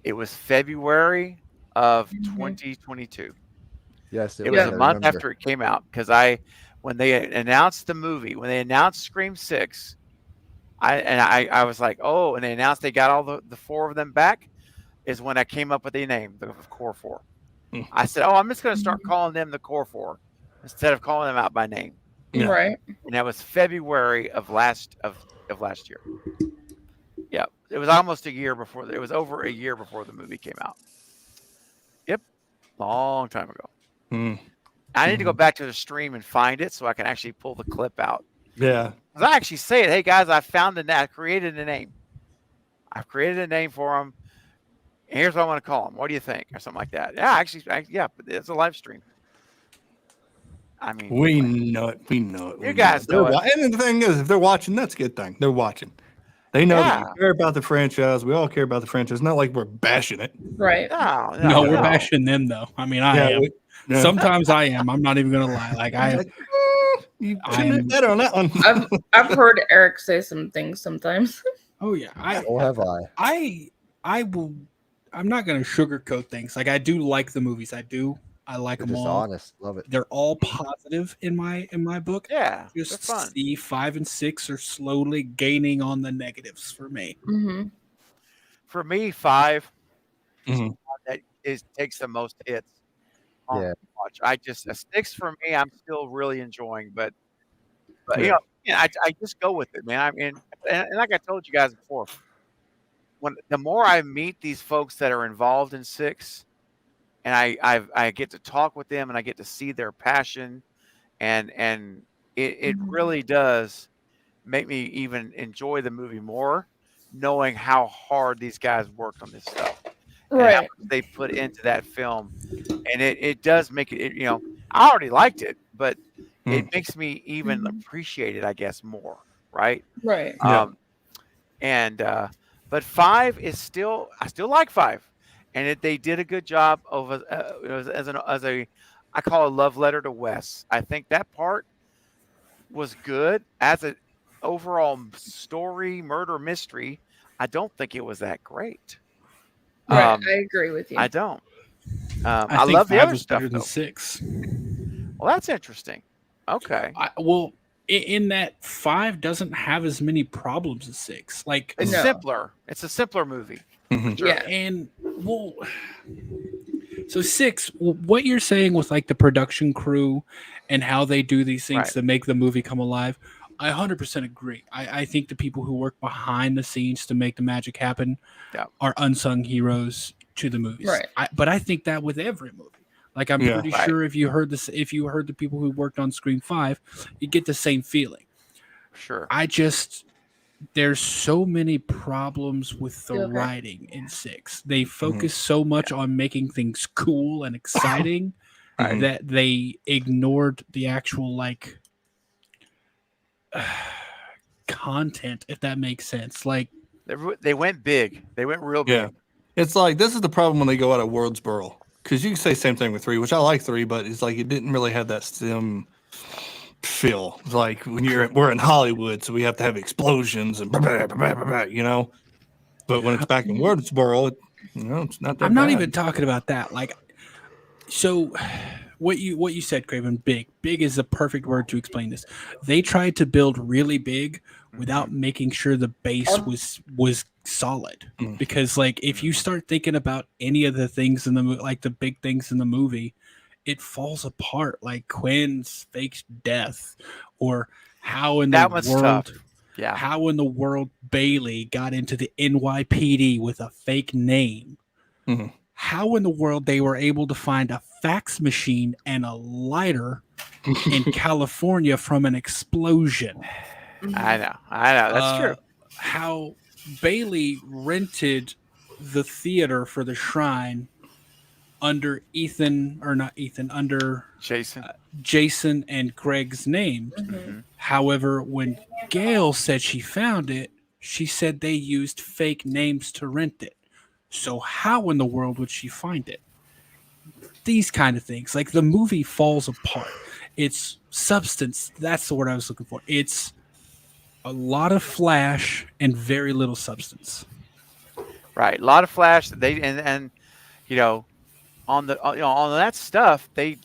it was February of 2022. Yes, It was a month after it came out because when they announced the movie, when they announced Scream 6, I was like, oh, and they announced they got all the 4 of them back, is when I came up with the name, the Core 4. I said, oh, I'm just going to start calling them the Core 4 instead of calling them out by name. Yeah. Right. And that was February of last year. Yeah, it was almost a year before. It was over a year before the movie came out. Yep, long time ago. I need to go back to the stream and find it so I can actually pull the clip out. Yeah. 'Cause I actually say it. Hey guys, I found I created a name. I've created a name for them. And here's what I want to call them. What do you think, or something like that? Yeah, actually, but it's a live stream. I mean, We know it. We know it. You guys know it. And the thing is, if they're watching, that's a good thing. They're watching. They know that Yeah. we care about the franchise. We all care about the franchise. It's not like we're bashing it. Right. No, we're bashing them though. I mean, I am. Sometimes I am. I'm not even gonna lie. Like you should have better on that one. I've heard Eric say some things sometimes. Oh yeah. Or have I? I will. I'm not gonna sugarcoat things. Like I do like the movies. I like You're them just all. honest. Love it. They're all positive in my book. Yeah, Just they're fun. see 5 and 6 are slowly gaining on the negatives for me. Mm-hmm. For me, 5 Mhm. that takes the most hits. on Yeah. watch. 6 for me. I'm still really enjoying, but Yeah. I just go with it, man. I mean, and like I told you guys before, when the more I meet these folks that are involved in 6, and I get to talk with them and I get to see their passion, and it really does make me even enjoy the movie more, knowing how hard these guys worked on this stuff and how much they put into that film. And it does make it, I already liked it, but it makes me even appreciate it, I guess, more. Right. Right. But 5 is still, I still like 5, and they did a good job of as a I call a love letter to Wes. I think that part was good as an overall story, murder mystery. I don't think it was that great. Right, I agree with you. I don't. I think love the 5 other was stuff better than though. 6. Well, that's interesting. Okay. In that 5 doesn't have as many problems as 6. Like It's simpler. It's a simpler movie. Sure. And so 6, what you're saying with like the production crew and how they do these things to make the movie come alive, I 100% agree. I think the people who work behind the scenes to make the magic happen are unsung heroes to the movies. Right. But I think that with every movie. Like I'm pretty sure if you heard the people who worked on Scream 5, you get the same feeling. Sure. There's so many problems with the writing in 6. They focus so much on making things cool and exciting that they ignored the actual content, if that makes sense. Like they went big. They went real big. It's like this is the problem when they go out of Worldsboro. Because you can say same thing with 3, which I like 3, but it's like it didn't really have that sim feel. It's like when we're in Hollywood, so we have to have explosions and you know. But when it's back in Worldsboro, it's not that I'm not bad. even talking about that. Like, so what you said, Craven, big is the perfect word to explain this. They tried to build really big without making sure the base was solid. Because like if you start thinking about any of the things in the like the big things in the movie, it falls apart. Like Quinn's fake death, or how in the world, how in the world Bailey got into the NYPD with a fake name. How in the world they were able to find a fax machine and a lighter in California from an explosion. I know. That's true. How Bailey rented the theater for the shrine under Jason and Greg's names. However, when Gail said she found it, she said they used fake names to rent it. So how in the world would she find it? These kind of things. Like the movie falls apart. It's substance. That's the word I was looking for. It's a lot of flash and very little substance. Right. A lot of flash. And on that stuff, they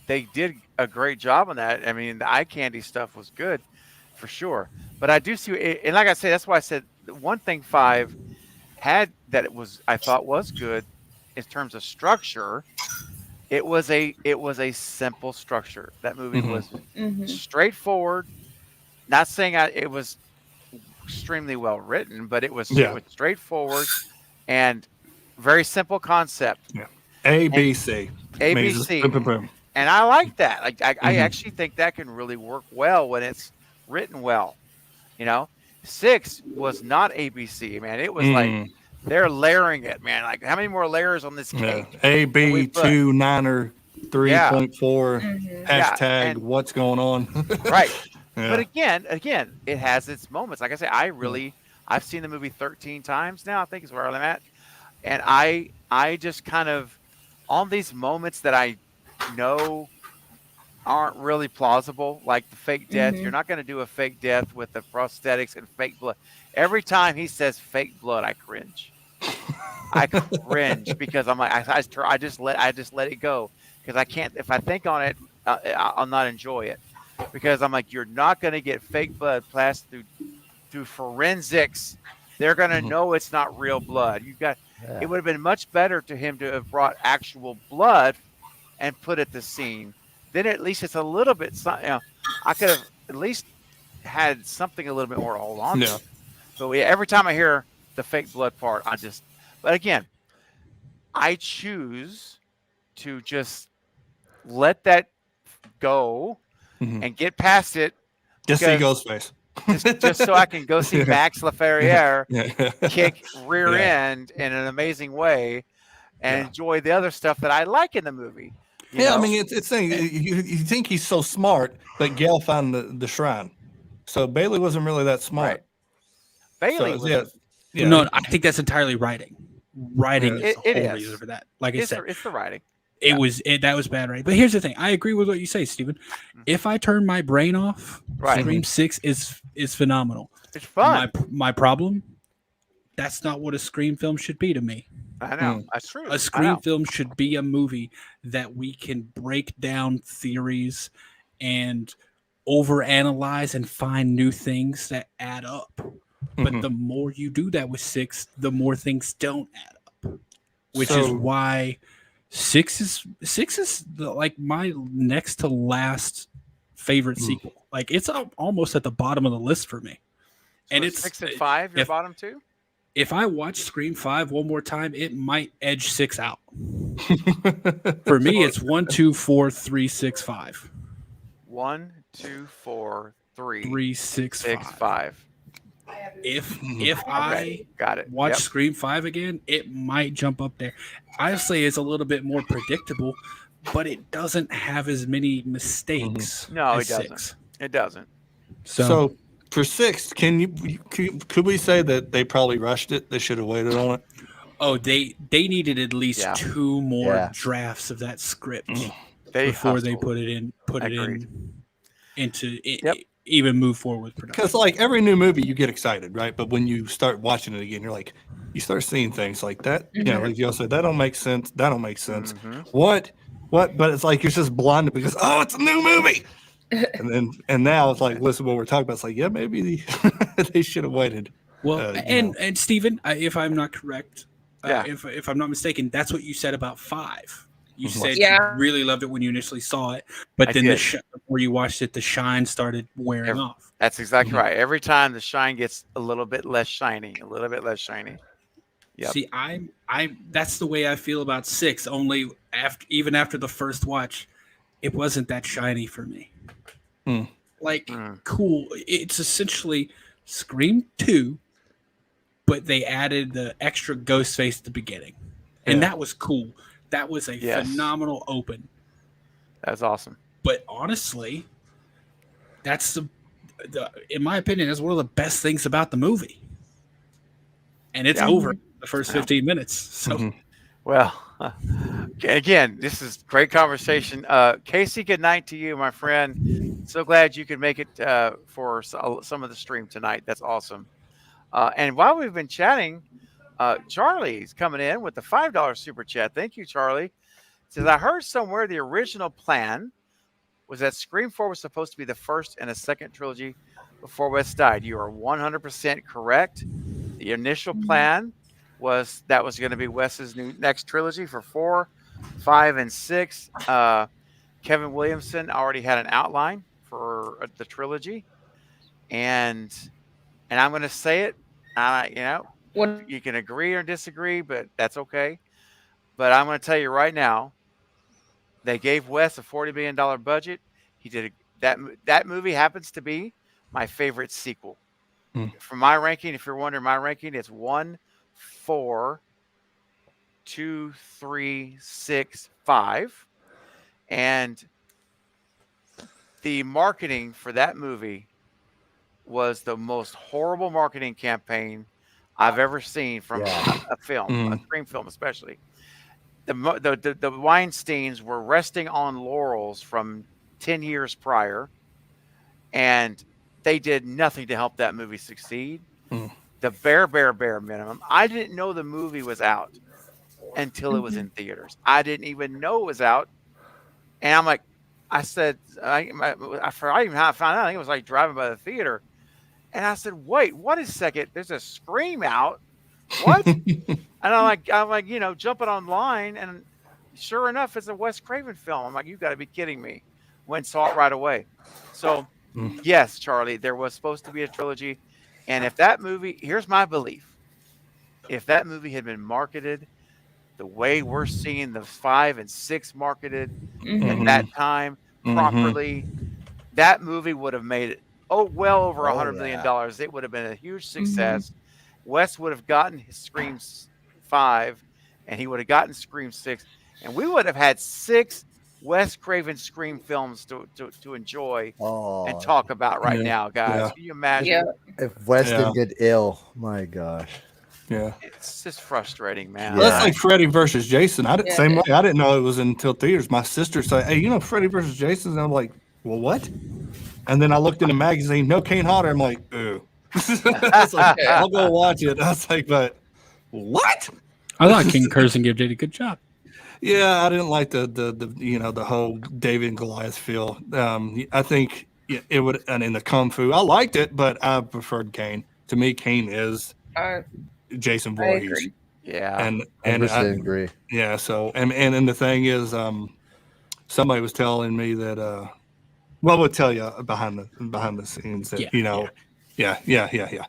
did a great job on that. I mean, the eye candy stuff was good for sure. But I do see, and like I said, that's why I said the one thing 5 had that I thought was good in terms of structure. It was a simple structure. That movie was straightforward. Not saying it was extremely well written, but it was straightforward and very simple concept. Yeah. ABC. ABC. And I like that. Like I actually think that can really work well when it's written well. 6 was not ABC, man. It was like they're layering it, man. Like how many more layers on this cake? AB 2 9er 3.4 hashtag what's going on? Right. But again, it has its moments. Like I say, I've seen the movie 13 times now, I think is where I'm at. And I just kind of, on these moments that I know aren't really plausible, like the fake death. You're not going to do a fake death with the prosthetics and fake blood. Every time he says fake blood, I cringe. I cringe because I'm like, I just let it go because I can't. If I think on it, I'll not enjoy it because I'm like, you're not going to get fake blood passed through forensics. They're going to know it's not real blood. It would have been much better to him to have brought actual blood and put at the scene. Then at least it's a little bit. I could have at least had something a little bit more to hold on to. But every time I hear the fake blood part, but again, I choose to just let that go and get past it. Just see Ghostface. just so I can go see Max LaFerriere kick rear Yeah. end in an amazing way and enjoy the other stuff that I like in the movie. You Yeah, know? I mean, it's saying you think he's so smart, but Gail found the shrine. So Bailey wasn't really that smart. Bailey was. No, I think that's entirely writing. Writing is the It whole is. reason for that. Like I said, it's the writing. That was bad writing. But here's the thing: I agree with what you say, Steven. If I turn my brain off, Scream 6 is phenomenal. It's fun. My problem, that's not what a Scream film should be to me. I know. That's true. A Scream film should be a movie that we can break down theories and overanalyze and find new things that add up. But the more you do that with 6, the more things don't add up. Which is why 6 is like my next to last favorite sequel. Like it's almost at the bottom of the list for me. So and it's 6 and 5 your bottom two? If I watch Scream 5 one more time, it might edge 6 out. For me, it's 1, 2, 4, 3, 6, 5. 1, 2, 4, 3, 3, 6, 5. If I watch Scream 5 again, it might jump up there. Honestly, it's a little bit more predictable, but it doesn't have as many mistakes. No, as it doesn't. 6. It doesn't. So for 6, could we say that they probably rushed it? They should have waited on it. Oh, they needed at least 2 more drafts of that script before they put it in. Even move forward with production. Because like every new movie, you get excited, right? But when you start watching it again, you're like, you start seeing things like that. You know, like you said, that don't make sense. That don't make sense. What? But it's like you're just blinded because it's a new movie. and now it's like, listen, what we're talking about. It's like, yeah, maybe they should have waited. Well, and Steven, if I'm not correct, if I'm not mistaken, that's what you said about 5. You said you really loved it when you initially saw it, but then before you watched it, the shine started wearing off. That's exactly right. Every time the shine gets a little bit less shiny. Yep. See, that's the way I feel about 6. Only even after the first watch, it wasn't that shiny for me. Cool. It's essentially Scream 2, but they added the extra ghost face at the beginning, and that was cool. That was a phenomenal open. That's awesome. But honestly, that's in my opinion, that's one of the best things about the movie. And it's over the first 15 minutes. So, well, again, this is great conversation. Casey, good night to you, my friend. So glad you could make it for some of the stream tonight. That's awesome. And while we've been chatting, Charlie's coming in with the $5 super chat. Thank you, Charlie. Says, I heard somewhere the original plan was that Scream 4 was supposed to be the first and a second trilogy before Wes died. You are 100% correct. The initial plan was that was going to be Wes's next trilogy for 4, 5, and 6. Kevin Williamson already had an outline for the trilogy. And I'm going to say it, you can agree or disagree, but that's okay. But I'm going to tell you right now, they gave Wes a $40 million budget. He did that movie happens to be my favorite sequel. From my ranking, if you're wondering my ranking, it's 1, 4, 2, 3, 6, 5. And the marketing for that movie was the most horrible marketing campaign I've ever seen from a film, a Scream film especially. The Weinsteins were resting on laurels from 10 years prior, and they did nothing to help that movie succeed. The bare minimum. I didn't know the movie was out until it was in theaters. I didn't even know it was out. And I'm like, I said, I even found out, I think it was like driving by the theater. And I said, wait, what is second? There's a Scream out. What? And I'm like, jumping online, and sure enough, it's a Wes Craven film. I'm like, you got to be kidding me. Went and saw it right away. So, yes, Charlie, there was supposed to be a trilogy. And if that movie, here's my belief. if that movie had been marketed the way we're seeing the 5 and 6 marketed at that time properly, that movie would have made it well over $100 million. It would have been a huge success. Wes would have gotten his Scream 5, and he would have gotten Scream 6, and we would have had 6 Wes Craven Scream films to enjoy and talk about right now, guys. Can you imagine? If Wes didn't get ill, my gosh. Yeah, it's just frustrating, man. Well, that's like Freddy versus Jason. Same way. I didn't know it was until theaters. My sister said, "Hey, you know Freddy versus Jason?" And I'm like, "Well, what?" And then I looked in a magazine, no Kane Hodder. I'm like, "Ooh." I was like, I'll go watch it. I was like, "But what?" I thought King Kurzinger did a good job. Yeah, I didn't like the whole David and Goliath feel. I think it would, and in the Kung Fu, I liked it, but I preferred Kane. To me, Kane is Jason Voorhees. Yeah, and I agree. Yeah, so and the thing is, somebody was telling me that we'll tell you behind the scenes that yeah.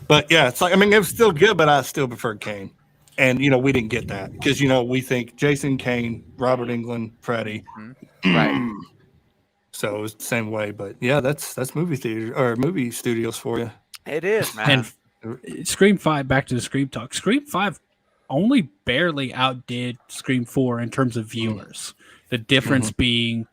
But yeah, it's like, I mean, it was still good, but I still preferred Kane. And we didn't get that because we think Jason, Kane, Robert Englund, Freddy, right? So it was the same way. But yeah, that's movie theater or movie studios for you. It is, man. And Scream 5, back to the Scream talk. Scream 5 only barely outdid Scream 4 in terms of viewers. The difference being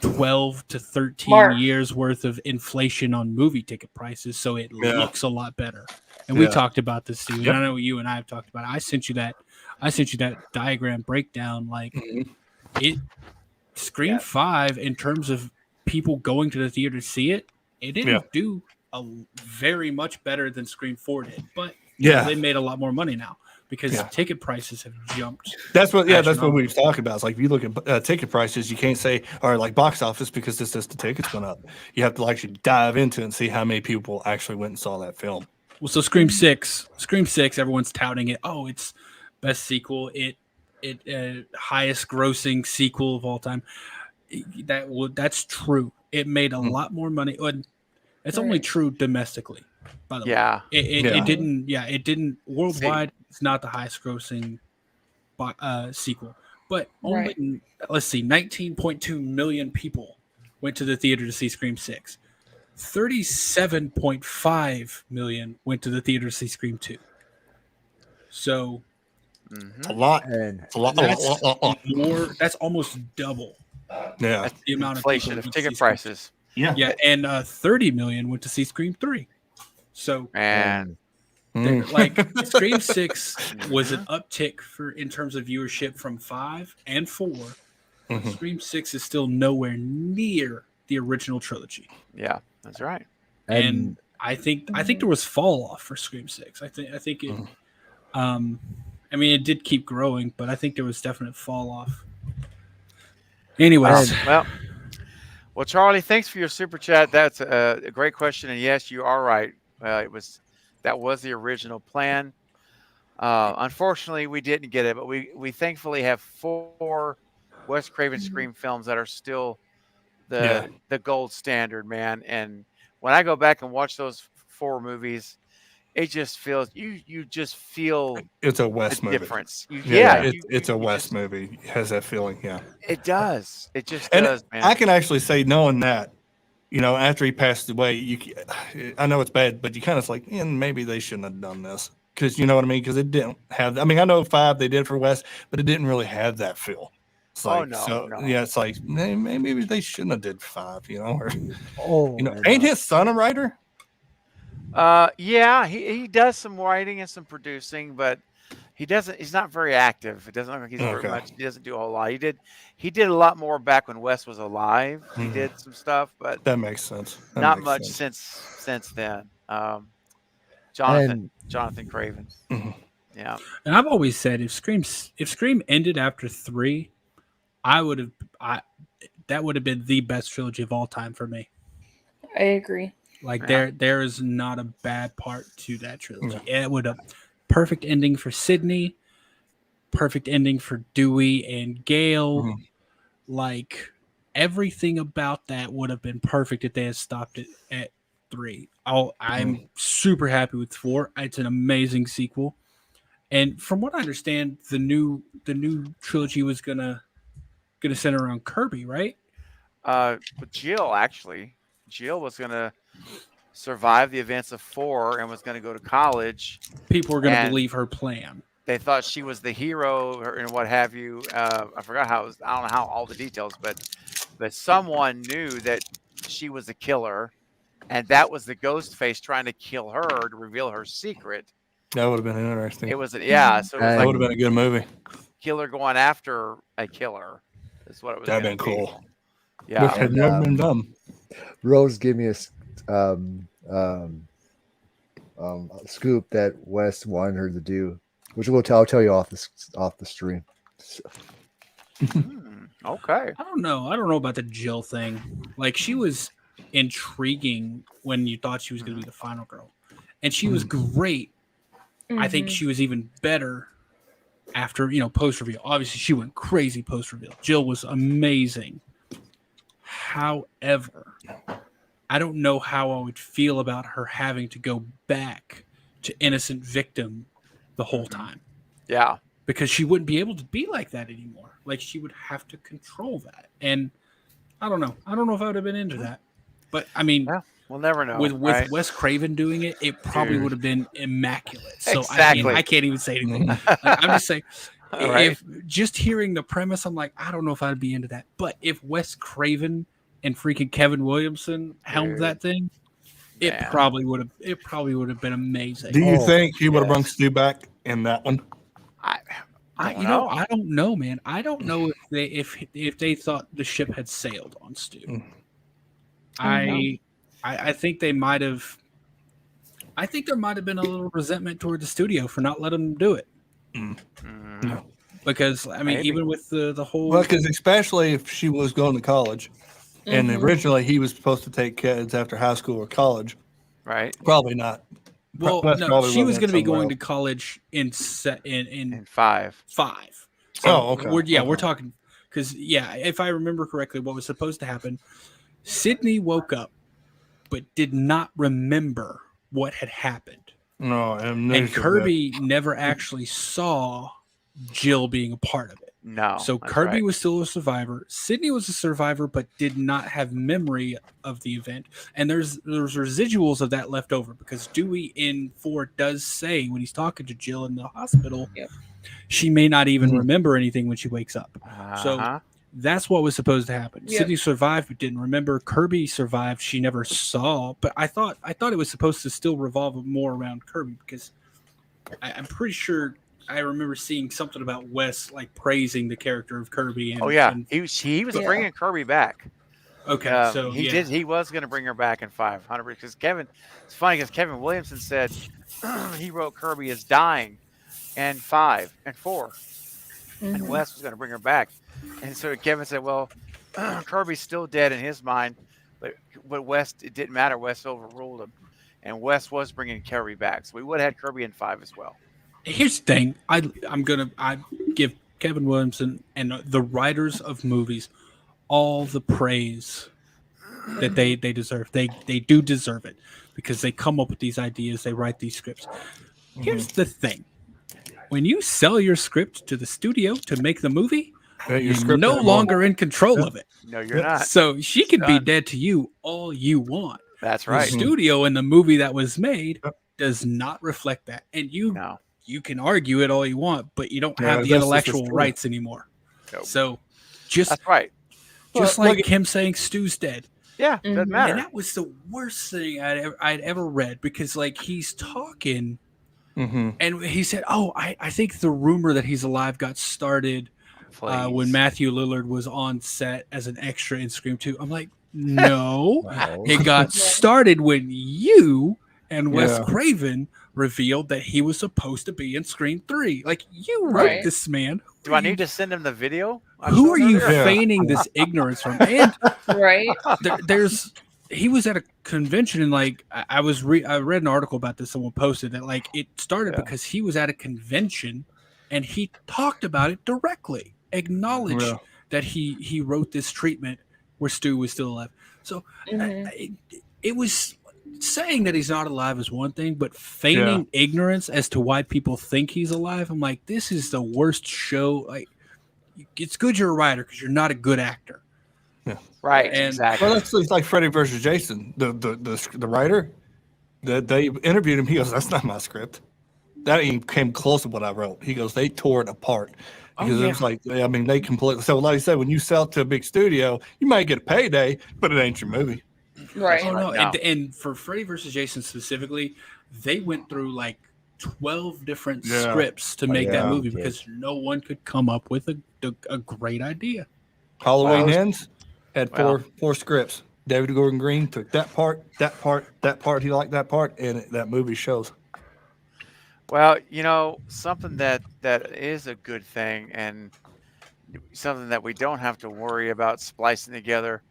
12 to 13 years worth of inflation on movie ticket prices, so it looks a lot better. And we talked about this too. And I know you and I have talked about it. I sent you that diagram breakdown. Like Scream 5, in terms of people going to the theater to see it, it didn't do very much better than Scream 4 did. But they made a lot more money now because ticket prices have jumped. That's what we've talked about. It's like if you look at ticket prices, you can't say, or like box office, because this says the tickets went up. You have to actually dive into it and see how many people actually went and saw that film. Well, so Scream 6, everyone's touting it. Oh, it's best sequel. It highest grossing sequel of all time. That's true. It made a lot more money. It's only true domestically, by the way. It didn't worldwide. It's not the highest grossing sequel, but only let's see, 19.2 million people went to the theater to see Scream 6. 37.5 million went to the theater to see Scream 2. So a lot. That's almost double. Yeah, that's the amount of inflation of ticket prices. And 30 million went to see Scream 3. So man, like Scream 6 was an uptick in terms of viewership from 5 and 4. Scream 6 is still nowhere near the original trilogy. Yeah, that's right. And I think there was fall off for Scream 6. I think it. I mean, it did keep growing, but I think there was definite fall off. Anyways, well, Charlie, thanks for your super chat. That's a great question, and yes, you are right. That was the original plan. Unfortunately, we didn't get it, but we thankfully have 4 Wes Craven Scream films that are still the gold standard, man. And when I go back and watch those 4 movies, it just feels you just feel it's a Wes movie difference. It's a Wes movie. It has that feeling. Yeah, it does. It just and does, man. I can actually say, knowing that, after he passed away, I know it's bad, but you kind of like, maybe they shouldn't have done this, because you know what I mean. Because it didn't have. I mean, I know 5 they did for Wes, but it didn't really have that feel. It's like, no. Yeah, it's like maybe they shouldn't have did 5. Or ain't his son a writer? He does some writing and some producing, but he's not very active. It doesn't look like he's very much. He doesn't do a whole lot. He did a lot more back when Wes was alive. He did some stuff, but that makes sense. Not much since then. Jonathan Craven. Yeah. And I've always said if Scream ended after 3, that would have been the best trilogy of all time for me. I agree. Like there is not a bad part to that trilogy. It would have perfect ending for Sydney, perfect ending for Dewey and Gale. Like everything about that would have been perfect if they had stopped it at 3. I'm super happy with 4. It's an amazing sequel. And from what I understand, the new trilogy was gonna center around Kirby, right? But Jill was gonna survive the events of 4 and was gonna go to college. People were gonna and believe her plan. They thought she was the hero and what have you. I forgot how it was. I don't know how all the details, but someone knew that she was a killer, and that was the ghost face trying to kill her to reveal her secret. That would have been interesting. It was so it was that like would have been a good movie. killer going after a killer. Is what it was. That'd been be. cool. Yeah, Which had never been done. Rose gave me a scoop that Wes wanted her to do, which I'll tell you off the stream. So. Okay. I don't know about the Jill thing. Like, she was intriguing when you thought she was going to be the final girl, and she was great. I think she was even better after, post reveal. Obviously, she went crazy post reveal. Jill was amazing. However, I don't know how I would feel about her having to go back to innocent victim the whole time. Yeah. Because she wouldn't be able to be like that anymore. Like, she would have to control that. And I don't know. I don't know if I would have been into that. But, I mean, we'll never know. With right? Wes Craven doing it, it probably would have been immaculate. So Exactly. I can't even say anything. Like, I'm just saying, if just hearing the premise, I'm like, I don't know if I'd be into that. But if Wes Craven and freaking Kevin Williamson helmed that thing, it probably would have been amazing. Do you think he would have brought Stu back in that one? I don't know, man. I don't know if they thought the ship had sailed on Stu. I think they might have. I think there might have been a little resentment toward the studio for not letting them do it. Because I mean, even with the whole, because especially if she was going to college, and originally he was supposed to take kids after high school or college, right? Probably not. Well, no, she was going to be going to college in 5. So okay. We're talking because if I remember correctly, what was supposed to happen, Sydney woke up but did not remember what had happened. No, and Kirby never actually saw Jill being a part of it. No. So Kirby was still a survivor. Sydney was a survivor, but did not have memory of the event. And there's residuals of that left over because Dewey in 4 does say when he's talking to Jill in the hospital, she may not even remember anything when she wakes up. So that's what was supposed to happen. Sydney survived but didn't remember. Kirby survived. She never saw. But I thought it was supposed to still revolve more around Kirby because I'm pretty sure I remember seeing something about Wes like praising the character of Kirby. And, he was bringing Kirby back. Okay, so he was going to bring her back in 500 because it's funny because Kevin Williamson said he wrote Kirby as dying in 5 and 4, and Wes was going to bring her back, and so Kevin said, well, Kirby's still dead in his mind, but Wes, it didn't matter. Wes overruled him, and Wes was bringing Kirby back, so we would have had Kirby in 5 as well. Here's the thing. I give Kevin Williamson and the writers of movies all the praise that they deserve. They do deserve it because they come up with these ideas. They write these scripts. Here's the thing. When you sell your script to the studio to make the movie, you're no longer in control of it. No, you're not. So she can be dead to you all you want. That's right. The studio and the movie that was made does not reflect that. And you can argue it all you want, but you don't have the intellectual rights anymore. Nope. So that's right. Just like him saying Stu's dead. Yeah, doesn't matter. And that was the worst thing I'd ever read because like he's talking and he said, I think the rumor that he's alive got started when Matthew Lillard was on set as an extra in Scream 2. I'm like, no. It got started when you and Wes Craven revealed that he was supposed to be in Scream 3. Like, you wrote this, man. Do I need to send him the video? Who are you feigning this ignorance from? And he was at a convention and like I read an article about this. Someone posted that like it started because he was at a convention and he talked about it directly, acknowledged that he wrote this treatment where Stu was still alive. So it was saying that he's not alive is one thing, but feigning ignorance as to why people think he's alive, I'm like, this is the worst show. Like, it's good you're a writer because you're not a good actor. Yeah. Right. And exactly. Well, it's like Freddy versus Jason. The writer that they interviewed him, he goes, "That's not my script. That even came close to what I wrote." He goes, "They tore it apart because it was like, I mean, they completely." So, like I said, when you sell to a big studio, you might get a payday, but it ain't your movie. Right. Oh no, and for Freddy versus Jason specifically, they went through like 12 different scripts to make that movie because no one could come up with a great idea. Halloween Ends had four scripts. David Gordon Green took that part. He liked that part, and that movie shows. Well, something that is a good thing and something that we don't have to worry about splicing together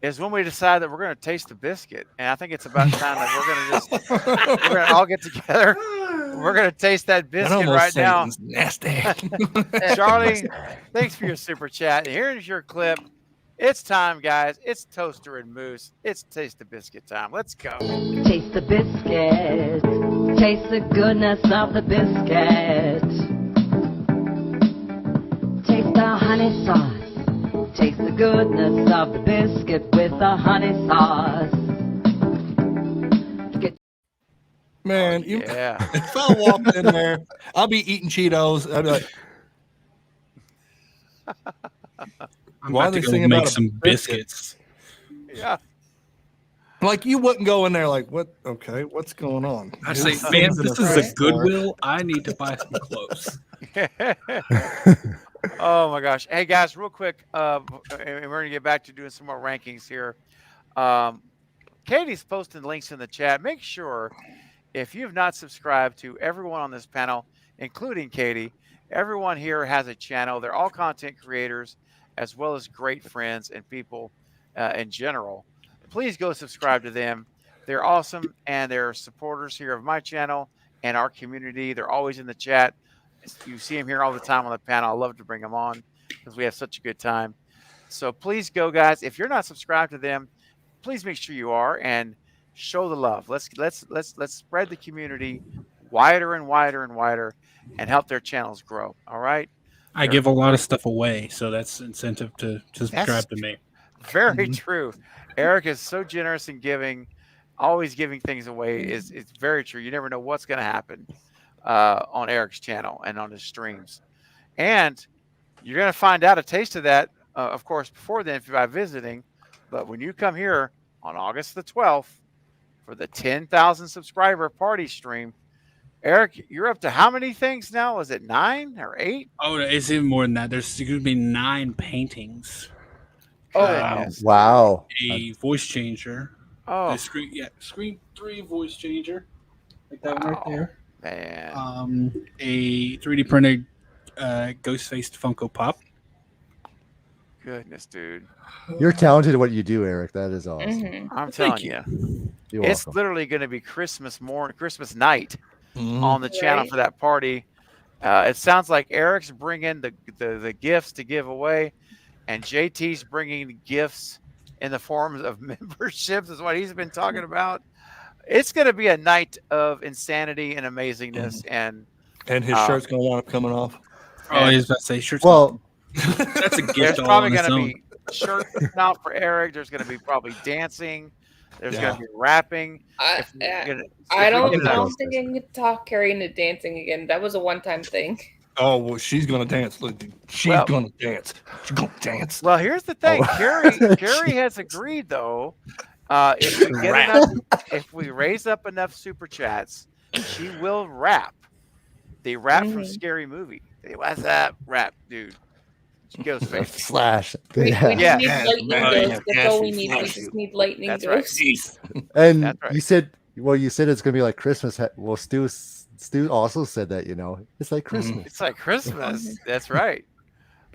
is when we decide that we're going to taste the biscuit. And I think it's about time that we're going to all get together. We're going to taste that biscuit right now. Nasty. Charlie, thanks for your super chat. Here's your clip. It's time, guys. It's Toaster and Moose. It's Taste the Biscuit time. Let's go. Taste the biscuit. Taste the goodness of the biscuit. Taste the honey sauce. Taste the goodness of the biscuit with the honey sauce. Man, if I walked in there, I'll be eating Cheetos. I'll be like, I'm about to go make some biscuits. Yeah. Like you wouldn't go in there like, what? Okay, what's going on? I say, man, this is a Goodwill. I need to buy some clothes. Oh my gosh. Hey guys, real quick, and we're gonna get back to doing some more rankings here. Katie's posting links in the chat. Make sure if you've not subscribed to everyone on this panel, including Katie, everyone here has a channel. They're all content creators as well as great friends and people in general. Please go subscribe to them. They're awesome, and they're supporters here of my channel and our community. They're always in the chat. You see them here all the time on the panel. I love to bring them on because we have such a good time. So please go, guys. If you're not subscribed to them, please make sure you are and show the love. Let's spread the community wider and wider and wider and help their channels grow. All right. I give a lot of stuff away, so that's incentive to subscribe to me. Very true. Eric is so generous in giving, always giving things away. It's very true. You never know what's going to happen on Eric's channel and on his streams. And you're going to find out a taste of that, of course, before then if you're by visiting. But when you come here on August the 12th for the 10,000 subscriber party stream, Eric, you're up to how many things now? Is it 9 or 8? Oh, it's even more than that. There's going to be 9 paintings. Wow. A voice changer. Oh. Screen 3 voice changer. Like that one right there. Man. A 3D printed ghost-faced Funko Pop. Goodness, dude. You're talented at what you do, Eric. That is awesome. Mm-hmm. I'm telling you. You're It's welcome. literally going to be Christmas night on the channel for that party. It sounds like Eric's bringing the gifts to give away, and JT's bringing gifts in the forms of memberships is what he's been talking about. It's going to be a night of insanity and amazingness. And his shirt's going to wind up coming off. Oh, he's about to say shirt's Well, that's a gift. There's all probably on its going to own. be shirts out for Eric. There's going to be probably dancing. There's going to be rapping. I don't think I can talk Carrie into dancing again. That was a one-time thing. Oh, well, she's going to dance. Look, she's going to dance. She's going to dance. Well, here's the thing. Carrie has agreed, though, if we raise up enough super chats, she will rap. The rap from Scary Movie. Hey, what's up, rap, dude? Ghostface. Slash. We just need lightning ghosts. That's Yes. all we need. We just need lightning That's right. ghosts. And That's right. you said it's gonna be like Christmas. Well, Stu also said that, it's like Christmas. It's like Christmas. That's right.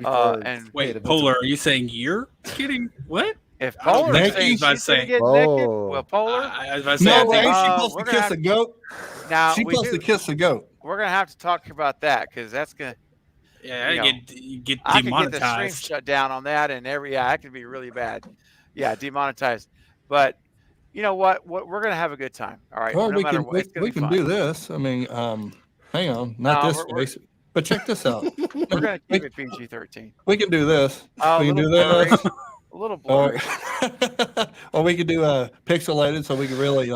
And Wait, Polar, are you saying you're kidding? What? if Polar Nikki, thinks I she's gonna say- get Whoa. naked, well, Polar. I was about to say, No I way. think- She's supposed we're to gonna kiss have- a goat. Now She's we supposed to do, kiss a goat. we're gonna have to talk about that because that's gonna. yeah, you know, you get I could get the stream demonetized. shut down on that, and that could be really bad. Yeah, demonetized. But You know what? We're gonna have a good time. All right. Or No we matter can what, it's gonna we be can fun. do this. I mean, hang on, not No, this face, but check this out. We're gonna keep it PG-13. We can do this. Oh, we a can do little blurry. this. A little Or, blurry. or we could do pixelated, so we can really you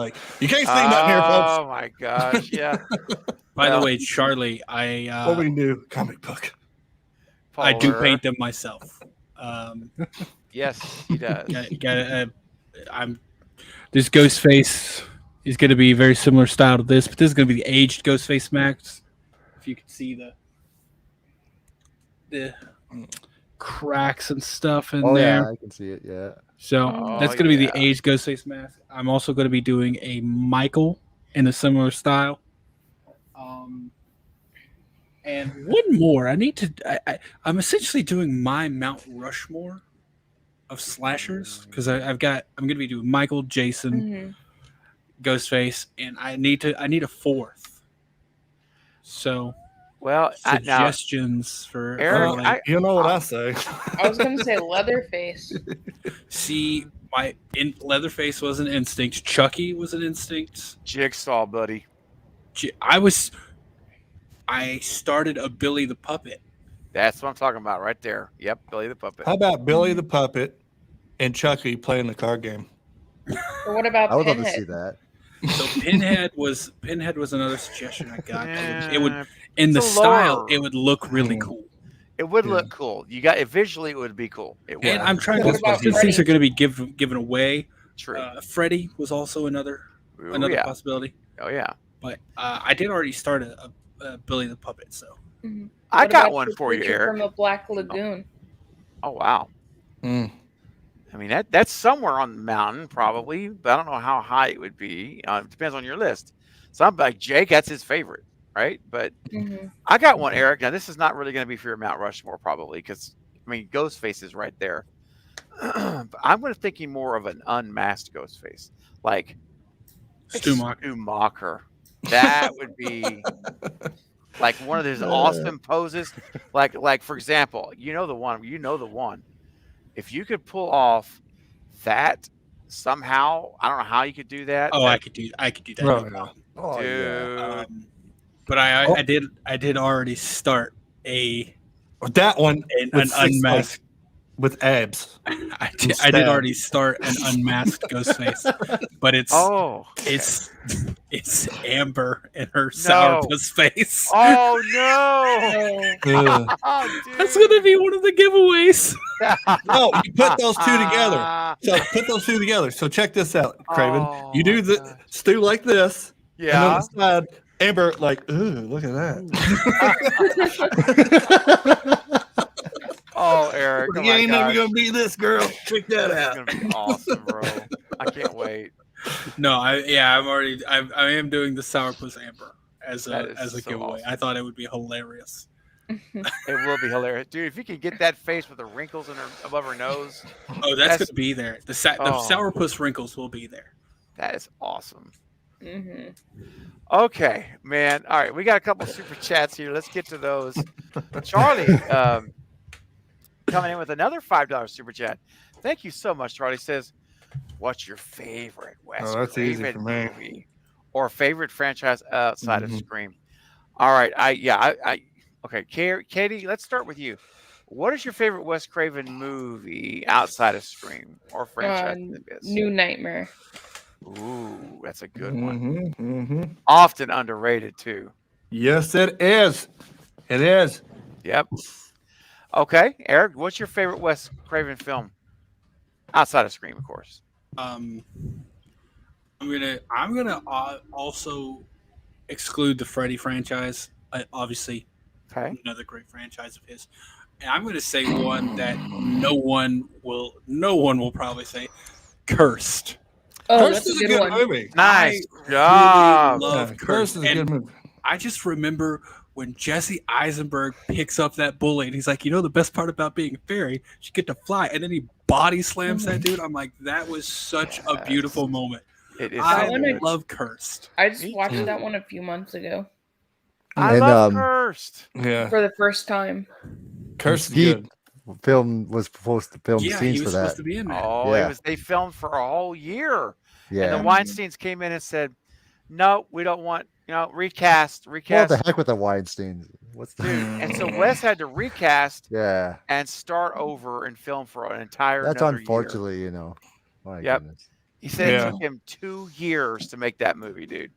can't see nothing here, folks. Oh my gosh! Yeah. By Well, the way, Charlie, What we can do, comic book. I do Polar. paint them myself. Yes, he does. This Ghostface is going to be very similar style to this, but this is going to be the aged Ghostface Max. If you can see the cracks and stuff in there. Yeah, I can see it. Yeah. So Oh, that's going to be the yeah. aged Ghostface mask. I'm also going to be doing a Michael in a similar style. And one more. I'm essentially doing my Mount Rushmore of slashers because I'm going to be doing Michael, Jason, Ghostface, and I need a fourth. So, Well, suggestions for Eric, like, you know what I say. I was gonna say Leatherface. see, Leatherface was an instinct. Chucky was an instinct. Jigsaw, buddy. I started a Billy the Puppet. That's what I'm talking about right there. Yep, Billy the Puppet. How about Billy the Puppet and Chucky playing the card game? Or what about I would love to Pinhead? see that. So Pinhead was another suggestion I got. It would in It's the a style, lore. it would look really cool. It would look cool. You got it visually. It would be cool. It would. And I'm trying What to about since things Freddy? are going to be given away. True. Freddy was also another Ooh, yeah. possibility. Oh yeah. But I did already start a Billy the Puppet. So I What got about one the for you, creature Eric. From the Black Lagoon. Oh wow. Mm. I mean that's somewhere on the mountain probably, but I don't know how high it would be. It depends on your list. Some like Jake, that's his favorite, right? But I got one, Eric. Now this is not really going to be for your Mount Rushmore probably because I mean Ghostface is right there. But I'm thinking more of an unmasked Ghostface, like Stu Macher. Stu Macher. That would be like one of those awesome poses. Like for example, you know the one. If you could pull off that somehow, I don't know how you could do that. Oh, I could do that. Right. No problem. Oh, yeah. Dude. But I did already start That one an with six unmasked. legs with abs. I did already start an unmasked Ghostface, but it's Amber and her sourpuss face. Oh no! Ugh. Oh, dude. That's gonna be one of the giveaways. No, you put those two together. So put those two together. So check this out, Craven. Oh, you do the stew like this. Yeah. And on the side, Amber like, ooh, look at that. Oh, Eric. You ain't never gonna be this girl. Check that This is out. gonna be awesome, bro. I can't wait. No, I am doing the sourpuss Amber as That a is so giveaway. awesome. I thought it would be hilarious. It will be hilarious, dude. If you can get that face with the wrinkles above her nose, Oh, that's gonna be there. The Oh. sourpuss wrinkles will be there. that is awesome. Okay, man. All right, we got a couple super chats here. Let's get to those. Charlie coming in with another $5 super chat. Thank you so much, Charlie. Says, "What's your favorite Wes Oh, that's easy Craven for me. movie or favorite franchise outside of Scream?" All right, okay, Katie, let's start with you. What is your favorite Wes Craven movie outside of Scream or franchise? New Nightmare. Ooh, that's a good one. Mm-hmm. Often underrated too. Yes, it is. It is. Yep. Okay, Eric, what's your favorite Wes Craven film outside of Scream, of course? I'm gonna also exclude the Freddy franchise. Obviously, another great franchise of his. And I'm gonna say one that no one will probably say, Cursed. Oh, Cursed that's is a good one. movie. Nice I job. really love Yeah, Cursed. Cursed is a And good movie. I just remember when Jesse Eisenberg picks up that bully and he's like, the best part about being a fairy, you get to fly. And then he body slams that dude. I'm like, that was such a beautiful moment. It is. I so good. love Cursed. I just watched that one a few months ago I And, love Cursed. Yeah. for the first time. Cursed is Deep good. film was supposed to film Yeah, scenes he for was that. supposed to be in that. Oh, Yeah. they filmed for a whole year. And Yeah. the Weinsteins came in and said, "No, we don't want, recast." Well, the heck with the Weinsteins. What's the Dude, and so Wes had to recast Yeah. and start over and film for an entire That's another year. unfortunately, My Yep. goodness. He said Yeah. it took him 2 years to make that movie, dude.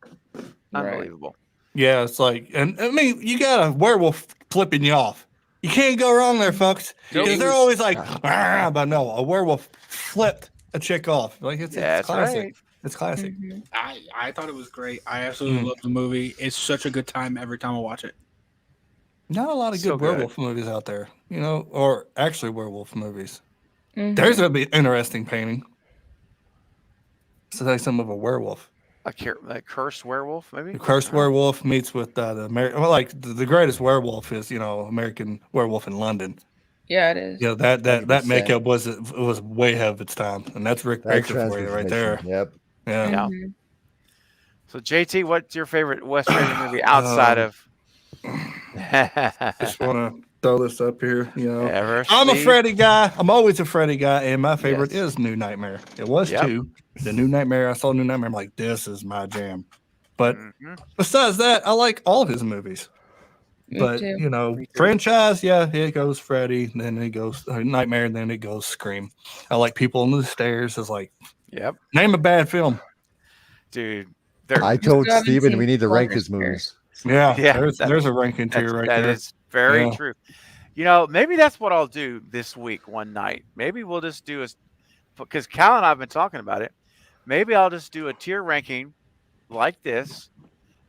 Unbelievable. Yeah, it's like, and I mean, you got a werewolf flipping you off. You can't go wrong there, folks. Because they're always like, but no, a werewolf flipped a chick off. Like it's That's classic. right. It's classic. I thought it was great. I absolutely love the movie. It's such a good time every time I watch it. Not a lot of So good good. werewolf movies out there, or actually werewolf movies. There's a bit interesting painting. To say something of a werewolf. A cursed werewolf, maybe? The cursed werewolf meets with the American. Well, like the greatest werewolf is American Werewolf in London. Yeah, it is. Yeah, that 100%. makeup was way ahead of its time, and that's Rick That Baker for you right there. transformation, Yep. Yeah. Yeah. So JT, what's your favorite Wes Craven movie outside of? Just want to throw this up here. Ever I'm a see- Freddy guy. I'm always a Freddy guy, and my favorite Yes. is New Nightmare. It was Yep. 2. The New Nightmare. I saw New Nightmare. I'm like, this is my jam. But Mhm. besides that, I like all of his movies. Me But too. Me too. franchise, yeah, it goes Freddy, then it goes Nightmare, and then it goes Scream. I like People on the Stairs. It's like, Yep, name a bad film. dude. I told still haven't Steven seen we need to rank Wonders his movies. Yeah, Yeah, there's a ranking tier right that there. is very Yeah. true. Maybe that's what I'll do this week one night. Maybe we'll just do because Cal and I have been talking about it. Maybe I'll just do a tier ranking like this,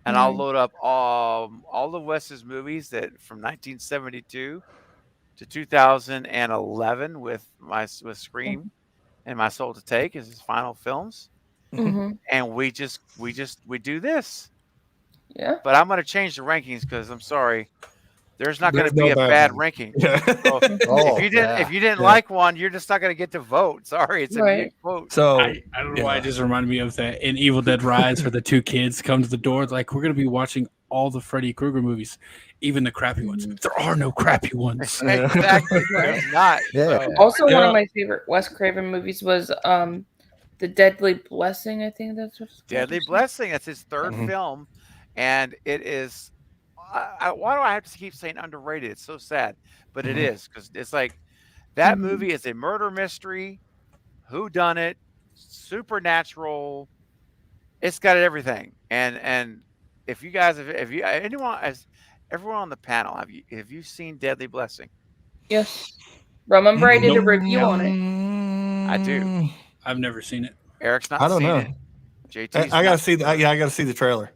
and I'll load up all of Wes's movies that from 1972 to 2011 with Scream and My Soul to Take as his final films, and we do this. Yeah. But I'm going to change the rankings because I'm sorry, there's not going to There's be no a bad bad one. ranking. Yeah. So if you didn't like one, you're just not going to get to vote. Sorry, it's a mid quote. So I don't know why it just reminded me of that in Evil Dead Rise where the 2 kids come to the door like, we're going to be watching all the Freddy Krueger movies, even the crappy ones. There are no crappy ones. Exactly. There's not. Yeah. So- Also, one of my favorite Wes Craven movies was The Deadly Blessing. I think that's what's Deadly Blessing. That's his 3rd film, and it is. Why do I have to keep saying underrated? It's so sad, but it is because it's like that movie is a murder mystery, whodunit, supernatural. It's got everything, and if you guys, if you anyone, as everyone on the panel, have you seen Deadly Blessing? Yes. Remember, I did a review on it. I do. I've never seen it. Eric's not I don't seen know. it. JT's I gotta not see that. Yeah, I gotta see the trailer.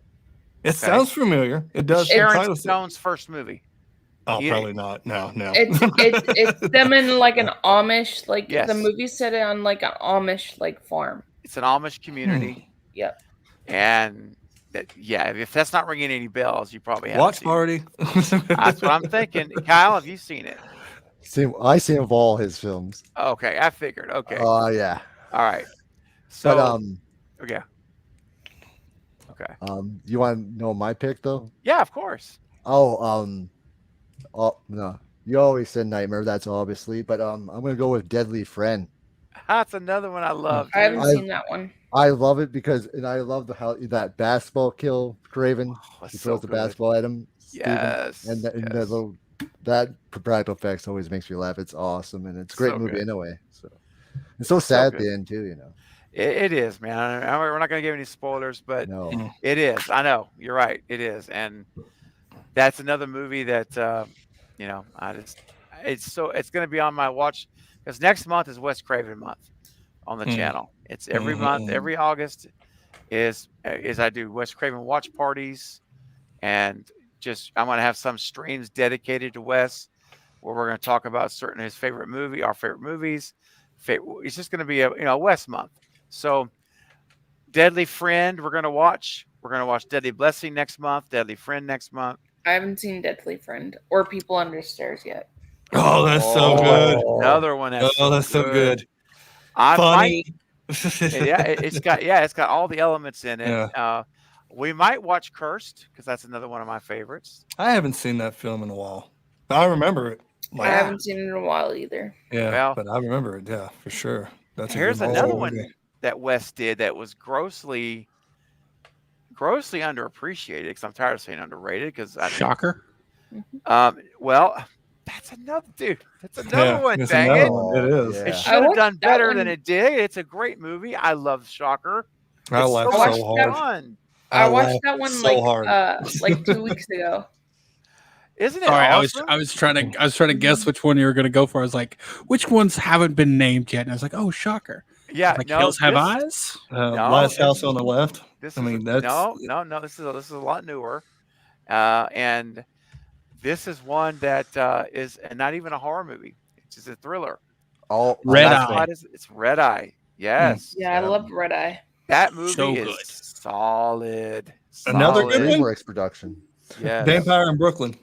It Okay. sounds familiar. It does. Sharon Stone's first movie. Oh, probably not. No. It's them in like an Amish, like Yes. the movie set on like an Amish like farm. It's an Amish community. Yep. And if that's not ringing any bells, you probably have. Watch party. That's what I'm thinking. Kyle, have you seen it? I seen of all his films. Okay, I figured. Okay. Oh yeah. All right. So. But Okay. You want to know my pick though? Yeah, of course. Oh no. You always said Nightmare. That's obviously, but I'm gonna go with Deadly Friend. That's another one I love. I haven't seen that one. I love it because, and I love how that basketball kill Craven. He throws the basketball at him. Yes. And that practical effects always makes me laugh. It's awesome, and it's a great So movie good. anyway. So it's so sad at the end too. It is, man. We're not going to give any spoilers, but No. it is. I know you're right. It is, and that's another movie that it's going to be on my watch because next month is Wes Craven month on the channel. It's every month, every August is I do Wes Craven watch parties, and I'm going to have some streams dedicated to Wes where we're going to talk about his favorite movie, our favorite movies. It's just going to be a Wes month. So, Deadly Friend, we're going to watch. We're going to watch Deadly Blessing next month, Deadly Friend next month. I haven't seen Deadly Friend or People Under Stairs yet. Oh, that's so good. Another one. That's so good. Funny. It's got all the elements in it. Yeah. We might watch Cursed because that's another one of my favorites. I haven't seen that film in a while. I remember it. I haven't seen it in a while either. Yeah, Well, but I remember it. Yeah, for sure. That's here's a good another movie. one that Wes did that was grossly underappreciated, because I'm tired of saying underrated, because I think, Shocker. well, that's another dude. That's another one. it's Dang another it! one. It is. It Yeah. should have watched done that better one. than it did. It's a great movie. I love Shocker. I It's laughed so much so hard. fun. I watched laughed that one so hard. like 2 weeks ago. Isn't it Sorry, awesome? I was trying to guess which one you were going to go for. I was like, which ones haven't been named yet? And I was like, oh, shocker. Yeah, Like no, Hills Have this- eyes. No, Last House on the Left. This I is mean, that's no. This is a lot newer, and this is one that is not even a horror movie. It's just a thriller. All Red That's Eye. why it's Red Eye. Yes, Yeah, I loved Red Eye. that movie So is good. solid. Another good Solid. one? DreamWorks production. Yes. Vampire in Brooklyn.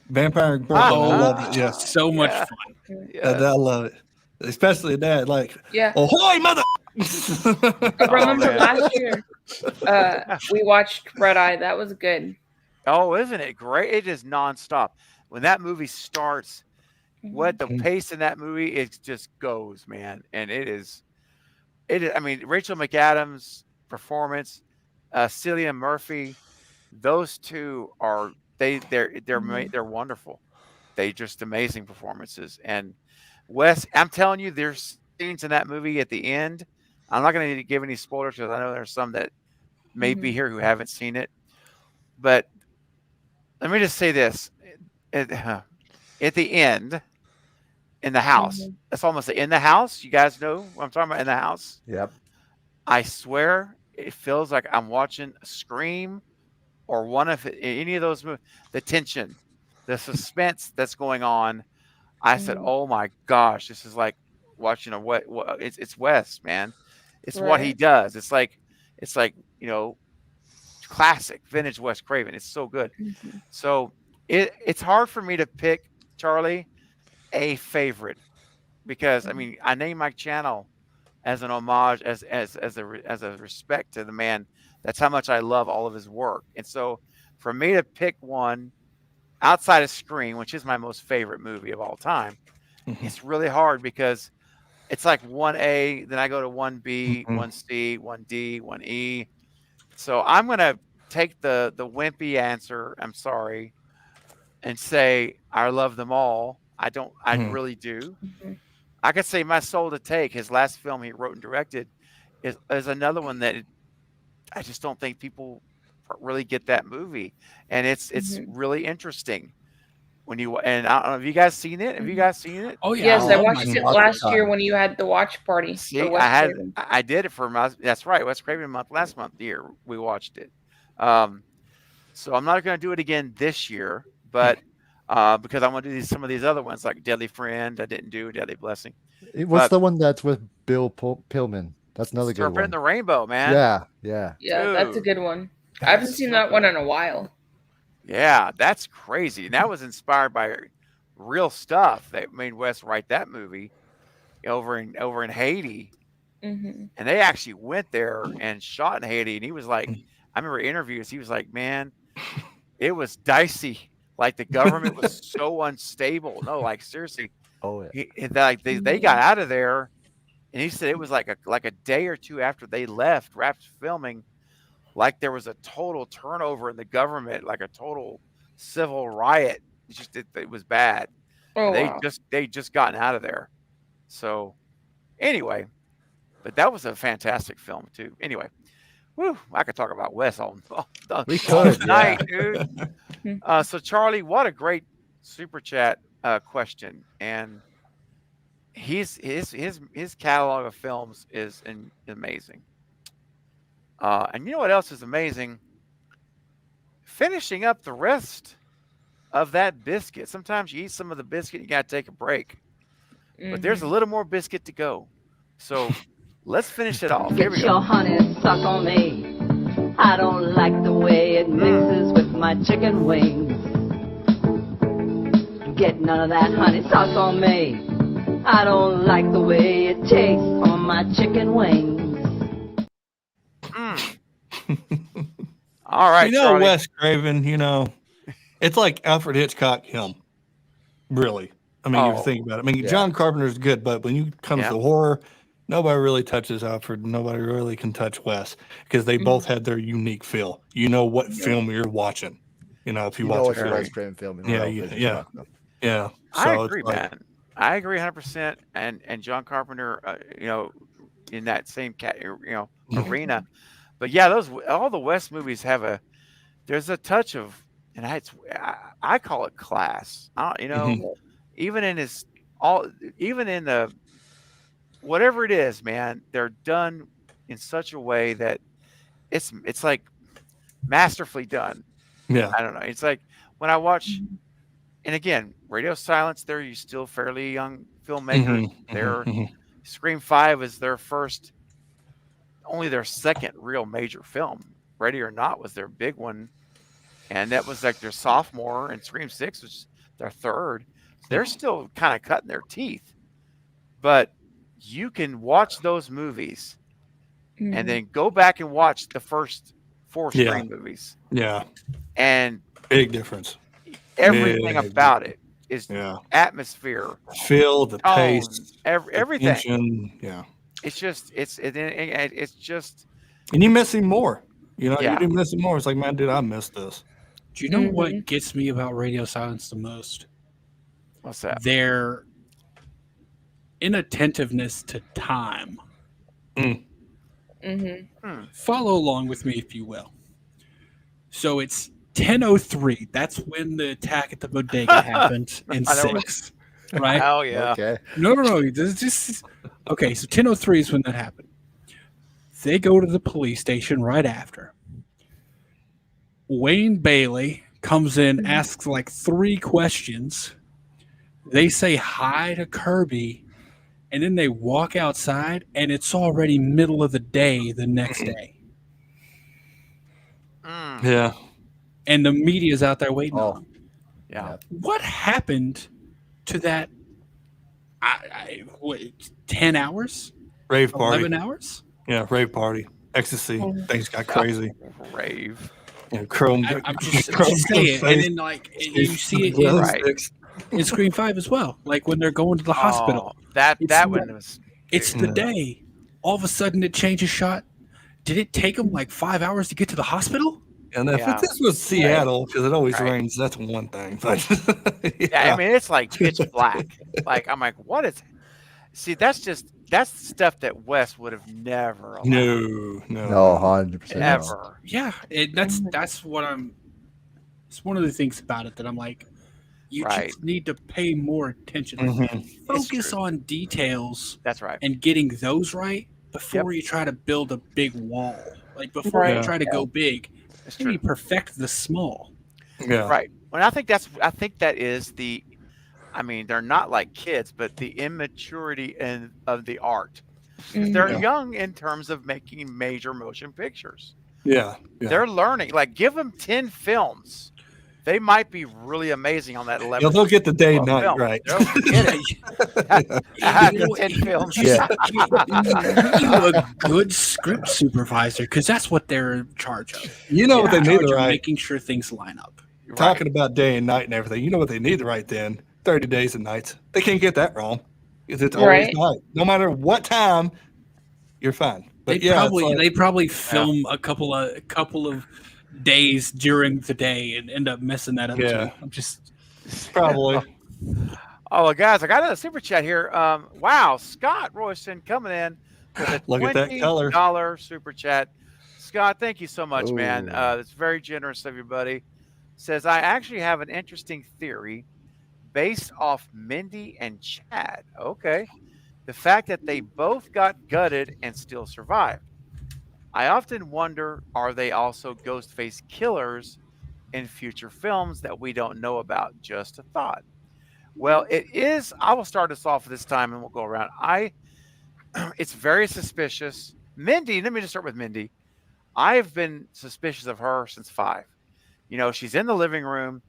Vampire in Brooklyn. Oh, I love it. Yeah. So much Yeah. fun. Yes. I love it. Especially that, like, Yeah. ahoy, mother! I remember man. last year we watched Red Eye. That was good. Oh, isn't it great? It is nonstop. When that movie starts, what the pace in that movie, it just goes, man. And it is. I mean, Rachel McAdams' performance, Cillian Murphy, those two are they're wonderful. They just amazing performances. And Wes, I'm telling you, there's scenes in that movie at the end. I'm not going to give any spoilers because I know there's some that may be here who haven't seen it. But let me just say this: at the end, in the house, that's almost in the house. You guys know what I'm talking about, in the house. Yep. I swear, it feels like I'm watching a Scream or one of any of those movies. The tension, the suspense that's going on. I said, "Oh my gosh, this is like watching a what? It's Wes, man. It's what he does. It's like classic vintage Wes Craven. It's so good. So it's hard for me to pick, Charlie, a favorite, because I mean I named my channel as an homage, as a respect to the man. That's how much I love all of his work. And so for me to pick one outside of Scream, which is my most favorite movie of all time, it's really hard because it's like 1A, then I go to 1B, 1C, 1D, 1E. So I'm going to take the wimpy answer, I'm sorry, and say I love them all. I really do. I could say My Soul to Take, his last film he wrote and directed, is another one that I just don't think people really get that movie. And it's really interesting. And I don't know, have you guys seen it? Have you guys seen it? Oh yeah. Yes, I watched it last year when you had the watch party. See, for Wes Craven. I did it for that's right, Wes Craven month. Last month year we watched it. So I'm not going to do it again this year, but because I want to do some of these other ones like Deadly Friend. I didn't do Deadly Blessing. What's the one that's with Bill Pillman? That's another good Serpent one. and the Rainbow, man. Yeah, that's a good one. I haven't seen that one in a while. Yeah, that's crazy. And that was inspired by real stuff that made Wes write that movie over in Haiti. And they actually went there and shot in Haiti. And he was like, I remember interviews, he was like, man, it was dicey. Like the government was so unstable. No, like seriously. Oh yeah. They got out of there, and he said it was like a day or two after they wrapped filming, like there was a total turnover in the government, like a total civil riot. It was bad. Oh, they just gotten out of there. So anyway, but that was a fantastic film too. Anyway, whew, I could talk about Wes all night, dude. So Charlie, what a great super chat question, and his catalog of films is amazing. And you know what else is amazing? Finishing up the rest of that biscuit. Sometimes you eat some of the biscuit, you got to take a break. But there's a little more biscuit to go. So let's finish it off. Here Get we your go. honey suck on me. I don't like the way it mixes with my chicken wings. Get none of that honey sauce on me. I don't like the way it tastes on my chicken wings. All right, You know, Charlie. Wes Craven, it's like Alfred Hitchcock, him. Really. I mean, you think about it. I mean, John Carpenter's good, but when you comes to horror, Nobody really touches Alfred. Nobody really can touch Wes because they both had their unique feel. You know what film you're watching. You know, if you watch it's a a film. Wes Craven film. Yeah, yeah. I So agree, it's like, man. I agree 100%. And John Carpenter, in that same arena. But yeah, all the West movies have there's a touch of, and I call it class. Even in even in the whatever it is, man, they're done in such a way that it's like masterfully done. yeah. I don't know. It's like when I watch, and again, Radio Silence, they're still fairly young filmmakers. Their Scream 5 is only their second real major film. Ready or Not was their big one, and that was like their sophomore, and Scream 6 was their third. So they're still kind of cutting their teeth. But you can watch those movies and then go back and watch the first 4 Scream movies. Yeah. And big difference. Everything about it is atmosphere, feel, the tone, pace, everything. tension, yeah. It's just and you miss him more. You Yeah. do miss him more. It's like, man, dude, I missed this. Do you know what gets me about Radio Silence the most? What's that? Their inattentiveness to time. Follow along with me, if you will. So it's 10:03. That's when the attack at the bodega happened in 6. Right? Oh yeah. Okay. No. This is just okay. So 10:03 is when that happened. They go to the police station right after. Wayne Bailey comes in, asks like 3 questions. They say hi to Kirby, and then they walk outside, and it's already middle of the day the next day. Yeah. And the media's out there waiting on them. Yeah. What happened to that? What, 10 hours? Rave party. 11 hours? Yeah, rave party. Ecstasy. Things got crazy. Rave. Yeah, chrome. I'm just saying. And then, like, you see it in Scream 5 as well. Like, when they're going to the hospital. That one was... It's the day. All of a sudden, it changes shot. Did it take them, like, 5 hours to get to the hospital? And if this was Seattle, because it always rains, that's one thing. But yeah, I mean, it's like pitch black. Like, I'm like, what is... See, that's stuff that Wes would have never allowed. No, 100%. Ever. Yeah, that's what I'm... It's one of the things about it that I'm like, you just need to pay more attention. Focus on details. That's right. And getting those right before you try to build a big wall. Like, before you try to go big, maybe perfect the small. Yeah. Right. Well, I think that is the... I mean, they're not like kids, but the immaturity of the art. They're young in terms of making major motion pictures. Yeah. They're learning. Like, give them 10 films. They might be really amazing on that 11. They'll get the day and night film. right. They'll get it. After 10 films. You a good script supervisor, because that's what they're in charge of. You know what they need to write. Making sure things line up. Talking about day and night and everything. You know what they need to write then? 30 days and nights. They can't get that wrong. It's always night. No matter what time, you're fine. But they probably film a couple of days during the day and end up messing that up too. I'm just probably. Oh, guys, I got another super chat here. Wow, Scott Royston coming in with a Look at that color. $20 super chat. Scott, thank you so much, man. It's very generous of you, buddy. Says, I actually have an interesting theory based off Mindy and Chad. Okay. The fact that they both got gutted and still survived. I often wonder, are they also Ghostface killers in future films that we don't know about? Just a thought. Well, it is. I will start us off this time and we'll go around. It's very suspicious. Mindy, let me just start with Mindy. I've been suspicious of her since 5. You know, she's in the living room.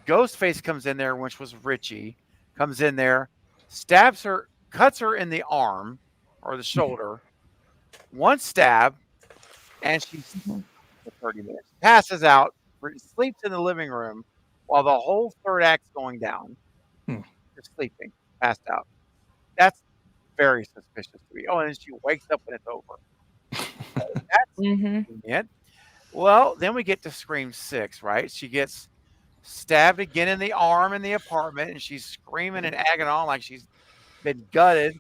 Ghostface comes in there, which was Richie, comes in there, stabs her, cuts her in the arm or the shoulder. One stab, and she's for 30 minutes. Passes out, sleeps in the living room while the whole third act's going down. Just sleeping, passed out. That's very suspicious to me. Oh, and then she wakes up when it's over. That's convenient. Well, then we get to Scream 6, right? She gets stabbed again in the arm in the apartment, and she's screaming and agging on like she's been gutted,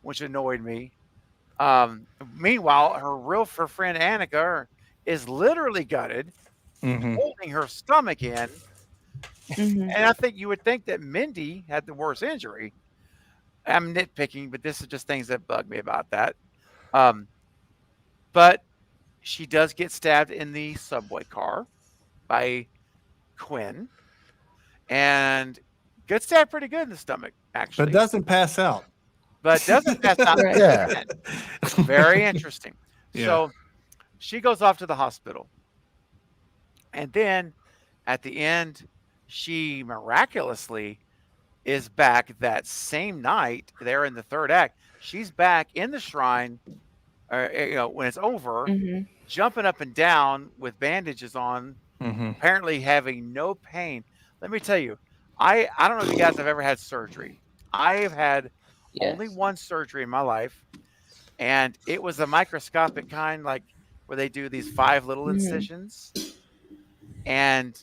which annoyed me. Meanwhile, her friend Annika is literally gutted, holding her stomach in. And I think you would think that Mindy had the worst injury. I'm nitpicking, but this is just things that bug me about that. But she does get stabbed in the subway car by Quinn and gets stabbed pretty good in the stomach, actually. But doesn't pass out. But doesn't pass out. Yeah. Very interesting. Yeah. So she goes off to the hospital. And then at the end, she miraculously is back that same night there in the third act. She's back in the shrine, when it's over, jumping up and down with bandages on, apparently having no pain. Let me tell you, I don't know if you guys have ever had surgery. I have had only one surgery in my life, and it was a microscopic kind, like where they do these 5 little incisions. And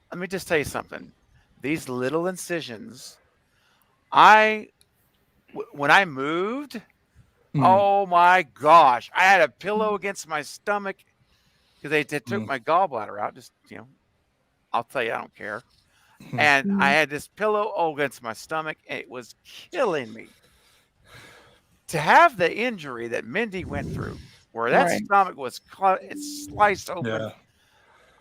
let me just tell you something. These little incisions, when I moved, oh my gosh, I had a pillow against my stomach because they took my gallbladder out. Just, I'll tell you, I don't care. And I had this pillow against my stomach, and it was killing me. To have the injury that Mindy went through, where that stomach was sliced open,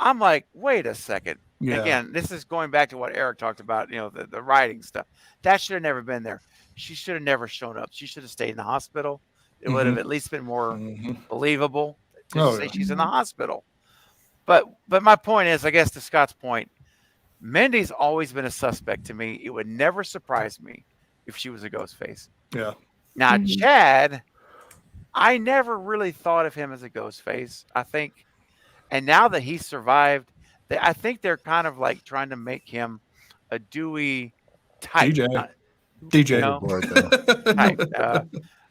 I'm like, wait a second. Yeah. Again, this is going back to what Eric talked about, the writing stuff. That should have never been there. She should have never shown up. She should have stayed in the hospital. It would have at least been more believable to say she's in the hospital. But my point is, I guess to Scott's point, Mindy's always been a suspect to me. It would never surprise me if she was a ghost face. Yeah. Now, Chad, I never really thought of him as a ghost face. I think, and now that he survived, I think they're kind of like trying to make him a Dewey type. DJ. Type.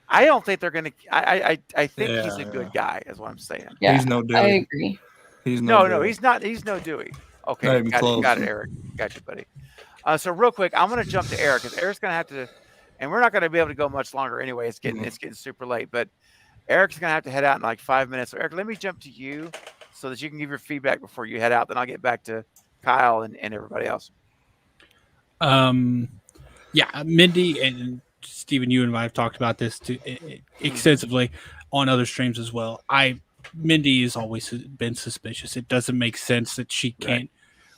I don't think they're going to. I think he's a good guy, is what I'm saying. Yeah, he's no Dewey. I agree. He's no, he's not. He's no Dewey. Okay, got it, Eric. Got you, buddy. So real quick, I'm going to jump to Eric because Eric's going to have to, and we're not going to be able to go much longer anyway. It's getting super late, but Eric's going to have to head out in like 5 minutes. So Eric, let me jump to you so that you can give your feedback before you head out. Then I'll get back to Kyle and everybody else. Yeah, Mindy and Stephen, you and I have talked about this extensively on other streams as well. Mindy has always been suspicious. It doesn't make sense that she can't.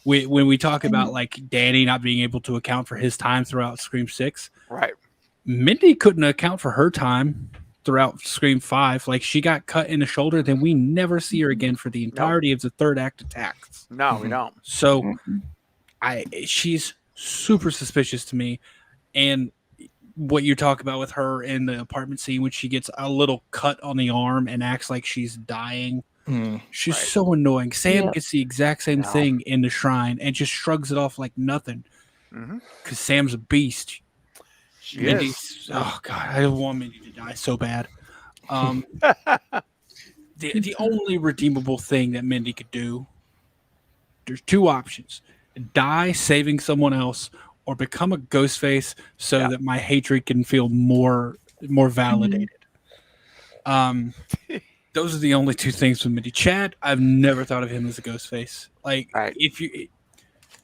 When we talk about like Danny not being able to account for his time throughout Scream 6, right? Mindy couldn't account for her time throughout Scream 5. Like, she got cut in the shoulder, then we never see her again for the entirety of the third act attacks. No, we don't. So, she's super suspicious to me, and what you talk about with her in the apartment scene when she gets a little cut on the arm and acts like she's dying. She's so annoying. Sam gets the exact same thing in the shrine and just shrugs it off like nothing. Because Sam's a beast. She is. Oh God, I want Mindy to die so bad. The only redeemable thing that Mindy could do, there's 2 options: die saving someone else, or become a ghost face so that my hatred can feel more validated. Those are the only 2 things with Mindy. Chad, I've never thought of him as a ghost face. Like, if you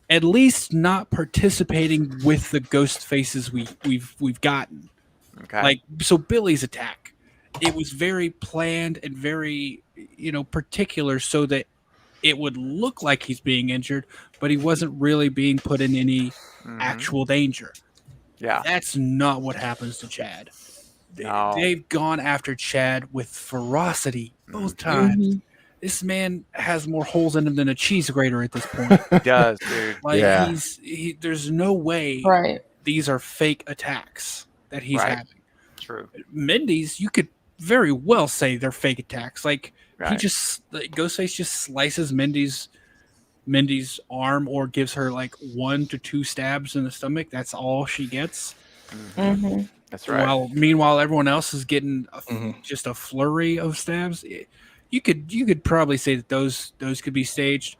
at least not participating with the ghost faces we've gotten. Okay. Like, so Billy's attack, it was very planned and very, particular so that it would look like he's being injured, but he wasn't really being put in any actual danger. Yeah. That's not what happens to Chad. No. They've gone after Chad with ferocity both times. This man has more holes in him than a cheese grater at this point. He does, dude. Like, there's no way these are fake attacks that he's having. True. Mindy's, you could very well say they're fake attacks. Like, Ghostface just slices Mindy's arm or gives her like 1 to 2 stabs in the stomach. That's all she gets. That's right. While meanwhile everyone else is getting just a flurry of stabs. You could probably say that those could be staged.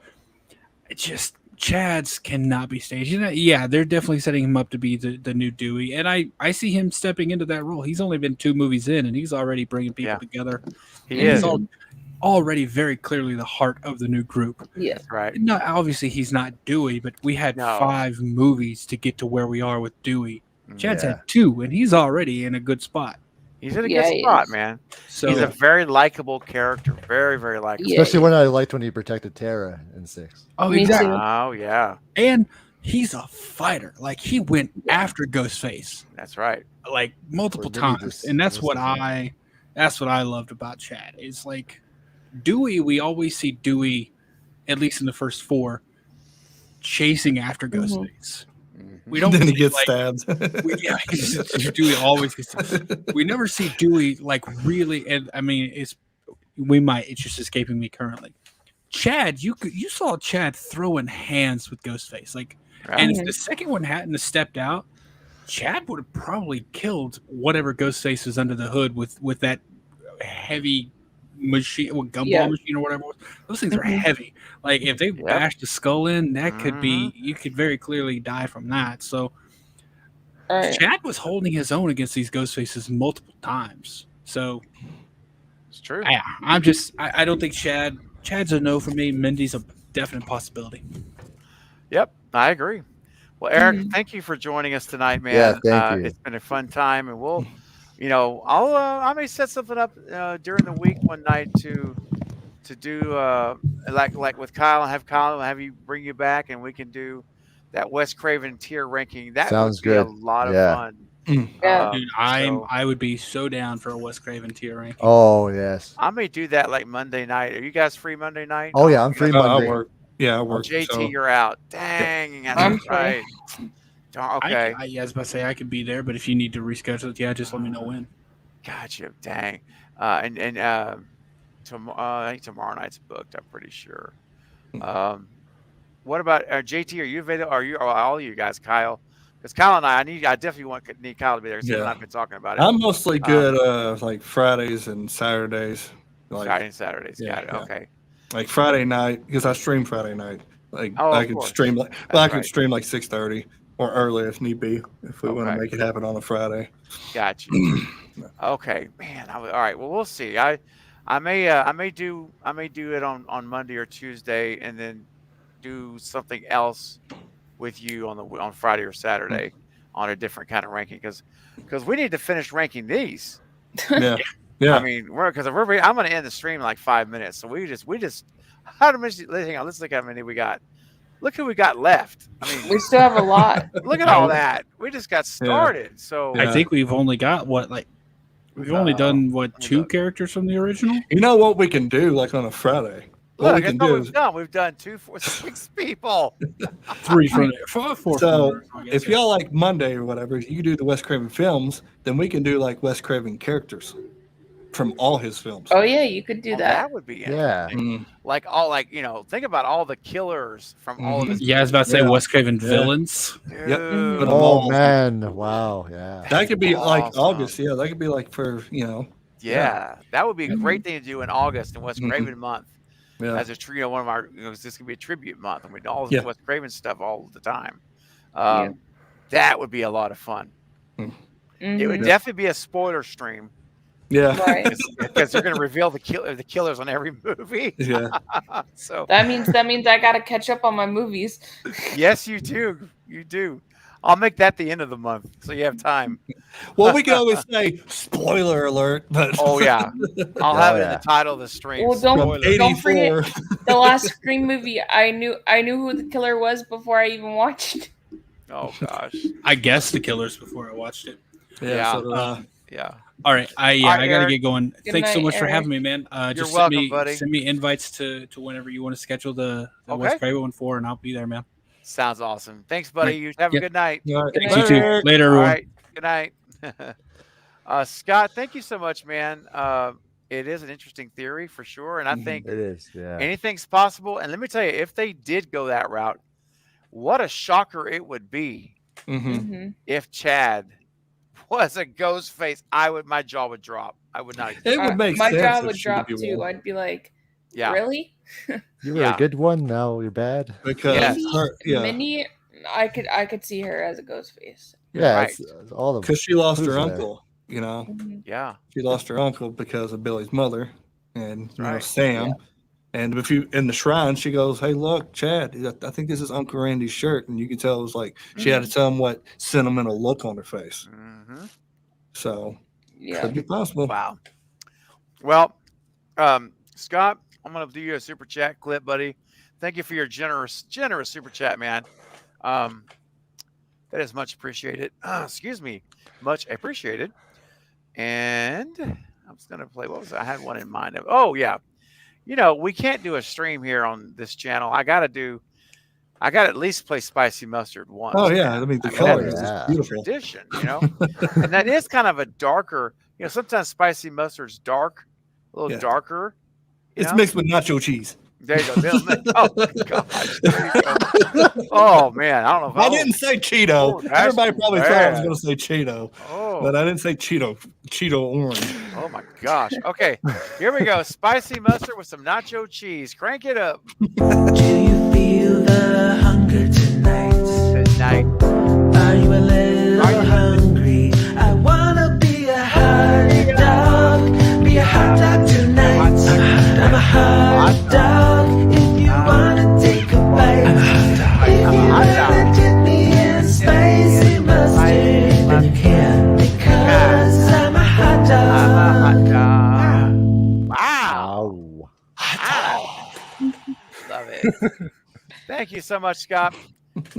It's just Chad's cannot be staged. Yeah, they're definitely setting him up to be the new Dewey, and I see him stepping into that role. He's only been 2 movies in, and he's already bringing people together. He is already very clearly the heart of the new group. Yeah, right. No, obviously he's not Dewey, but we had 5 movies to get to where we are with Dewey. Chad's had 2, and he's already in a good spot. He's in a good spot, man. So he's a very likable character. Very, very likable. Especially when I liked when he protected Tara in 6. Oh, exactly. Oh, yeah. And he's a fighter. Like, he went after Ghostface. That's right. Like, multiple times. And that's what I loved about Chad. It's like Dewey, we always see Dewey, at least in the first 4, chasing after Ghostface. We don't. Then he gets stabbed. Dewey always gets stabbed. We never see Dewey like really, and I mean, it's just escaping me currently. Chad, you saw Chad throwing hands with Ghostface, like, and if the second one hadn't have stepped out, Chad would have probably killed whatever Ghostface was under the hood with that heavy machine, gumball machine or whatever. Those things are heavy. Like, if they bashed the skull in, that could be, you could very clearly die from that. So Chad was holding his own against these ghost faces multiple times. So it's true. I don't think Chad's a no for me. Mindy's a definite possibility. Yep, I agree. Well, Eric, thank you for joining us tonight, man. Yeah, thank you. It's been a fun time, and we'll, I may set something up during the week one night to do like with Kyle, and have you bring you back, and we can do that Wes Craven tier ranking. That sounds would be good. a lot of fun. Dude, I would be so down for a Wes Craven tier ranking. Oh yes. I may do that like Monday night. Are you guys free Monday night? Oh yeah, I'm free Monday. I work. Yeah, I work. JT, so. you're out. Dang, I'm that's right. Okay. I was about to say I could be there, but if you need to reschedule it, just let me know when. Gotcha. Dang. I think tomorrow night's booked. I'm pretty sure. What about JT? Are you available? Are all of you guys, Kyle? Because Kyle and I definitely need Kyle to be there. Yeah. I've been talking about it. I'm mostly good like Fridays and Saturdays. Like, Friday and Saturdays. Got it. Okay. Like Friday night, because I stream Friday night. Like I could stream like could stream like 6:30 or early if need be, if we want to make it happen on a Friday. Gotcha. Okay, man. All right. Well, we'll see. I may do it on Monday or Tuesday, and then do something else with you on Friday or Saturday on a different kind of ranking, because we need to finish ranking these. Yeah. Yeah. I mean, I'm going to end the stream in like 5 minutes. So we just how much? Hang on, let's look how many we got. Look who we got left. I mean, we still have a lot. Look at all that. We just got started. So I think we've only got we've only done 2 characters from the original. You know what we can do like on a Friday? Look, that's what we've done. We've done 2, 4, 6 people. 3 from 4. So if y'all like Monday or whatever, you can do the Wes Craven films. Then we can do like Wes Craven characters from all his films. Oh yeah, you could do that. That would be interesting. Like think about all the killers from all of his. Yeah, I was about to say Wes Craven villains. Yep. Oh man, wow, yeah. That could be like August. Yeah, that could be like for Yeah, that would be a great thing to do in August in Wes Craven month. Yeah. As a trio, one of our, this could be a tribute month, and we do all this Wes Craven stuff all the time. That would be a lot of fun. It would definitely be a spoiler stream. Yeah, right. Because they're going to reveal the killers on every movie. Yeah. So that means I got to catch up on my movies. Yes, you do. You do. I'll make that the end of the month, so you have time. Well, we can always say spoiler alert, but I'll have it in the title of the stream. Well, don't forget the last Scream movie. I knew who the killer was before I even watched it. Oh gosh, I guessed the killers before I watched it. Yeah. All right, I gotta get going. Good Thanks so night, much for Eric. having me, man. You're welcome, buddy. Send me invites to whenever you want to schedule the Wes Craven one for, and I'll be there, man. Sounds awesome. Thanks, buddy. You have a good night. Thanks, you too. Later, everyone. All right. Good night. Scott, thank you so much, man. It is an interesting theory for sure, and I think it is. Yeah, anything's possible. And let me tell you, if they did go that route, what a shocker it would be if Chad was a ghost face, my jaw would drop. I would not. It would make my sense. jaw if would she drop be too. one. I'd be like, Yeah. really? You were Yeah. a good one. Now you're bad. Because Minnie, I could see her as a ghost face. Yeah, Right. it's all of because she lost her who's there? uncle, you know. Yeah. She lost her uncle because of Billy's mother and you know right. Sam. Yeah. And if you in the shrine, she goes, "Hey, look, Chad, I think this is Uncle Randy's shirt," and you can tell it was like she had a somewhat sentimental look on her face. Mm-hmm. So Yeah. could be possible. Wow. Well, Scott, I'm gonna do you a super chat clip, buddy. Thank you for your generous super chat, man. That is much appreciated. Excuse me, much appreciated. And I was gonna play. What was it? I had one in mind. Oh yeah, you know we can't do a stream here on this channel. I got to at least play Spicy Mustard once. Oh yeah, I mean the color is yeah. beautiful. Tradition, you know, and that is kind of a darker. You know, sometimes Spicy Mustard's dark, a little darker. You It's know? mixed with nacho cheese. There you go. Oh gosh. Oh man, I don't know if I didn't say Cheeto. Oh, that's Everybody probably thought I was bad. going to say Cheeto, Oh. but I didn't say Cheeto orange. Oh my gosh. Okay, here we go. Spicy mustard with some nacho cheese. Crank it up. Do you feel the hunger tonight? Tonight. Are you a little hungry? I wanna be a hot dog. Be a hot dog tonight. I'm a hot dog. If you wanna take a bite, if you wanna dip me in spicy mustard, then you can because I'm a hot dog. Wow. Love it. Thank you so much, Scott.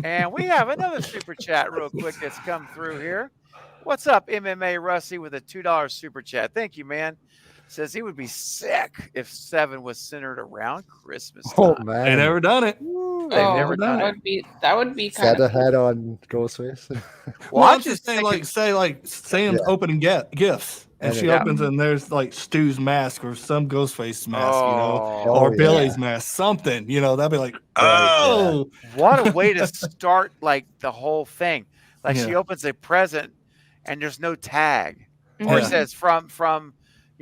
And we have another super chat real quick that's come through here. What's up, MMA Rusty with a $2 super chat? Thank you, man. Says he would be sick if 7 was centered around Christmas time. Oh man, They never done it. They've never done it. That would be kind Santa of hat on Ghostface. Well, I'm just saying, say Sam's opening gifts, and And she then- opens and there's like Stu's mask or some Ghostface mask, Oh. or yeah. Billy's mask, something, that'd be like, oh, What a way to start like the whole thing. Like she Yeah. opens a present and there's no tag. Or Yeah. it says from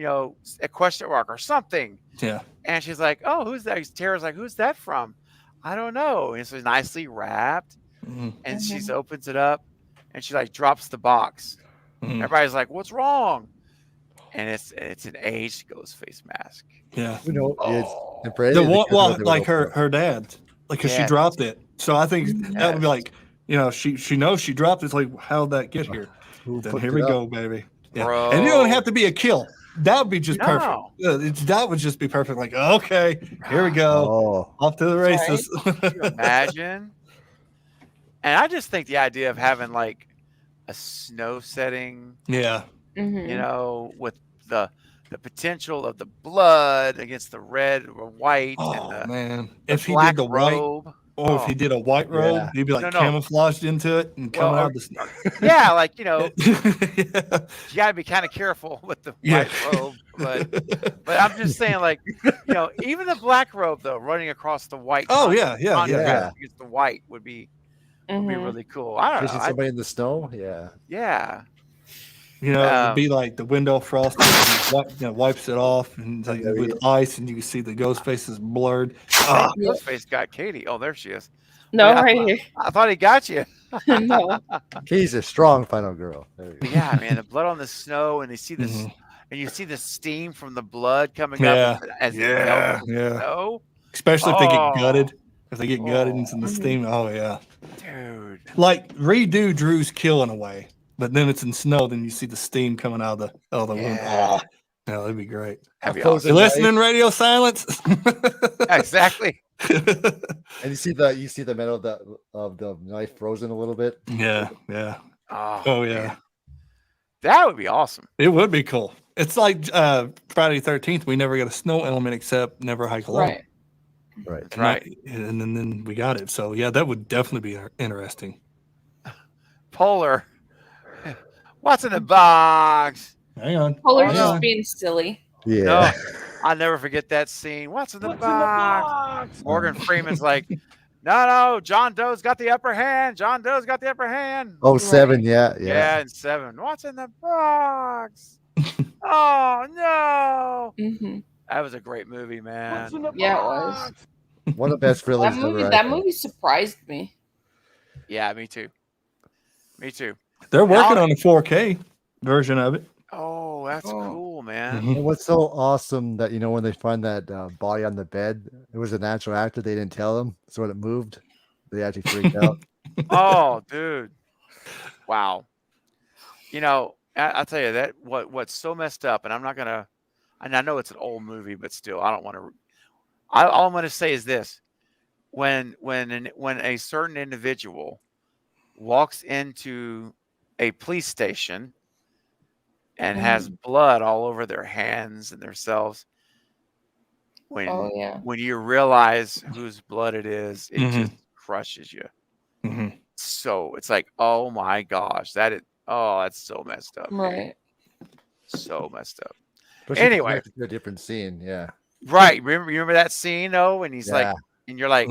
a question mark or something. yeah, And she's like, oh, who's that? Tara's like, who's that from? I don't know. And it's nicely wrapped. Mhm. And she opens it up and she like drops the box. Mhm. Everybody's like, what's wrong? And it's an aged Ghostface mask. yeah. You know, it's Oh. and Brady, The they one, could've well, done it like with her dad, like because she Yes. dropped it, so I think that would be Yes. like, she knows she dropped it. It's like, how'd that get here? Who Then put here it we up? go, baby. Yeah, Bro. and it don't have to be a kill. That would be just No. perfect. That would just be perfect. Like, okay, here we go, Oh, off to the races. Can you imagine? And I just think the idea of having like a snow setting, yeah, with the potential of the blood against the red or white oh and man, the if he black did the white, robe. or if he did a white robe, Yeah. he'd be like No. camouflaged into it and coming Well, out of the snow. Yeah, like Yeah. you got to be kind of careful with the Yeah. white robe, but I'm just saying, like, even the black robe though, running across the white. Oh, yeah. contrast against the white would be really cool. I don't Chasing know. somebody in the snow. Yeah. Yeah. It would be like the window frosting, wipes it off, and like with ice, and you can see the ghost face is blurred. Ah, Ghostface got Katie. Oh, there she is. No, Wait, right here. I thought he got you. No. He's a strong final girl. There you go. Yeah, man, the blood on the snow, and they see this, and you see the steam from the blood coming up as it melts in the snow. Especially if they get Oh. gutted. If they get gutted into the steam, oh yeah. Dude. Like redo Drew's kill in a way, but then it's in snow. Then you see the steam coming out of the wound. Yeah. Yeah, that'd be great. That'd be Frozen awesome. You listening, radio silence? Exactly. And you see the metal of the knife frozen a little bit. Yeah. Oh yeah. Man. That would be awesome. It would be cool. It's like Friday the 13th. We never got a snow element except never hike alone. Right. Right. That's right. And then we got it. So yeah, that would definitely be interesting. Polar. What's in the box? Hang on. Polar's Hang just on. being silly. Yeah. No, I'll never forget that scene. What's in the box? Morgan Freeman's like, No, John Doe's got the upper hand. John Doe's got the upper hand. Oh, 7, yeah. Yeah, and 7. What's in the box? Oh no! That was a great movie, man. Yeah, it was. One of the best thrillers That movie, ever. I that think. movie surprised me. Yeah, me too. Me too. They're working Now- on a 4K version of it. Oh, that's cool, man. And what's so awesome that when they find that body on the bed, it was an actual actor. They didn't tell him, so when it moved, they actually freaked out. Oh, dude. Wow. I'll tell you that what's so messed up, and I'm not gonna. And I know it's an old movie, but still, I don't want to. All I'm going to say is this: when a certain individual walks into a police station and has blood all over their hands and themselves, when you realize whose blood it is, it just crushes you. So it's like, oh my gosh, that's so messed up. Right. So messed up. Especially Anyway, to a different scene, yeah. Right. Remember that scene though, and he's like, Yeah. and you're like,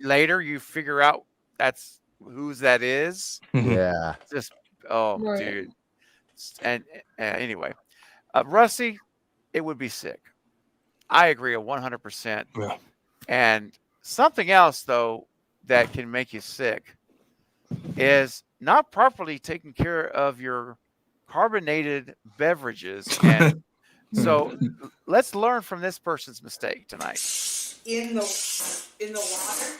later you figure out that's whose that is. Yeah. Just Right. dude. And anyway, Rusty, it would be sick. I agree 100%. Yeah. And something else though that can make you sick is not properly taking care of your carbonated beverages. And so let's learn from this person's mistake tonight. In the water,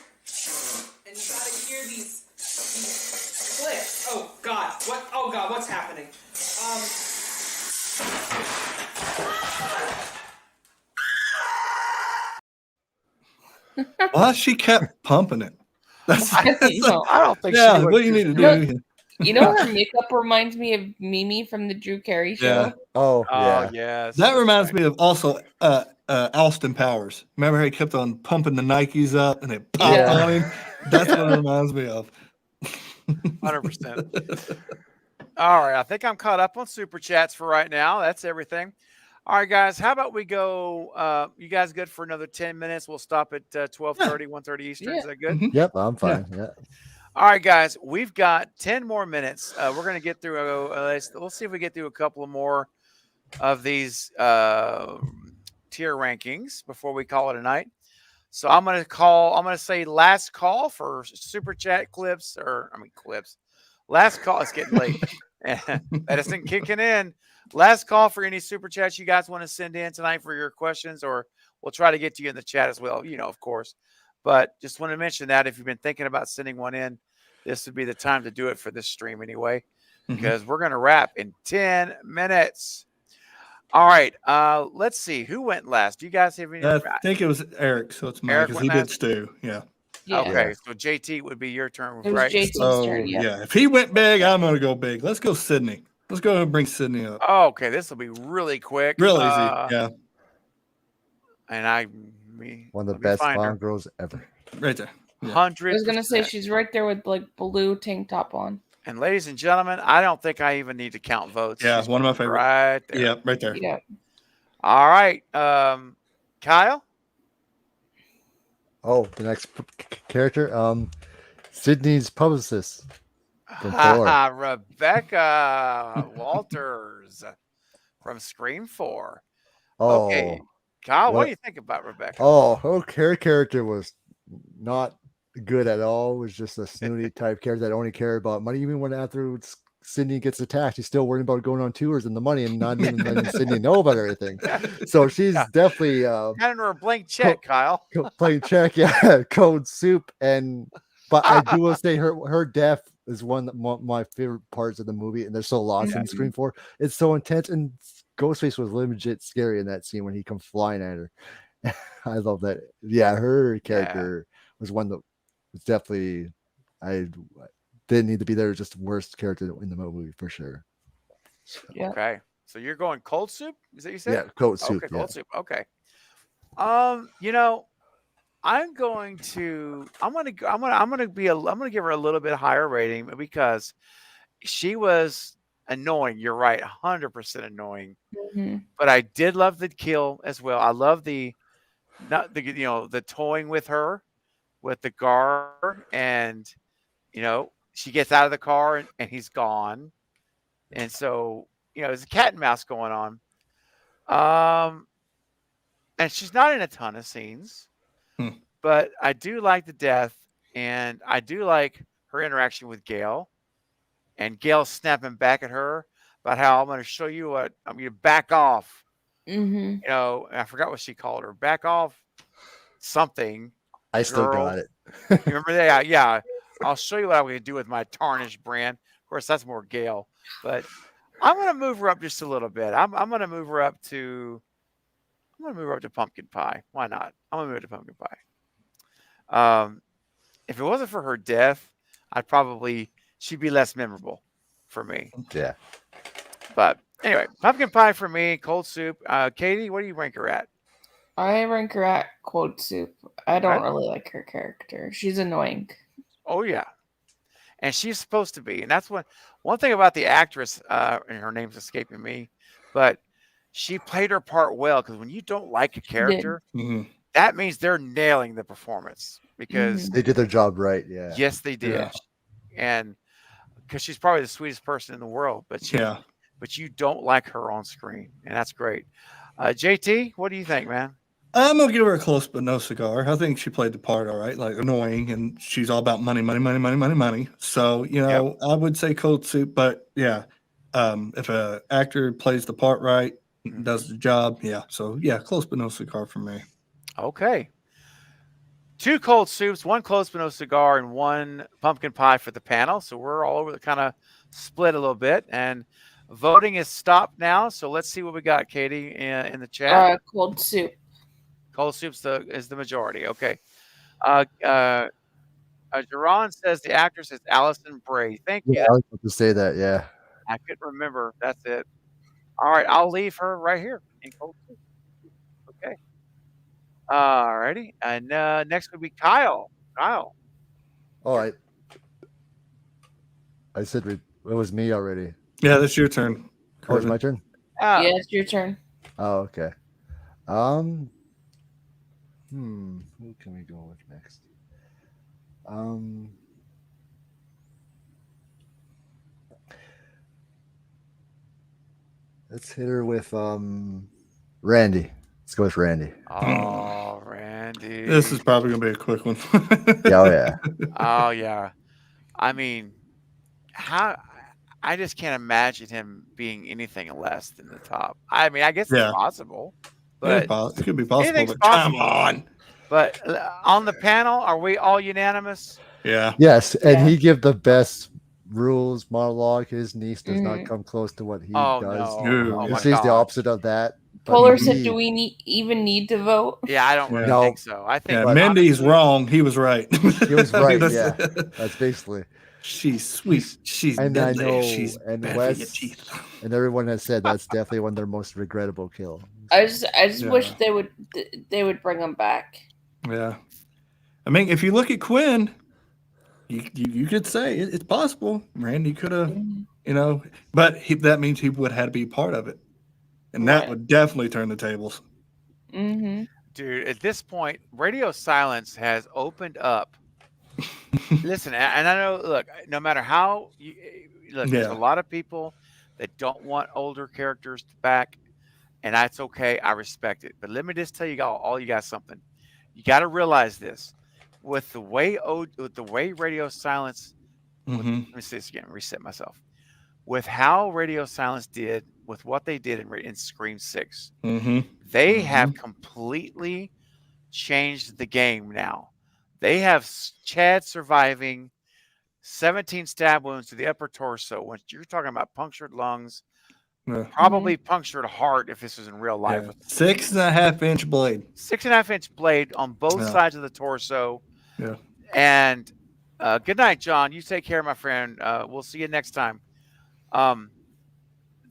and you gotta hear these clicks. Oh God, what's happening? Well, she kept pumping it. That's, I don't think. yeah, what do you need to do? You know, her makeup reminds me of Mimi from the Drew Carey show. Yeah. Oh, Oh yes. That reminds me of also Austin Powers. Remember how he kept on pumping the Nikes up and it popped Yeah. on him? That's what it reminds me of. 100%. All right, I think I'm caught up on super chats for right now. That's everything. All right, guys, how about we go? You guys good for another 10 minutes? We'll stop at 12:30, 1:30 Eastern. Is that good? Yep, I'm fine. Yeah. All right, guys, we've got 10 more minutes. We're going to get through. We'll see if we get through a couple of more of these tier rankings before we call it a night. So I'm going to say last call for super chat clips, clips. Last call. It's getting late. Medicine kicking in. Last call for any super chats you guys want to send in tonight for your questions, or we'll try to get to you in the chat as well, of course. But just want to mention that if you've been thinking about sending one in, this would be the time to do it for this stream anyway, because we're going to wrap in 10 minutes. All right. Let's see. Who went last? Do you guys have any? I think it was Eric, so it's mine Eric because went he did last? Stu. Yeah. Okay. So JT would be your turn, It was right? JT's So, turn, yeah. if he went big, I'm going to go big. Let's go Sydney. Let's go ahead and bring Sydney up. Oh, okay. This will be really quick. Real easy. Yeah. And One of the let me best find her. Bond girls ever. Right there. Yeah. 100%. I was gonna say she's right there with like blue tank top on. And ladies and gentlemen, I don't think I even need to count votes. Yeah, She's one of my favorite. right there. Yeah, right there. Yeah. All right. Kyle? Oh, the next character, Sydney's publicist from Thor. Rebecca Walters from Scream 4. Oh, Okay. Kyle, what do you think about Rebecca? Oh, her character was not good at all. It was just a snooty type character that only cared about money. Even when after Sydney gets attacked, she's still worried about going on tours and the money and not even letting Sydney know about everything. So she's definitely Handing her a blank check, Kyle. playing check, yeah, code soup. But I do will say her death is one of my favorite parts of the movie, and there's so lots in Scream 4. It's so intense, and Ghostface was legit scary in that scene when he comes flying at her. I love that. Yeah, her character was one that was definitely I didn't need to be there. Just the worst character in the movie for sure. Yeah. Okay. So you're going cold soup? Is that what you said? Yeah, cold soup. Okay, yeah. cold soup. Okay. I'm going to give her a little bit higher rating because she was annoying. You're right, 100% annoying. But I did love the kill as well. I love the toying with her with the guard, and she gets out of the car and he's gone, and so there's a cat and mouse going on. And she's not in a ton of scenes, but I do like the death, and I do like her interaction with Gail, and Gail snapping back at her about how I'm going to show you what I'm going to back off. Mm-hmm. I forgot what she called her. Back off something. I still got it. You remember that? Yeah. I'll show you what I'm going to do with my tarnished brand. Of course, that's more Gail, but I'm going to move her up just a little bit. I'm going to move her up to pumpkin pie. Why not? I'm going to move it to pumpkin pie. If it wasn't for her death, she'd be less memorable for me. Yeah. But anyway, pumpkin pie for me, cold soup. Katie, what do you rank her at? I rank her at cold soup. I don't really like her character. She's annoying. Oh yeah, and she's supposed to be. And that's one thing about the actress, and her name's escaping me, but she played her part well, because when you don't like a character, that means they're nailing the performance, because they did their job right. Yeah. Yes, they did. Yeah. And because she's probably the sweetest person in the world, but you don't like her on screen, and that's great. JT, what do you think, man? I'm gonna give her a close but no cigar. I think she played the part all right, like annoying, and she's all about money, money, money, money, money, money. So I would say cold soup, but yeah, if an actor plays the part right, does the job, yeah. So yeah, close but no cigar for me. Okay. 2 cold soups, 1 close but no cigar, and 1 pumpkin pie for the panel. So we're all over the kind of split a little bit, and voting is stopped now. So let's see what we got, Katie, in the chat. Cold soup. Cold soup is the majority. Okay. Jerron says the actress is Allison Bray. Thank you. Yeah, I was about to say that. Yeah. I couldn't remember. That's it. All right. I'll leave her right here in cold soup. Okay. All righty. And next would be Kyle. Kyle. Oh, I said it was me already. Yeah, that's your turn. Oh, it's my turn? Yeah, it's your turn. Oh, okay. Who can we go with next? Let's hit her with Randy. Let's go with Randy. Oh, Randy. This is probably gonna be a quick one. Oh yeah. Oh yeah. I mean, I just can't imagine him being anything less than the top. I mean, I guess it's possible. But it could be possible. Anything's But possible. come on. But on the panel, are we all unanimous? Yeah. Yes, and he give the best rules monologue. His niece does not come close to what he does. No. Oh, my She's the God. opposite of that. but Polar he- said, "Do we even need to vote?" Yeah, I don't really No. think so. I think Yeah, Mindy's wrong. He was right. He was right. That's- Yeah, that's basically. She's sweet. She's And deadly. I know, She's and bad for your Wes, teeth. and everyone has said that's definitely one of their most regrettable kills. I just wish Yeah. they would bring them back. Yeah. I mean, if you look at Quinn, you could say it's possible. Randy could have, but that means he would have had to be part of it. And that would definitely turn the tables. Mm-hmm. Dude, at this point, radio silence has opened up. Listen, and I know, look, no matter how you look, there's a lot of people that don't want older characters back, and that's okay. I respect it. But let me just tell you all you got something. You got to realize this. With the way radio silence, let me say this again, reset myself. With how radio silence did, with what they did in Scream 6, they have completely changed the game now. They have Chad surviving 17 stab wounds to the upper torso. When you're talking about punctured lungs, probably punctured heart if this was in real life. Yeah. 6.5-inch blade. 6.5-inch blade on both sides of the torso. Yeah. And good night, John. You take care, my friend. We'll see you next time.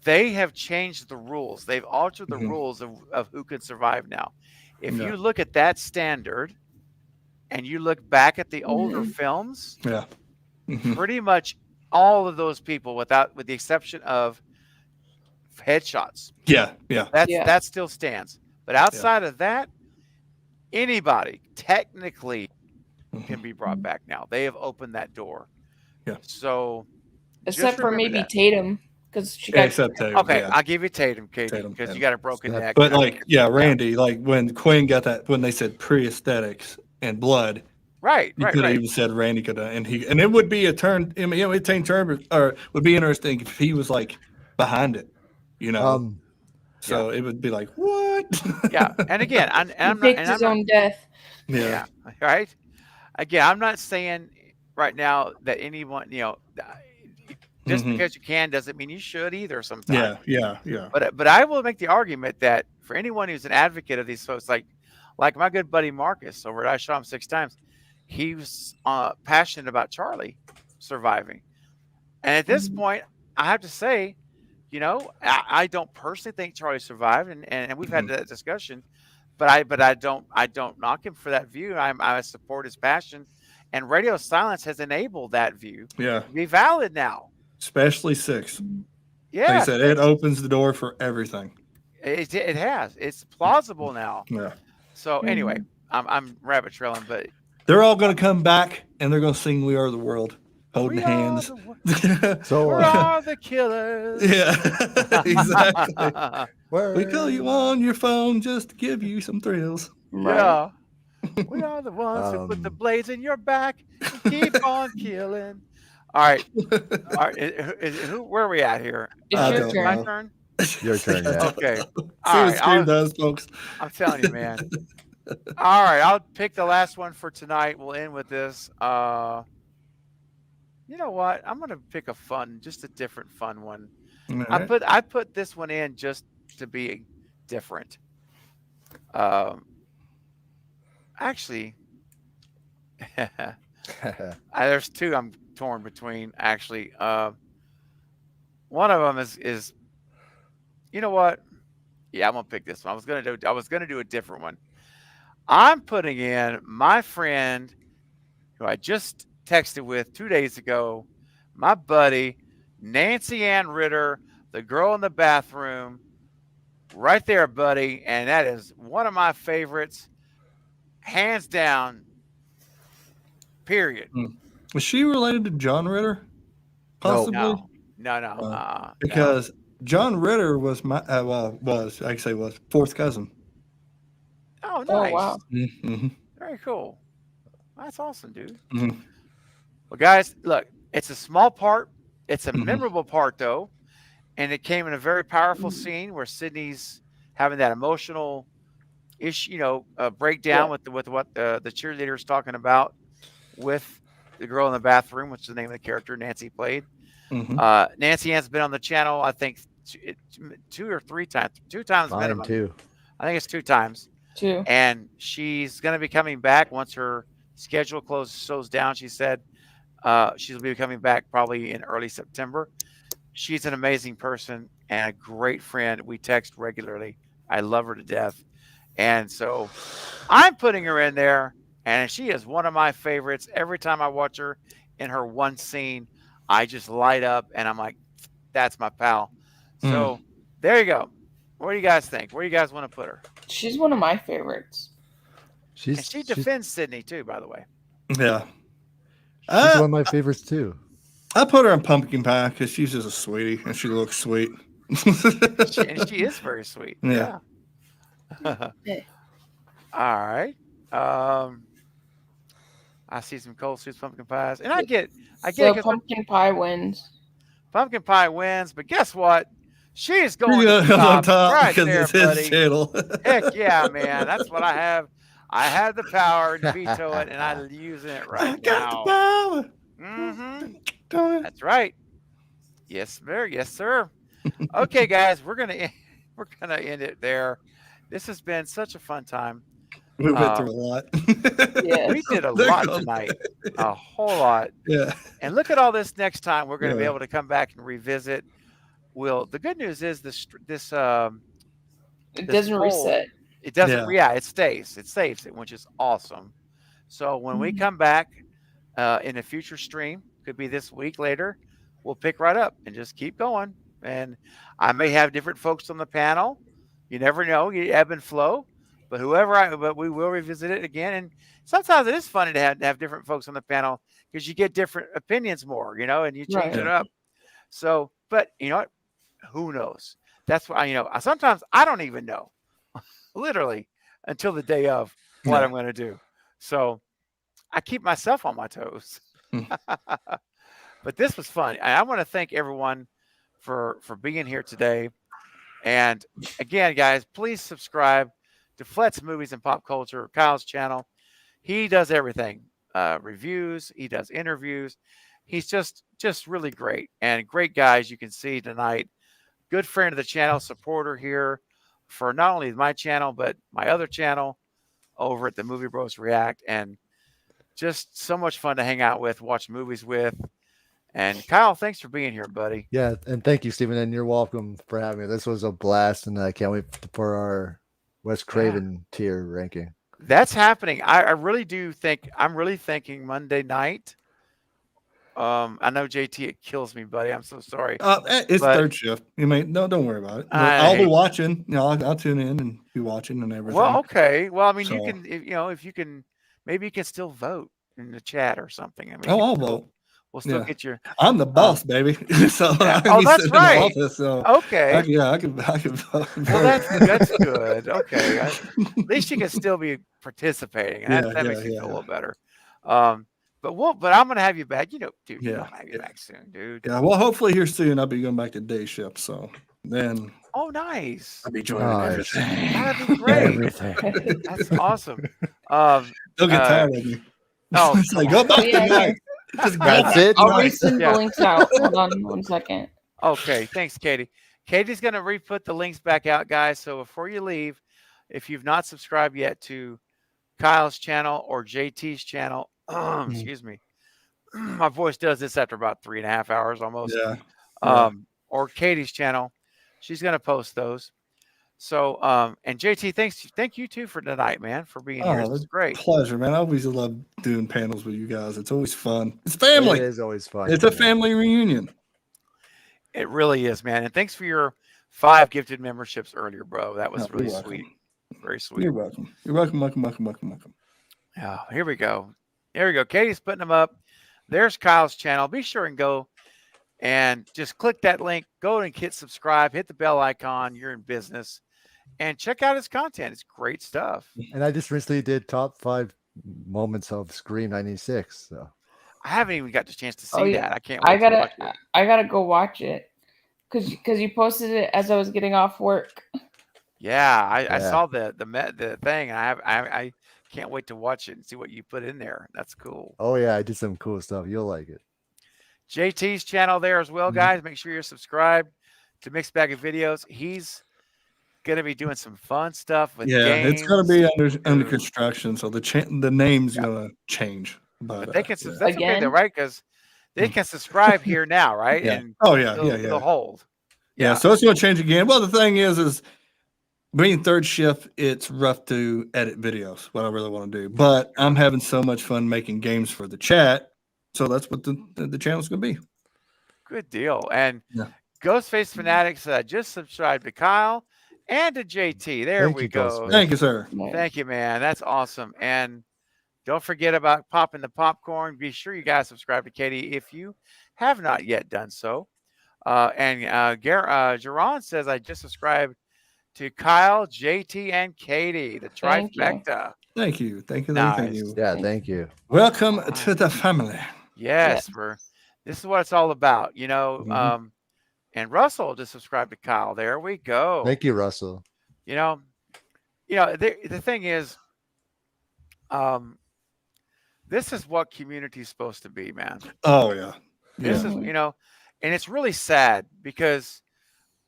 They have changed the rules. They've altered the rules of who can survive now. If you look at that standard and you look back at the older films, pretty much all of those people, with the exception of headshots. That still stands. But outside of that, anybody technically can be brought back now. They have opened that door. Yeah. So Except for remember maybe that. Tatum, because she got. Except Tatum. Okay, yeah. I'll give you Tatum, Katie, because you got a broken neck. But like, yeah, Randy, like when Quinn got that, when they said pre-aesthetics and blood, right, he right, could have right. even said Randy could have, and it would be a turn. I mean, it'd take turn, or would be interesting if he was like behind it, you know. So it would be like, what? Yeah, and again, I'm not. Picked And his I'm own not, death. yeah, right. Again, I'm not saying right now that anyone, just because you can doesn't mean you should either. Sometimes. Yeah. But I will make the argument that for anyone who's an advocate of these folks, like my good buddy Marcus over at I Shot Him 6 Times, he was passionate about Charlie surviving, and at this point, I have to say, I don't personally think Charlie survived, and we've had that discussion, but I don't knock him for that view. I support his passion, and radio silence has enabled that view Yeah. to be valid now. Especially 6. Yeah, like I said, it opens the door for everything. It has. It's plausible now. Yeah. So anyway, I'm rabbit trailing, but They're all going to come back and they're going to sing "We Are the World," holding hands. So we are the killers. Yeah, exactly. We call you on your phone just to give you some thrills. Yeah. We are the ones who put the blades in your back and keep on killing. All right. Where are we at here? It's your turn. My turn? Your turn, yeah. Okay. See All what Scream right. does, folks. I'm telling you, man. All right. I'll pick the last one for tonight. We'll end with this. You know what? I'm going to pick just a different fun one. All right. I put this one in just to be different. Actually, there's two I'm torn between. Actually, one of them is, you know what? Yeah, I'm gonna pick this one. I was gonna do a different one. I'm putting in my friend who I just texted with 2 days ago, my buddy Nancy Ann Ritter, the girl in the bathroom, right there, buddy, and that is one of my favorites. Hands down, period. Was she related to John Ritter? Possibly. No. Because John Ritter was was fourth cousin. Oh, nice. Oh, wow. Mm-hmm. Very cool. That's awesome, dude. Mm-hmm. Well, guys, look, it's a small part. It's a memorable part, though. And it came in a very powerful scene where Sydney's having that emotional issue, breakdown with what the cheerleader is talking about with the girl in the bathroom, which is the name of the character Nancy played. Nancy Ann's been on the channel, I think, 2 or 3 times. 2 times minimum. 2. I think it's 2 times. 2. And she's going to be coming back once her schedule slows down. She said she'll be coming back probably in early September. She's an amazing person and a great friend. We text regularly. I love her to death. And so I'm putting her in there, and she is one of my favorites. Every time I watch her in her one scene, I just light up, and I'm like, that's my pal. So there you go. What do you guys think? Where do you guys want to put her? She's one of my favorites. And she defends Sydney, too, by the way. Yeah. She's one of my favorites, too. I put her in Pumpkin Pie because she's just a sweetie, and she looks sweet. She is very sweet. Yeah. All right. I see some cold soups, pumpkin pies, and I get So it. pumpkin pie wins. Pumpkin pie wins, but guess what? She's going Yeah, to the on top, top right because there, it's his buddy. channel. Heck yeah, man! That's what I have. I have the power to veto it, and I'm using it right now. Power. That's right. Yes, sir. Yes, sir. Okay, guys, we're gonna end it there. This has been such a fun time. We went through a lot. We did a lot tonight, a whole lot. Yeah. And look at all this next time. We're going to be able to come back and revisit. The good news is this it doesn't reset. It doesn't. Yeah, it stays. It saves it, which is awesome. So when we come back in a future stream, could be this week later, we'll pick right up and just keep going. And I may have different folks on the panel. You never know. You ebb and flow. But but we will revisit it again. And sometimes it is funny to have different folks on the panel because you get different opinions more, and you change it up. So, but you know what? Who knows? That's why, sometimes I don't even know, literally, until the day of what I'm going to do. So I keep myself on my toes. But this was fun. I want to thank everyone for being here today. And again, guys, please subscribe to Flet's Movies and Pop Culture, Kyle's channel. He does everything, reviews. He does interviews. He's just really great and great guys. You can see tonight, good friend of the channel, supporter here for not only my channel, but my other channel over at the Movie Bros React. And just so much fun to hang out with, watch movies with. And Kyle, thanks for being here, buddy. Yeah, and thank you, Stephen, and you're welcome for having me. This was a blast, and I can't wait for our Wes Craven tier ranking. That's happening. I really do think I'm really thinking Monday night. I know JT, it kills me, buddy. I'm so sorry. It's third shift. You mean don't worry about it. I'll be watching. I'll tune in and be watching and everything. Well, okay. Well, I mean, you can, if you can, maybe you can still vote in the chat or something. I mean, I'll vote. We'll still get your. I'm the boss, baby. So that's right. In the office, so okay. I can vote. Well, that's good. Okay. At least you can still be participating. That makes me feel a little better. But I'm gonna have you back. Dude, I'll have you back soon, dude. Yeah. Well, hopefully here soon. I'll be going back to day shift. So then. Oh, nice. I'll be joining everything. That'd be great. Everything. That's awesome. Don't get tired of me. Oh, it's like go back tonight. That's it. I'll resend the links out. Hold on 1 second. Okay, thanks, Katie. Katie's going to re-put the links back out, guys. So before you leave, if you've not subscribed yet to Kyle's channel or JT's channel, excuse me, my voice does this after about 3.5 hours almost. Yeah. Or Katie's channel, she's going to post those. So, and JT, thank you too for tonight, man, for being here. It's great. Pleasure, man. I always love doing panels with you guys. It's always fun. It's family. It is always fun. It's a family reunion. It really is, man. And thanks for your 5 gifted memberships earlier, bro. That was really sweet. Very sweet. You're welcome. You're welcome. Yeah, here we go. There we go. Katie's putting them up. There's Kyle's channel. Be sure and go and just click that link. Go and hit subscribe. Hit the bell icon. You're in business. And check out his content. It's great stuff. And I just recently did top 5 moments of Scream '96. So I haven't even got the chance to see that. I can't. I gotta go watch it because you posted it as I was getting off work. Yeah, I saw the thing, and I can't wait to watch it and see what you put in there. That's cool. Oh yeah, I did some cool stuff. You'll like it. JT's channel there as well, guys. Make sure you're subscribed to Mixed Bag of Videos. He's gonna be doing some fun stuff with games. It's gonna be under construction, so the name's gonna change. But they can that's okay though, right? Because they can subscribe here now, right? Yeah. And the hold. Yeah, so it's gonna change again. Well, the thing is being third shift, it's rough to edit videos. What I really want to do, but I'm having so much fun making games for the chat. So that's what the channel's gonna be. Good deal. And Ghostface Fanatics just subscribed to Kyle and to JT. There we go. Thank you, sir. Thank you, man. That's awesome. And don't forget about popping the popcorn. Be sure you guys subscribe to Katie if you have not yet done so. Geron says, I just subscribed to Kyle, JT, and Katie, the trifecta. Thank you. Yeah, thank you. Welcome to the family. Yes, this is what it's all about, and Russell just subscribed to Kyle. There we go. Thank you, Russell. The thing is, this is what community is supposed to be, man. Oh yeah. This is, and it's really sad because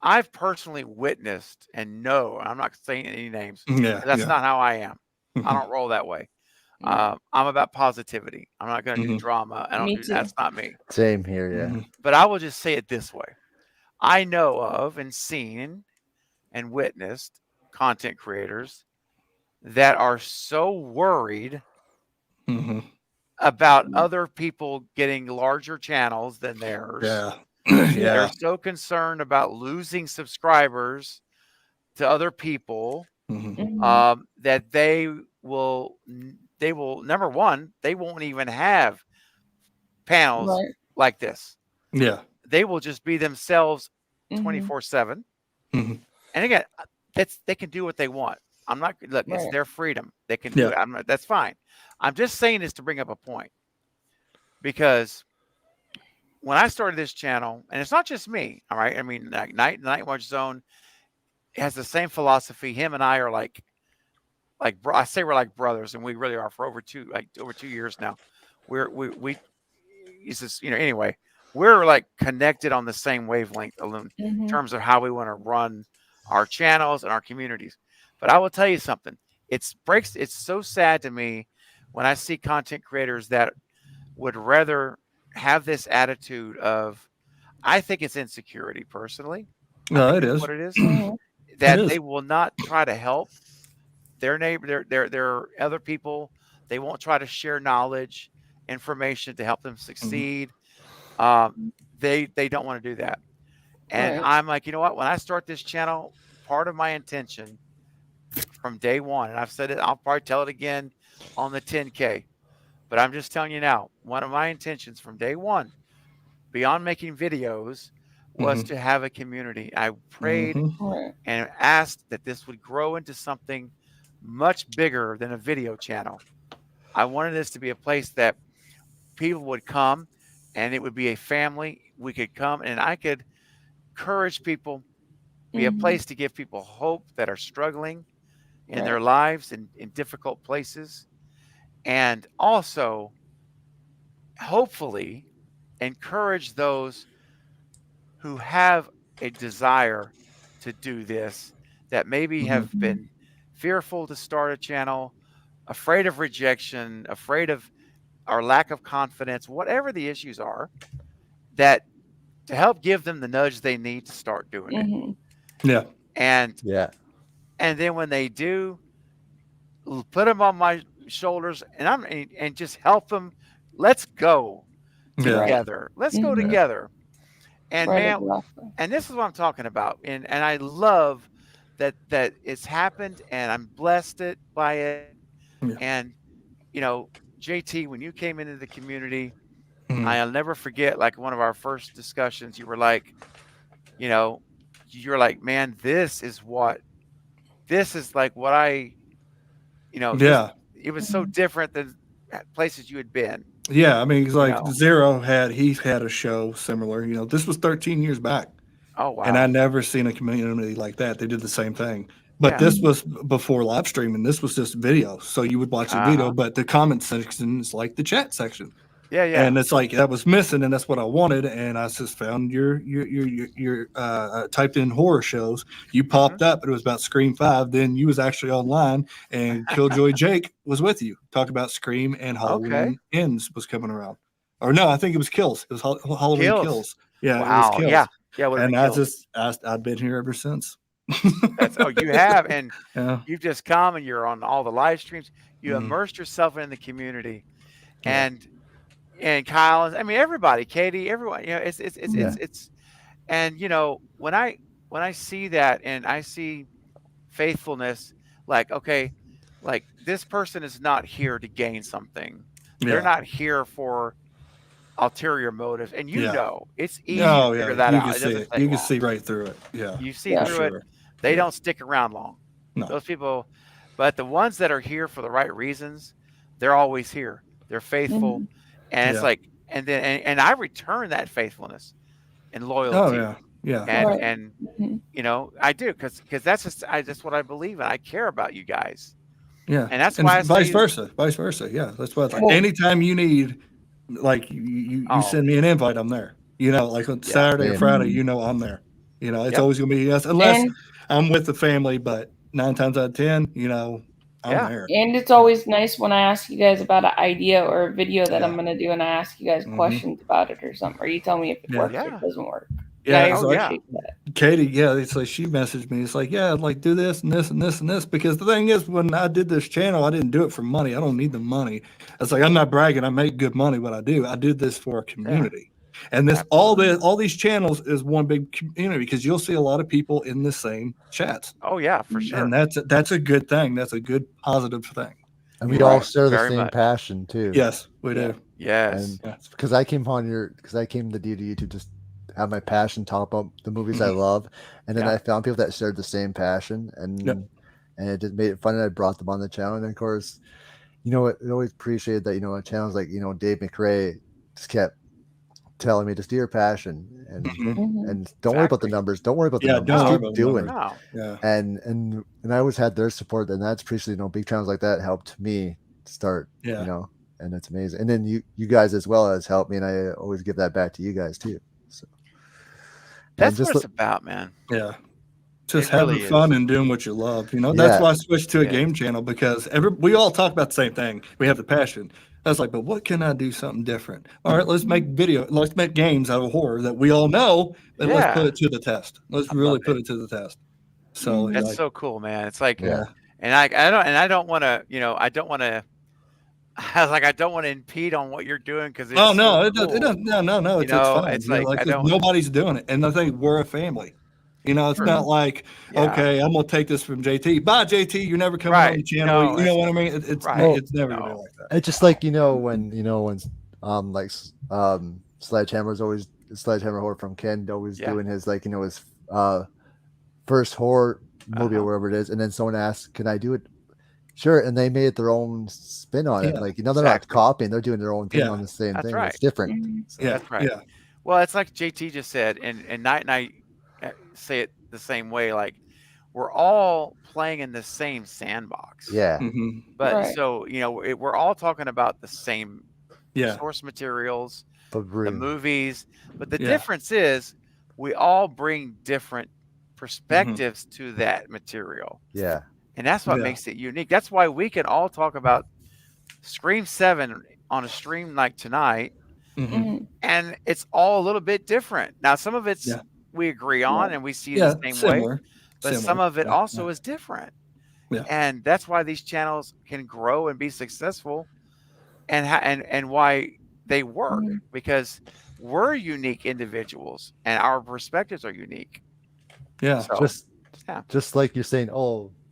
I've personally witnessed and know, I'm not saying any names. That's not how I am. I don't roll that way. I'm about positivity. I'm not going to do drama. That's not me. Same here, yeah. But I will just say it this way. I know of and seen and witnessed content creators that are so worried about other people getting larger channels than theirs. They're so concerned about losing subscribers to other people that they will number one, they won't even have panels like this. Yeah. They will just be themselves 24/7. Mhm. And again, they can do what they want. I'm not look, it's their freedom. They can do Yeah. it. That's fine. I'm just saying this to bring up a point. Because when I started this channel, and it's not just me, all right? I mean, like Night Watch Zone has the same philosophy. Him and I are like I say we're like brothers, and we really are for over 2 years now. We he's just, anyway, we're like connected on the same wavelength in terms of how we want to run our channels and our communities. But I will tell you something. It's so sad to me when I see content creators that would rather have this attitude of, I think it's insecurity personally. No, it is what it is. That they will not try to help their neighbor, their other people. They won't try to share knowledge, information to help them succeed. They don't want to do that. And I'm like, you know what? When I start this channel, part of my intention from day one, and I've said it, I'll probably tell it again on the 10K, but I'm just telling you now, one of my intentions from day one, beyond making videos, was to have a community. I prayed and asked that this would grow into something much bigger than a video channel. I wanted this to be a place that people would come and it would be a family. We could come and I could encourage people, be a place to give people hope that are struggling in their lives in difficult places. And also, hopefully, encourage those who have a desire to do this, that maybe have been fearful to start a channel, afraid of rejection, afraid of our lack of confidence, whatever the issues are, that to help give them the nudge they need to start doing it. Yeah. And then when they do, put them on my shoulders and just help them. Let's go together. Let's go together. And man, and this is what I'm talking about. And I love that it's happened, and I'm blessed by it. And JT, when you came into the community, I'll never forget, like one of our first discussions, you were like, you're like, man, this is like what I, it was so different than places you had been. Yeah, I mean, it's like Zero had a show similar. This was 13 years back. Oh wow! And I never seen a community like that. They did the same thing, but this was before live streaming. This was just video, so you would watch a video, but the comment section is like the chat section. Yeah. And it's like that was missing, and that's what I wanted. And I just found your typed in horror shows. You popped up. It was about Scream 5. Then you was actually online, and Killjoy Jake was with you. Talked about Scream and Halloween Ends was coming around. Or no, I think it was Kills. It was Halloween Kills. Yeah, wow. It was Kills. Yeah. And I've been here ever since. You have, and you've just come and you're on all the live streams. You immersed yourself in the community, and Kyle, I mean everybody, Katie, everyone, it's and when I see that and I see faithfulness, like, okay, like this person is not here to gain something. They're not here for ulterior motives, and it's easy to figure that out. You can see right through it. Yeah, you see through it. They don't stick around long. No. Those people, but the ones that are here for the right reasons, they're always here. They're faithful. And it's like, and I return that faithfulness and loyalty. Oh yeah. And I do because that's what I believe in. I care about you guys. Yeah, and that's why vice versa. Yeah, that's why. Like, anytime you need, like you send me an invite, I'm there. Like on Saturday or Friday, I'm there. It's always gonna be yes, unless I'm with the family. But 9 times out of 10, I'm there. And it's always nice when I ask you guys about an idea or a video that I'm going to do, and I ask you guys questions about it or something, or you tell me if it works or it doesn't work. Katie, it's like she messaged me. It's like, like do this and this and this and this, because the thing is, when I did this channel, I didn't do it for money. I don't need the money. It's like, I'm not bragging. I make good money. What I do this for a community. And all these channels is one big community because you'll see a lot of people in the same chats. Oh yeah, for sure. And that's a good thing. That's a good positive thing. And we all share the same passion too. Yes, we do. Yes. And because I came to YouTube to just have my passion talk about the movies I love, and then I found people that shared the same passion, and it just made it fun. And I brought them on the channel, and of course, I always appreciated that channels like Dave McRae just kept telling me, just do your passion and don't worry about the numbers. Don't worry about the numbers. Just keep doing it. Yeah. And I always had their support, and that's appreciated. Big channels like that helped me start. And it's amazing. And then you guys as well has helped me, and I always give that back to you guys too. So that's what it's about, man. Yeah. Just having fun and doing what you love. That's why I switched to a game channel, because we all talk about the same thing. We have the passion. I was like, but what can I do something different? All right, let's make let's make games out of horror that we all know, and let's put it to the test. Let's really put it to the test. So that's so cool, man. It's like, and I don't want to, I don't want to. I was like, I don't want to impede on what you're doing because it doesn't. No, it's fine. It's like nobody's doing it, and I think we're a family. It's not like, okay, I'm gonna take this from JT. Bye, JT. You're never coming on the channel. You know what I mean? It's never gonna be like that. It's just like when Sledgehammer's always Sledgehammer Horror from Ken always doing his his first horror movie or whatever it is, and then someone asks, "Can I do it?" Sure, and they made their own spin on it. They're not copying; they're doing their own thing on the same thing. Right. It's different. So. That's right. Yeah. Well, it's like JT just said, and Knight and I say it the same way. Like, we're all playing in the same sandbox. Yeah. But so we're all talking about the same source materials, the movies. But the difference is we all bring different perspectives to that material. Yeah. And that's what makes it unique. That's why we can all talk about Scream 7 on a stream like tonight, and it's all a little bit different. Now, some of it's we agree on and we see it the same way, but some of it also is different. Yeah. And that's why these channels can grow and be successful, and why they work, because we're unique individuals and our perspectives are unique. Yeah. So, just like you're saying,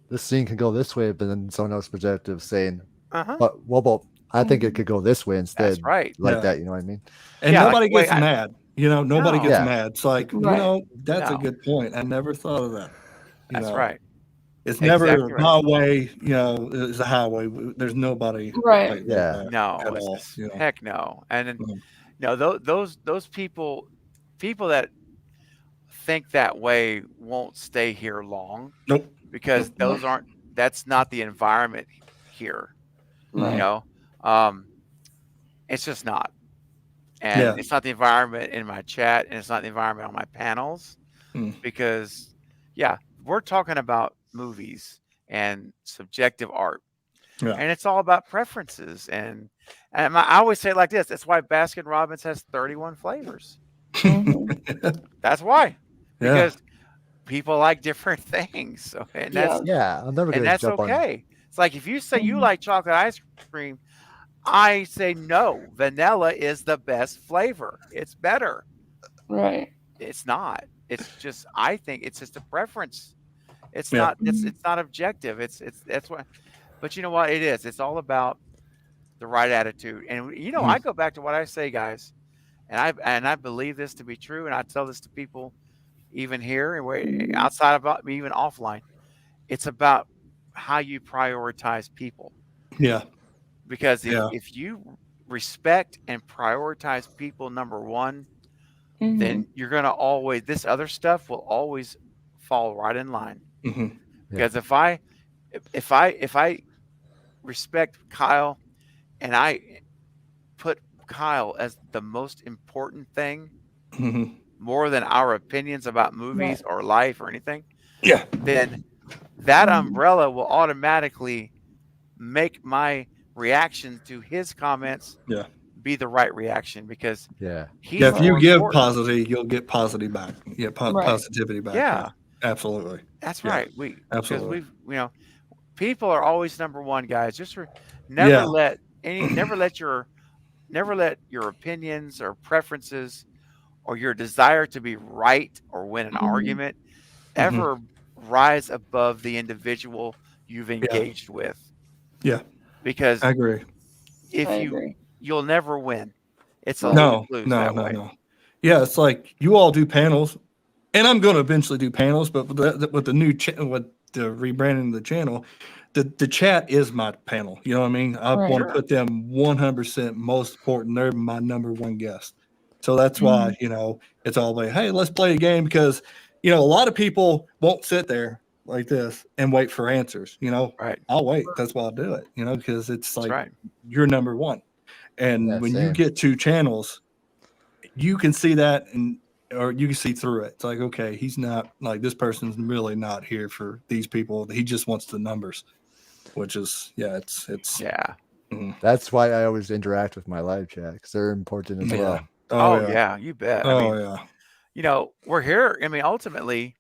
this scene can go this way, but then someone else's perspective saying, but I think it could go this way instead. That's right. That, you know what I mean? And nobody gets mad. Nobody gets mad. It's like, that's a good point. I never thought of that. That's right. It's never my way, it's a highway. There's nobody. Right. Like no. At all, Heck no. And then, those people that think that way won't stay here long. Nope. Because that's not the environment here. Right. It's just not. And it's not the environment in my chat, and it's not the environment on my panels, because we're talking about movies and subjective art, and it's all about preferences. And I always say it like this: that's why Baskin Robbins has 31 flavors. That's why, because people like different things. So, and that's I'm never and that's okay. It's like if you say you like chocolate ice cream, I say no. Vanilla is the best flavor. It's better. Right. It's not. It's just, I think it's just a preference. It's not. It's not objective. That's what. But you know what? It is. It's all about the right attitude. And I go back to what I say, guys, and I believe this to be true, and I tell this to people, even here and outside of me, even offline. It's about how you prioritize people. Yeah. Because if you respect and prioritize people number one, then you're gonna always, this other stuff will always fall right in line. Because if I respect Kyle and I put Kyle as the most important thing, more than our opinions about movies or life or anything, then that umbrella will automatically make my reaction to his comments be the right reaction, because if you give positive, you'll get positive back. Positivity back. Yeah, absolutely. That's right. Absolutely. Because people are always number one, guys. Just never let your opinions or preferences or your desire to be right or win an argument Mm-hmm. ever rise above the individual you've engaged with. Yeah, Because I agree. if I you agree. you'll never win. It's a No, lose no, that no, way. no. Yeah, it's like you all do panels, and I'm going to eventually do panels, but with the new with the rebranding of the channel, the chat is my panel. You know what I mean? I Right. want to put them 100% most important. They're my number one guest. So that's why, it's all like, hey, let's play a game, because, a lot of people won't sit there like this and wait for answers. Right. I'll wait. That's why I'll do it, because it's like right. you're number one. And when you same. get 2 channels, you can see that, or you can see through it. It's like, okay, he's not like, this person's really not here for these people. He just wants the numbers, which is, it's yeah. That's why I always interact with my live chat, because they're important as well. Oh yeah, you bet. Oh yeah. We're here. I mean, ultimately,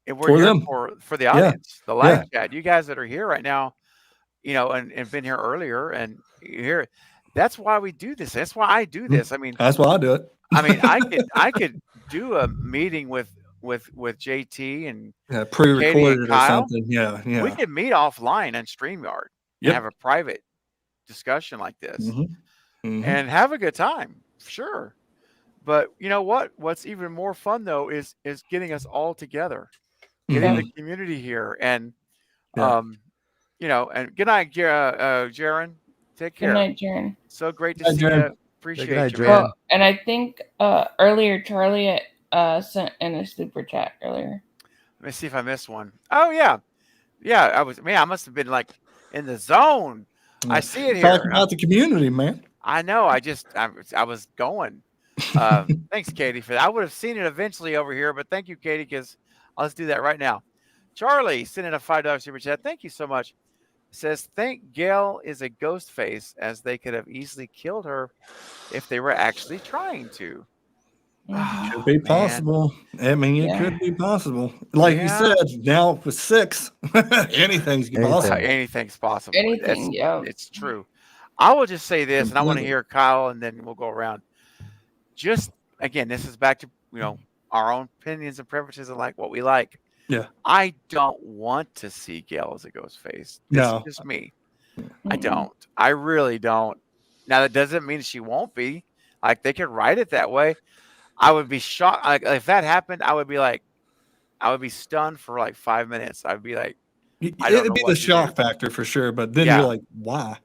we're For here them. for the Yeah. audience, the live Yeah. chat. You guys that are here right now, and been here earlier, and you're here. That's why we do this. That's why I do this. I mean, that's why I do it. I mean, I could do a meeting with JT and Katie Pre-recorded and or Kyle. something. Yeah. We could meet offline on StreamYard and Yep. have a private discussion like this Mhm. and have a good time, sure. But you know what? What's even more fun though is getting us all together, getting the community here, and Yeah. and good night, Jaron. Take care. Good night, Jaren. So great to Good night, see Jaron. you. Appreciate Good night, you, Jaron. man. Well, and I think earlier Charlie sent in a super chat earlier. Let me see if I missed one. Oh yeah. I must have been like in the zone. I see it Talk here. about the community, man. I know. I was going. Thanks, Katie, for that. I would have seen it eventually over here, but thank you, Katie, because let's do that right now. Charlie sent in a $5 super chat. Thank you so much. Says, think Gail is a ghost face, as they could have easily killed her if they were actually trying to. Could be possible. I mean, it could be possible. Like you said, now with 6, anything's possible. Anything's possible. Anything, It's true. I will just say this, and I want to hear Kyle, and then we'll go around. Just again, this is back to our own opinions and preferences and like what we like. Yeah. I don't want to see Gail as a ghost face. This No. is just me. I don't. I really don't. Now that doesn't mean she won't be. Like they could write it that way. I would be shocked. Like if that happened, I would be stunned for like 5 minutes. I'd be like, It'd be the shock factor for sure, but then you're like, why?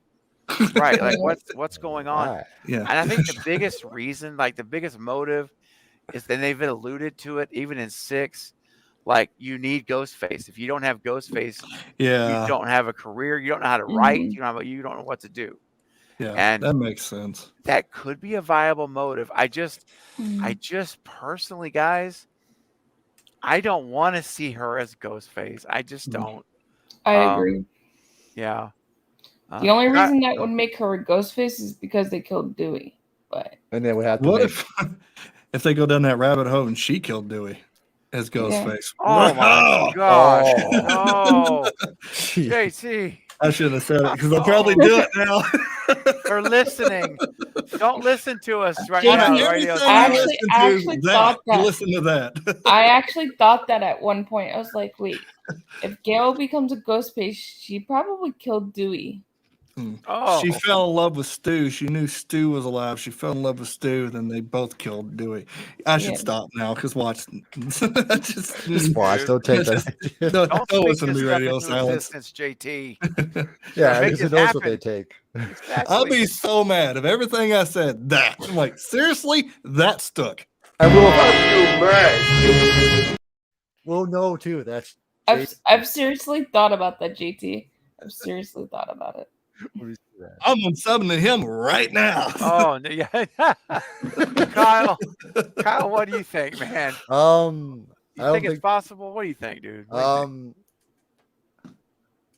Right. Like what's going on? Yeah. And I think the biggest reason, like the biggest motive is that they've alluded to it even in 6. Like you need Ghostface. If you don't have Ghostface, you don't have a career. You don't know how to write. You don't know what to do. Yeah, and that makes sense. That could be a viable motive. I just personally, guys, I don't want to see her as Ghostface. I just don't. I agree. Yeah. The only reason that would make her a Ghostface is because they killed Dewey. But and then we have to. What if they go down that rabbit hole and she killed Dewey as Ghostface? Oh my gosh! No, JT. I shouldn't have said it because they'll probably do it now. They're listening. Don't listen to us right JT, now. Radio. I actually thought that. Listen to that. I actually thought that at one point. I was like, wait, if Gail becomes a Ghostface, she probably killed Dewey. Oh. She fell in love with Stu. She knew Stu was alive. She fell in love with Stu. Then they both killed Dewey. I should stop now because watch. just watch. Don't take that. Don't listen to me, radio silence. JT. Yeah, because who knows what they take. Exactly. I'll be so mad if everything I said that. I'm like, seriously, that stuck. And we'll know too. That's. I've seriously thought about that, JT. I've seriously thought about it. I'm unsubbing to him right now. Oh yeah, Kyle, what do you think, man? You think it's possible? What do you think, dude? I'm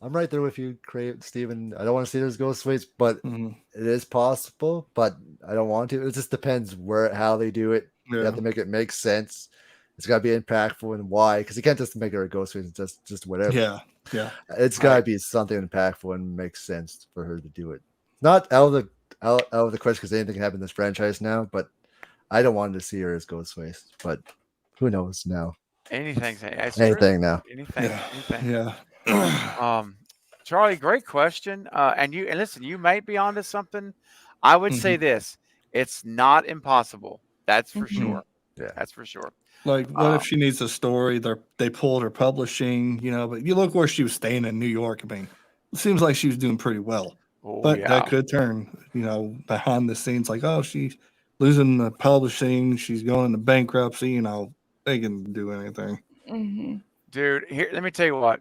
right there with you, Steven. I don't want to see it as Ghostface, but it is possible. But I don't want to. It just depends how they do it. Yeah. You have to make it make sense. It's got to be impactful and why, because you can't just make her a Ghostface and just whatever. Yeah. It's got to be something impactful and makes sense for her to do it. Not out of the question, because anything can happen in this franchise now, but I don't want to see her as Ghostface, but who knows now? Anything. That's Anything true. now. Anything. Yeah. Charlie, great question. And listen, you might be onto something. I would say this: it's not impossible. That's for sure. Yeah, that's for sure. Like, what if she needs a story? They pulled her publishing, but you look where she was staying in New York. I mean, it seems like she was doing pretty well. But yeah. that could turn, behind the scenes, like, oh, she's losing the publishing, she's going into bankruptcy. They can do anything. Dude, here, let me tell you what.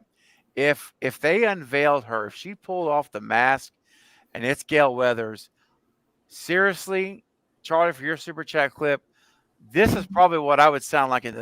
If they unveiled her, if she pulled off the mask, and it's Gail Weathers, seriously, Charlie, for your super chat clip, this is probably what I would sound like in the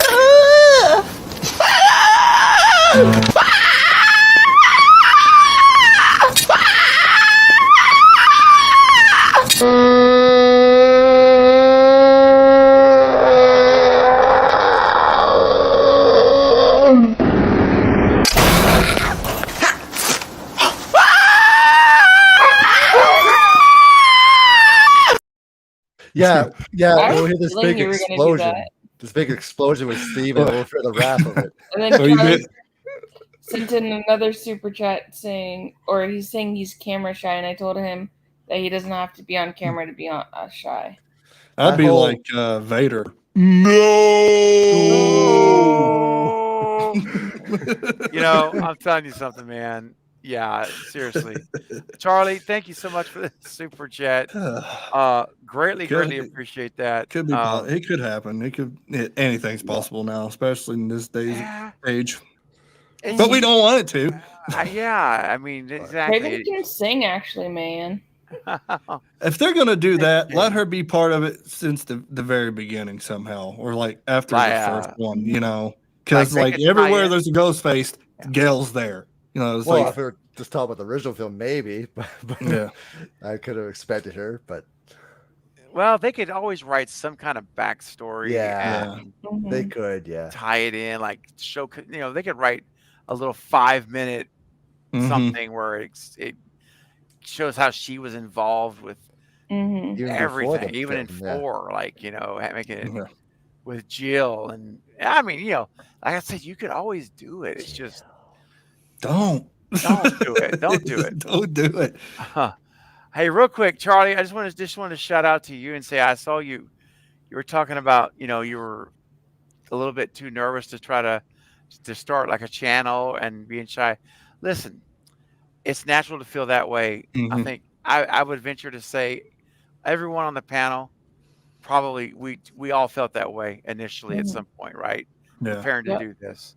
Yeah, I we'll was hear this feeling big you were gonna do explosion. that. This big explosion with Steve, and we'll hear the wrath of it. And then Charlie sent in another super chat saying, or he's saying he's camera shy, and I told him that he doesn't have to be on camera to be shy. I'd be like Vader. No. I'm telling you something, man. Yeah, seriously. Charlie, thank you so much for the super chat. Greatly appreciate that. Could be. It could happen. Anything's possible now, especially in this day's age. But we don't want it to. I mean, exactly. Raven can sing, actually, man. If they're gonna do that, let her be part of it since the very beginning somehow, or like after the first one, because like everywhere there's a ghost face, Gail's there. It's well, like, if we were just talking about the original film, maybe, but yeah, I could have expected her, but well, they could always write some kind of backstory. Yeah, and they could, tie it in, like show. They could write a little 5-minute something where it shows how she was involved with everything, even in 4, like making it with Jill, and I mean, like I said, you could always do it. It's just don't do it. Don't do it. Don't do it. Hey, real quick, Charlie, I just wanted to shout out to you and say I saw you. You were talking about you were a little bit too nervous to try to start like a channel and being shy. Listen, it's natural to feel that way. I think I would venture to say everyone on the panel probably we all felt that way initially at some point, right? Yeah. Preparing to do this.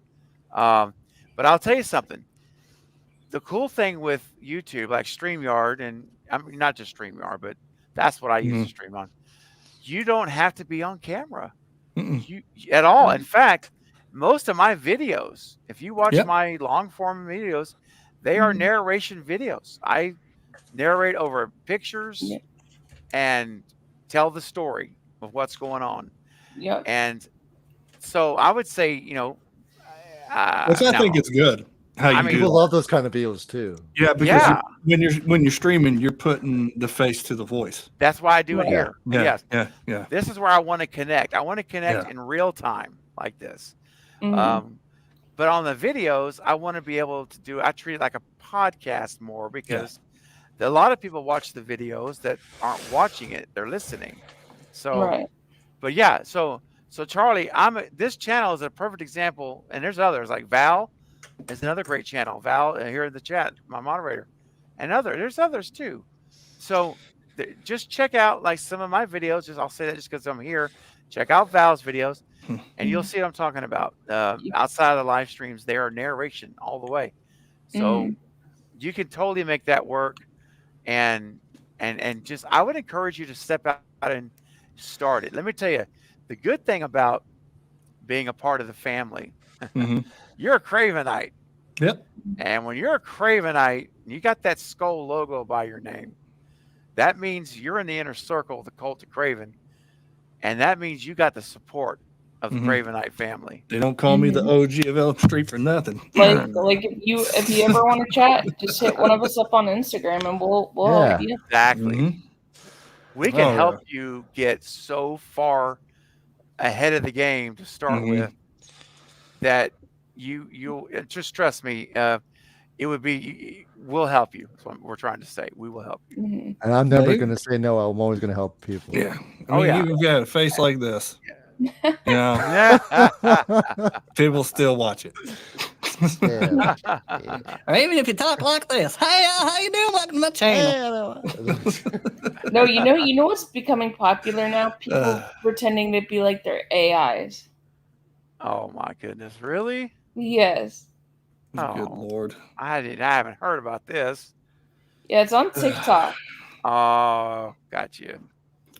But I'll tell you something. The cool thing with YouTube, like StreamYard, and I mean not just StreamYard, but that's what I use to stream on. You don't have to be on camera at all. In fact, most of my videos, if you watch my long form videos, they are narration videos. I narrate over pictures and tell the story of what's going on. Yeah. And so I would say, which I think it's good. People love those kind of videos too. Yeah, because when you're streaming, you're putting the face to the voice. That's why I do it here. Yeah, yes. Yeah. This is where I want to connect. I want to connect in real time like this. But on the videos, I want to be able to I treat it like a podcast more because a lot of people watch the videos that aren't watching it. They're listening. So, but yeah, so Charlie, this channel is a perfect example. And there's others like Val is another great channel. Val here in the chat, my moderator, and there's others too. So just check out like some of my videos. I'll say that just because I'm here. Check out Val's videos. And you'll see what I'm talking about. Outside of the live streams, they are narration all the way. So you can totally make that work. And just, I would encourage you to step out and start it. Let me tell you, the good thing about being a part of the family, you're a Cravenite. Yep. And when you're a Cravenite, you got that skull logo by your name. That means you're in the inner circle of the cult of Craven. And that means you got the support of the Cravenite family. They don't call me the OG of Elm Street for nothing. Like if you ever want to chat, just hit one of us up on Instagram and we'll help you. Exactly. We can help you get so far ahead of the game to start with. That you'll just trust me. It would be. We'll help you. That's what we're trying to say. We will help you. And I'm never going to say no. I'm always going to help people. Yeah. I mean, you've got a face like this. People still watch it. Or even if you talk like this, hey, how you doing? Welcome to my channel. No, you know what's becoming popular now? People pretending to be like their AIs. Oh my goodness, really? Yes. Oh, good Lord. I haven't heard about this. Yeah, it's on TikTok. Oh, got you.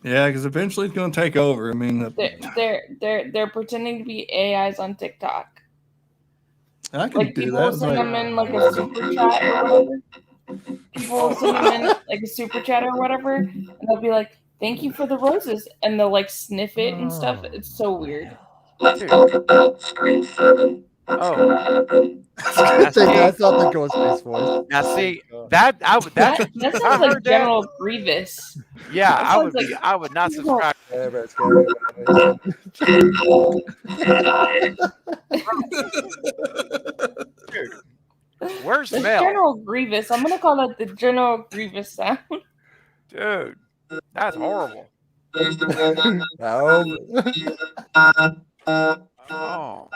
Yeah, because eventually it's going to take over. I mean, They're pretending to be AIs on TikTok. I can Like do people that. will send them in like a super chat or whatever. People will send them in like a super chat or whatever, and they'll be like, "Thank you for the roses," and they'll like sniff it and stuff. It's so weird. Oh, That's not the Ghostface voice. Now see that That sounds like General Grievous. Yeah, That I would sounds be. like- I would not subscribe. Dude, where's That's Mel? General Grievous. I'm gonna call it the General Grievous sound. Dude, that's horrible. Oh.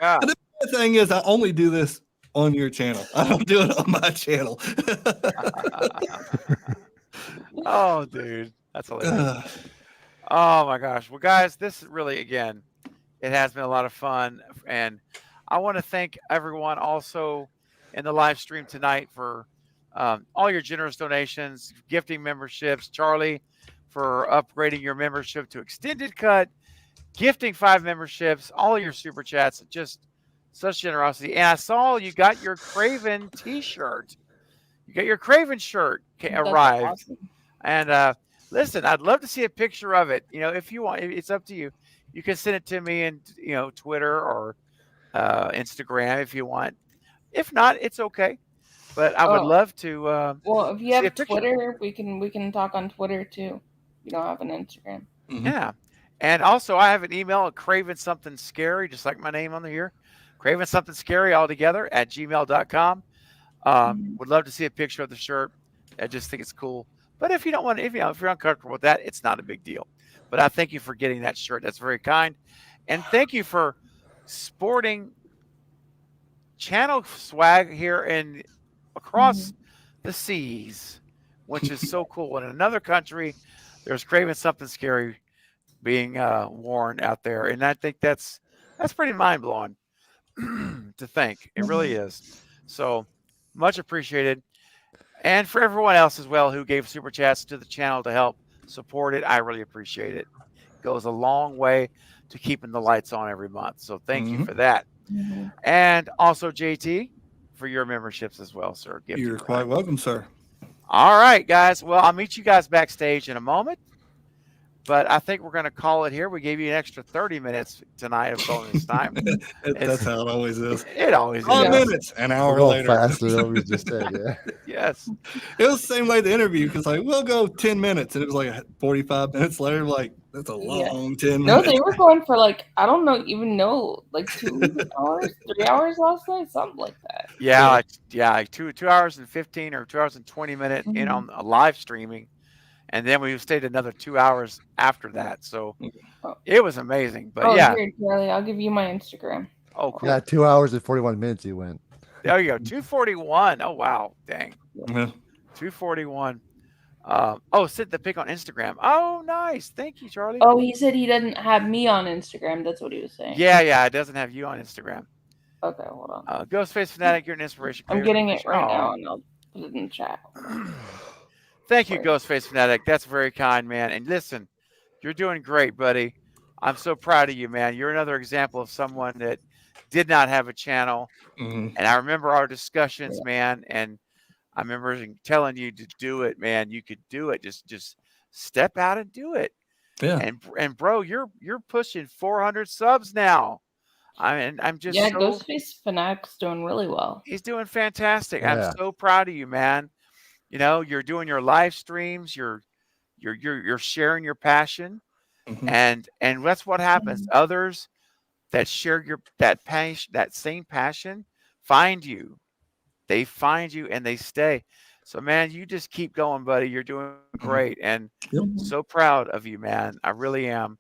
Yeah. The bad thing is, I only do this on your channel. I don't do it on my channel. Oh, dude, that's hilarious. Oh my gosh. Well, guys, this is really, again, it has been a lot of fun, and I want to thank everyone also in the live stream tonight for all your generous donations, gifting memberships. Charlie, for upgrading your membership to extended cut, gifting 5 memberships, all your super chats, just such generosity. And I saw you got your Craven t-shirt. You got your Craven shirt arrived. Awesome. And listen, I'd love to see a picture of it. You know, if you want, it's up to you. You can send it to me in, Twitter or Instagram if you want. If not, it's okay. But I would love to. Well, if you see a have picture. Twitter, we can talk on Twitter too. You don't have an Instagram. Yeah. And also, I have an email at Craven Something Scary, just like my name on here. Craven Something Scary all together at gmail.com. Would love to see a picture of the shirt. I just think it's cool. But if you don't want, if you're uncomfortable with that, it's not a big deal. But I thank you for getting that shirt. That's very kind. And thank you for sporting channel swag here and across the seas, which is so cool. In another country, there's Craven Something Scary being worn out there. And I think that's pretty mind-blowing to think. It really is. So much appreciated. And for everyone else as well who gave super chats to the channel to help support it, I really appreciate it. It goes a long way to keeping the lights on every month. So thank you for that. And also, JT, for your memberships as well, sir. You're quite welcome, sir. All right, guys. Well, I'll meet you guys backstage in a moment. But I think we're going to call it here. We gave you an extra 30 minutes tonight of bonus time. That's how it always is. It always is. 5 minutes, an hour later. Faster than we just said, yeah. Yes. It was the same way the interview, because like, we'll go 10 minutes, and it was like 45 minutes later. Like, that's a long 10 No, minutes. they were going for like, I don't know, like 2 hours, 3 hours last night, something like that. Yeah, like 2 hours and 15 or 2 hours and 20 minutes on a live streaming. And then we stayed another 2 hours after that. So it was amazing. But yeah. Here, Charlie, I'll give you my Instagram. Oh, cool. Yeah, 2 hours and 41 minutes you went. There you go. 241. Oh, wow. Dang. Yeah. 241. Sent the pic on Instagram. Oh, nice. Thank you, Charlie. Oh, he said he doesn't have me on Instagram. That's what he was saying. Yeah. It doesn't have you on Instagram. Okay, hold on. Ghostface Fanatic, you're an inspiration. I'm getting it right now, and I'll put it in the chat. Thank you, Ghostface Fanatic. That's very kind, man. And listen, you're doing great, buddy. I'm so proud of you, man. You're another example of someone that did not have a channel. And I remember our discussions, man. And I remember telling you to do it, man. You could do it. Just step out and do it. Yeah. And bro, you're pushing 400 subs now. I'm just Ghostface Fanatic's doing really well. He's doing fantastic. Yeah. I'm so proud of you, man. You know, you're doing your live streams. You're You're sharing your passion, Mhm. and that's what happens. Others that share that passion, that same passion, find you. They find you and they stay. So, man, you just keep going, buddy. You're doing great, and Yep. so proud of you, man. I really am.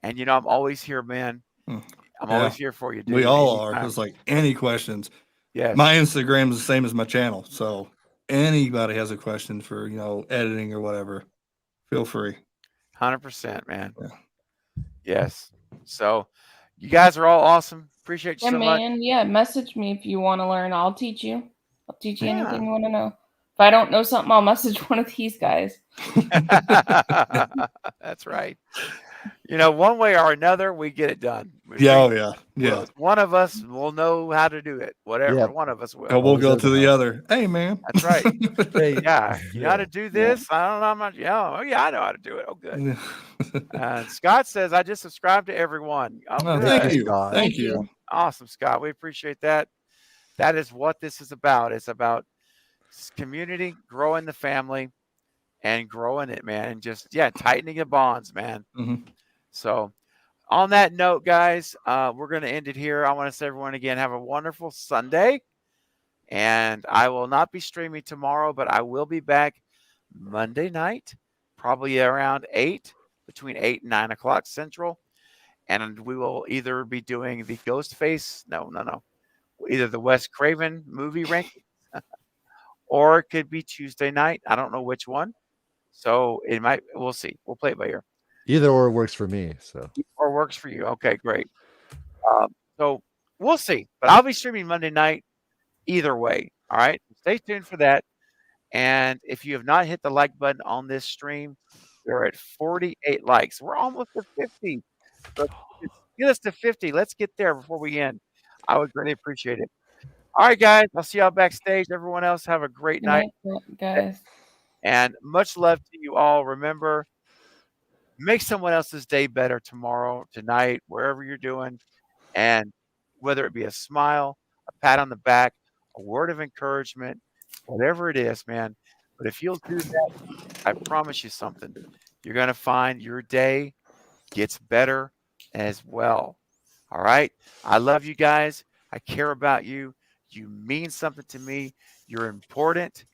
And I'm always here, man. I'm Yeah, always here for you, dude. we all are. Anytime. It's like any questions. Yes. My Instagram is the same as my channel, so anybody has a question for editing or whatever, feel free. 100%, man. Yeah. Yes. So, you guys are all awesome. Appreciate you Yeah, so much. man. Yeah, message me if you want to learn. I'll teach you. I'll teach you Yeah. anything you want to know. If I don't know something, I'll message one of these guys. That's right. One way or another, we get it done. Yeah. One of us will know how to do it. Whatever. Yep. One of us will. And we'll go to the other. Hey, man. That's right. Hey, Yeah. You know how to do this? I don't know how much. Oh, yeah, I know how to do it. Oh, good. Scott says, I just subscribed to everyone. Oh, Oh, good. thank you. Scott. Thank you. Awesome, Scott. We appreciate that. That is what this is about. It's about community, growing the family, and growing it, man. And just, tightening the bonds, man. Mhm. So, on that note, guys, we're going to end it here. I want to say, everyone, again, have a wonderful Sunday. And I will not be streaming tomorrow, but I will be back Monday night, probably around between 8 and 9 o'clock Central. And we will either be doing the Ghostface, either the Wes Craven movie ranking, or it could be Tuesday night. I don't know which one. So we'll see. We'll play it by ear. Either or works for me. So Or works for you. Okay, great. So we'll see. But I'll be streaming Monday night either way. All right. Stay tuned for that. And if you have not hit the like button on this stream, we're at 48 likes. We're almost at 50. So get us to 50. Let's get there before we end. I would really appreciate it. All right, guys. I'll see y'all backstage. Everyone else, have a great night. Guys. And much love to you all. Remember, make someone else's day better tomorrow, tonight, wherever you're doing. And whether it be a smile, a pat on the back, a word of encouragement, whatever it is, man. But if you'll do that, I promise you something. You're going to find your day gets better as well. All right? I love you guys. I care about you. You mean something to me. You're important.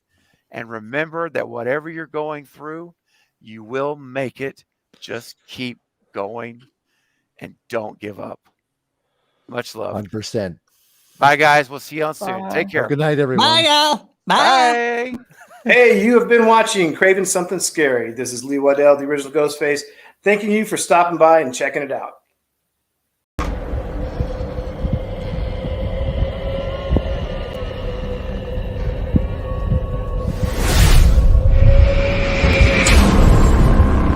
And remember that whatever you're going through, you will make it. Just keep going and don't give up. Much love. 100%. Bye, guys. We'll see you on soon. Take care. Good night, everyone. Bye, y'all. Bye. Hey, you have been watching Craven Something Scary. This is Lee Waddell, the original Ghostface, thanking you for stopping by and checking it out.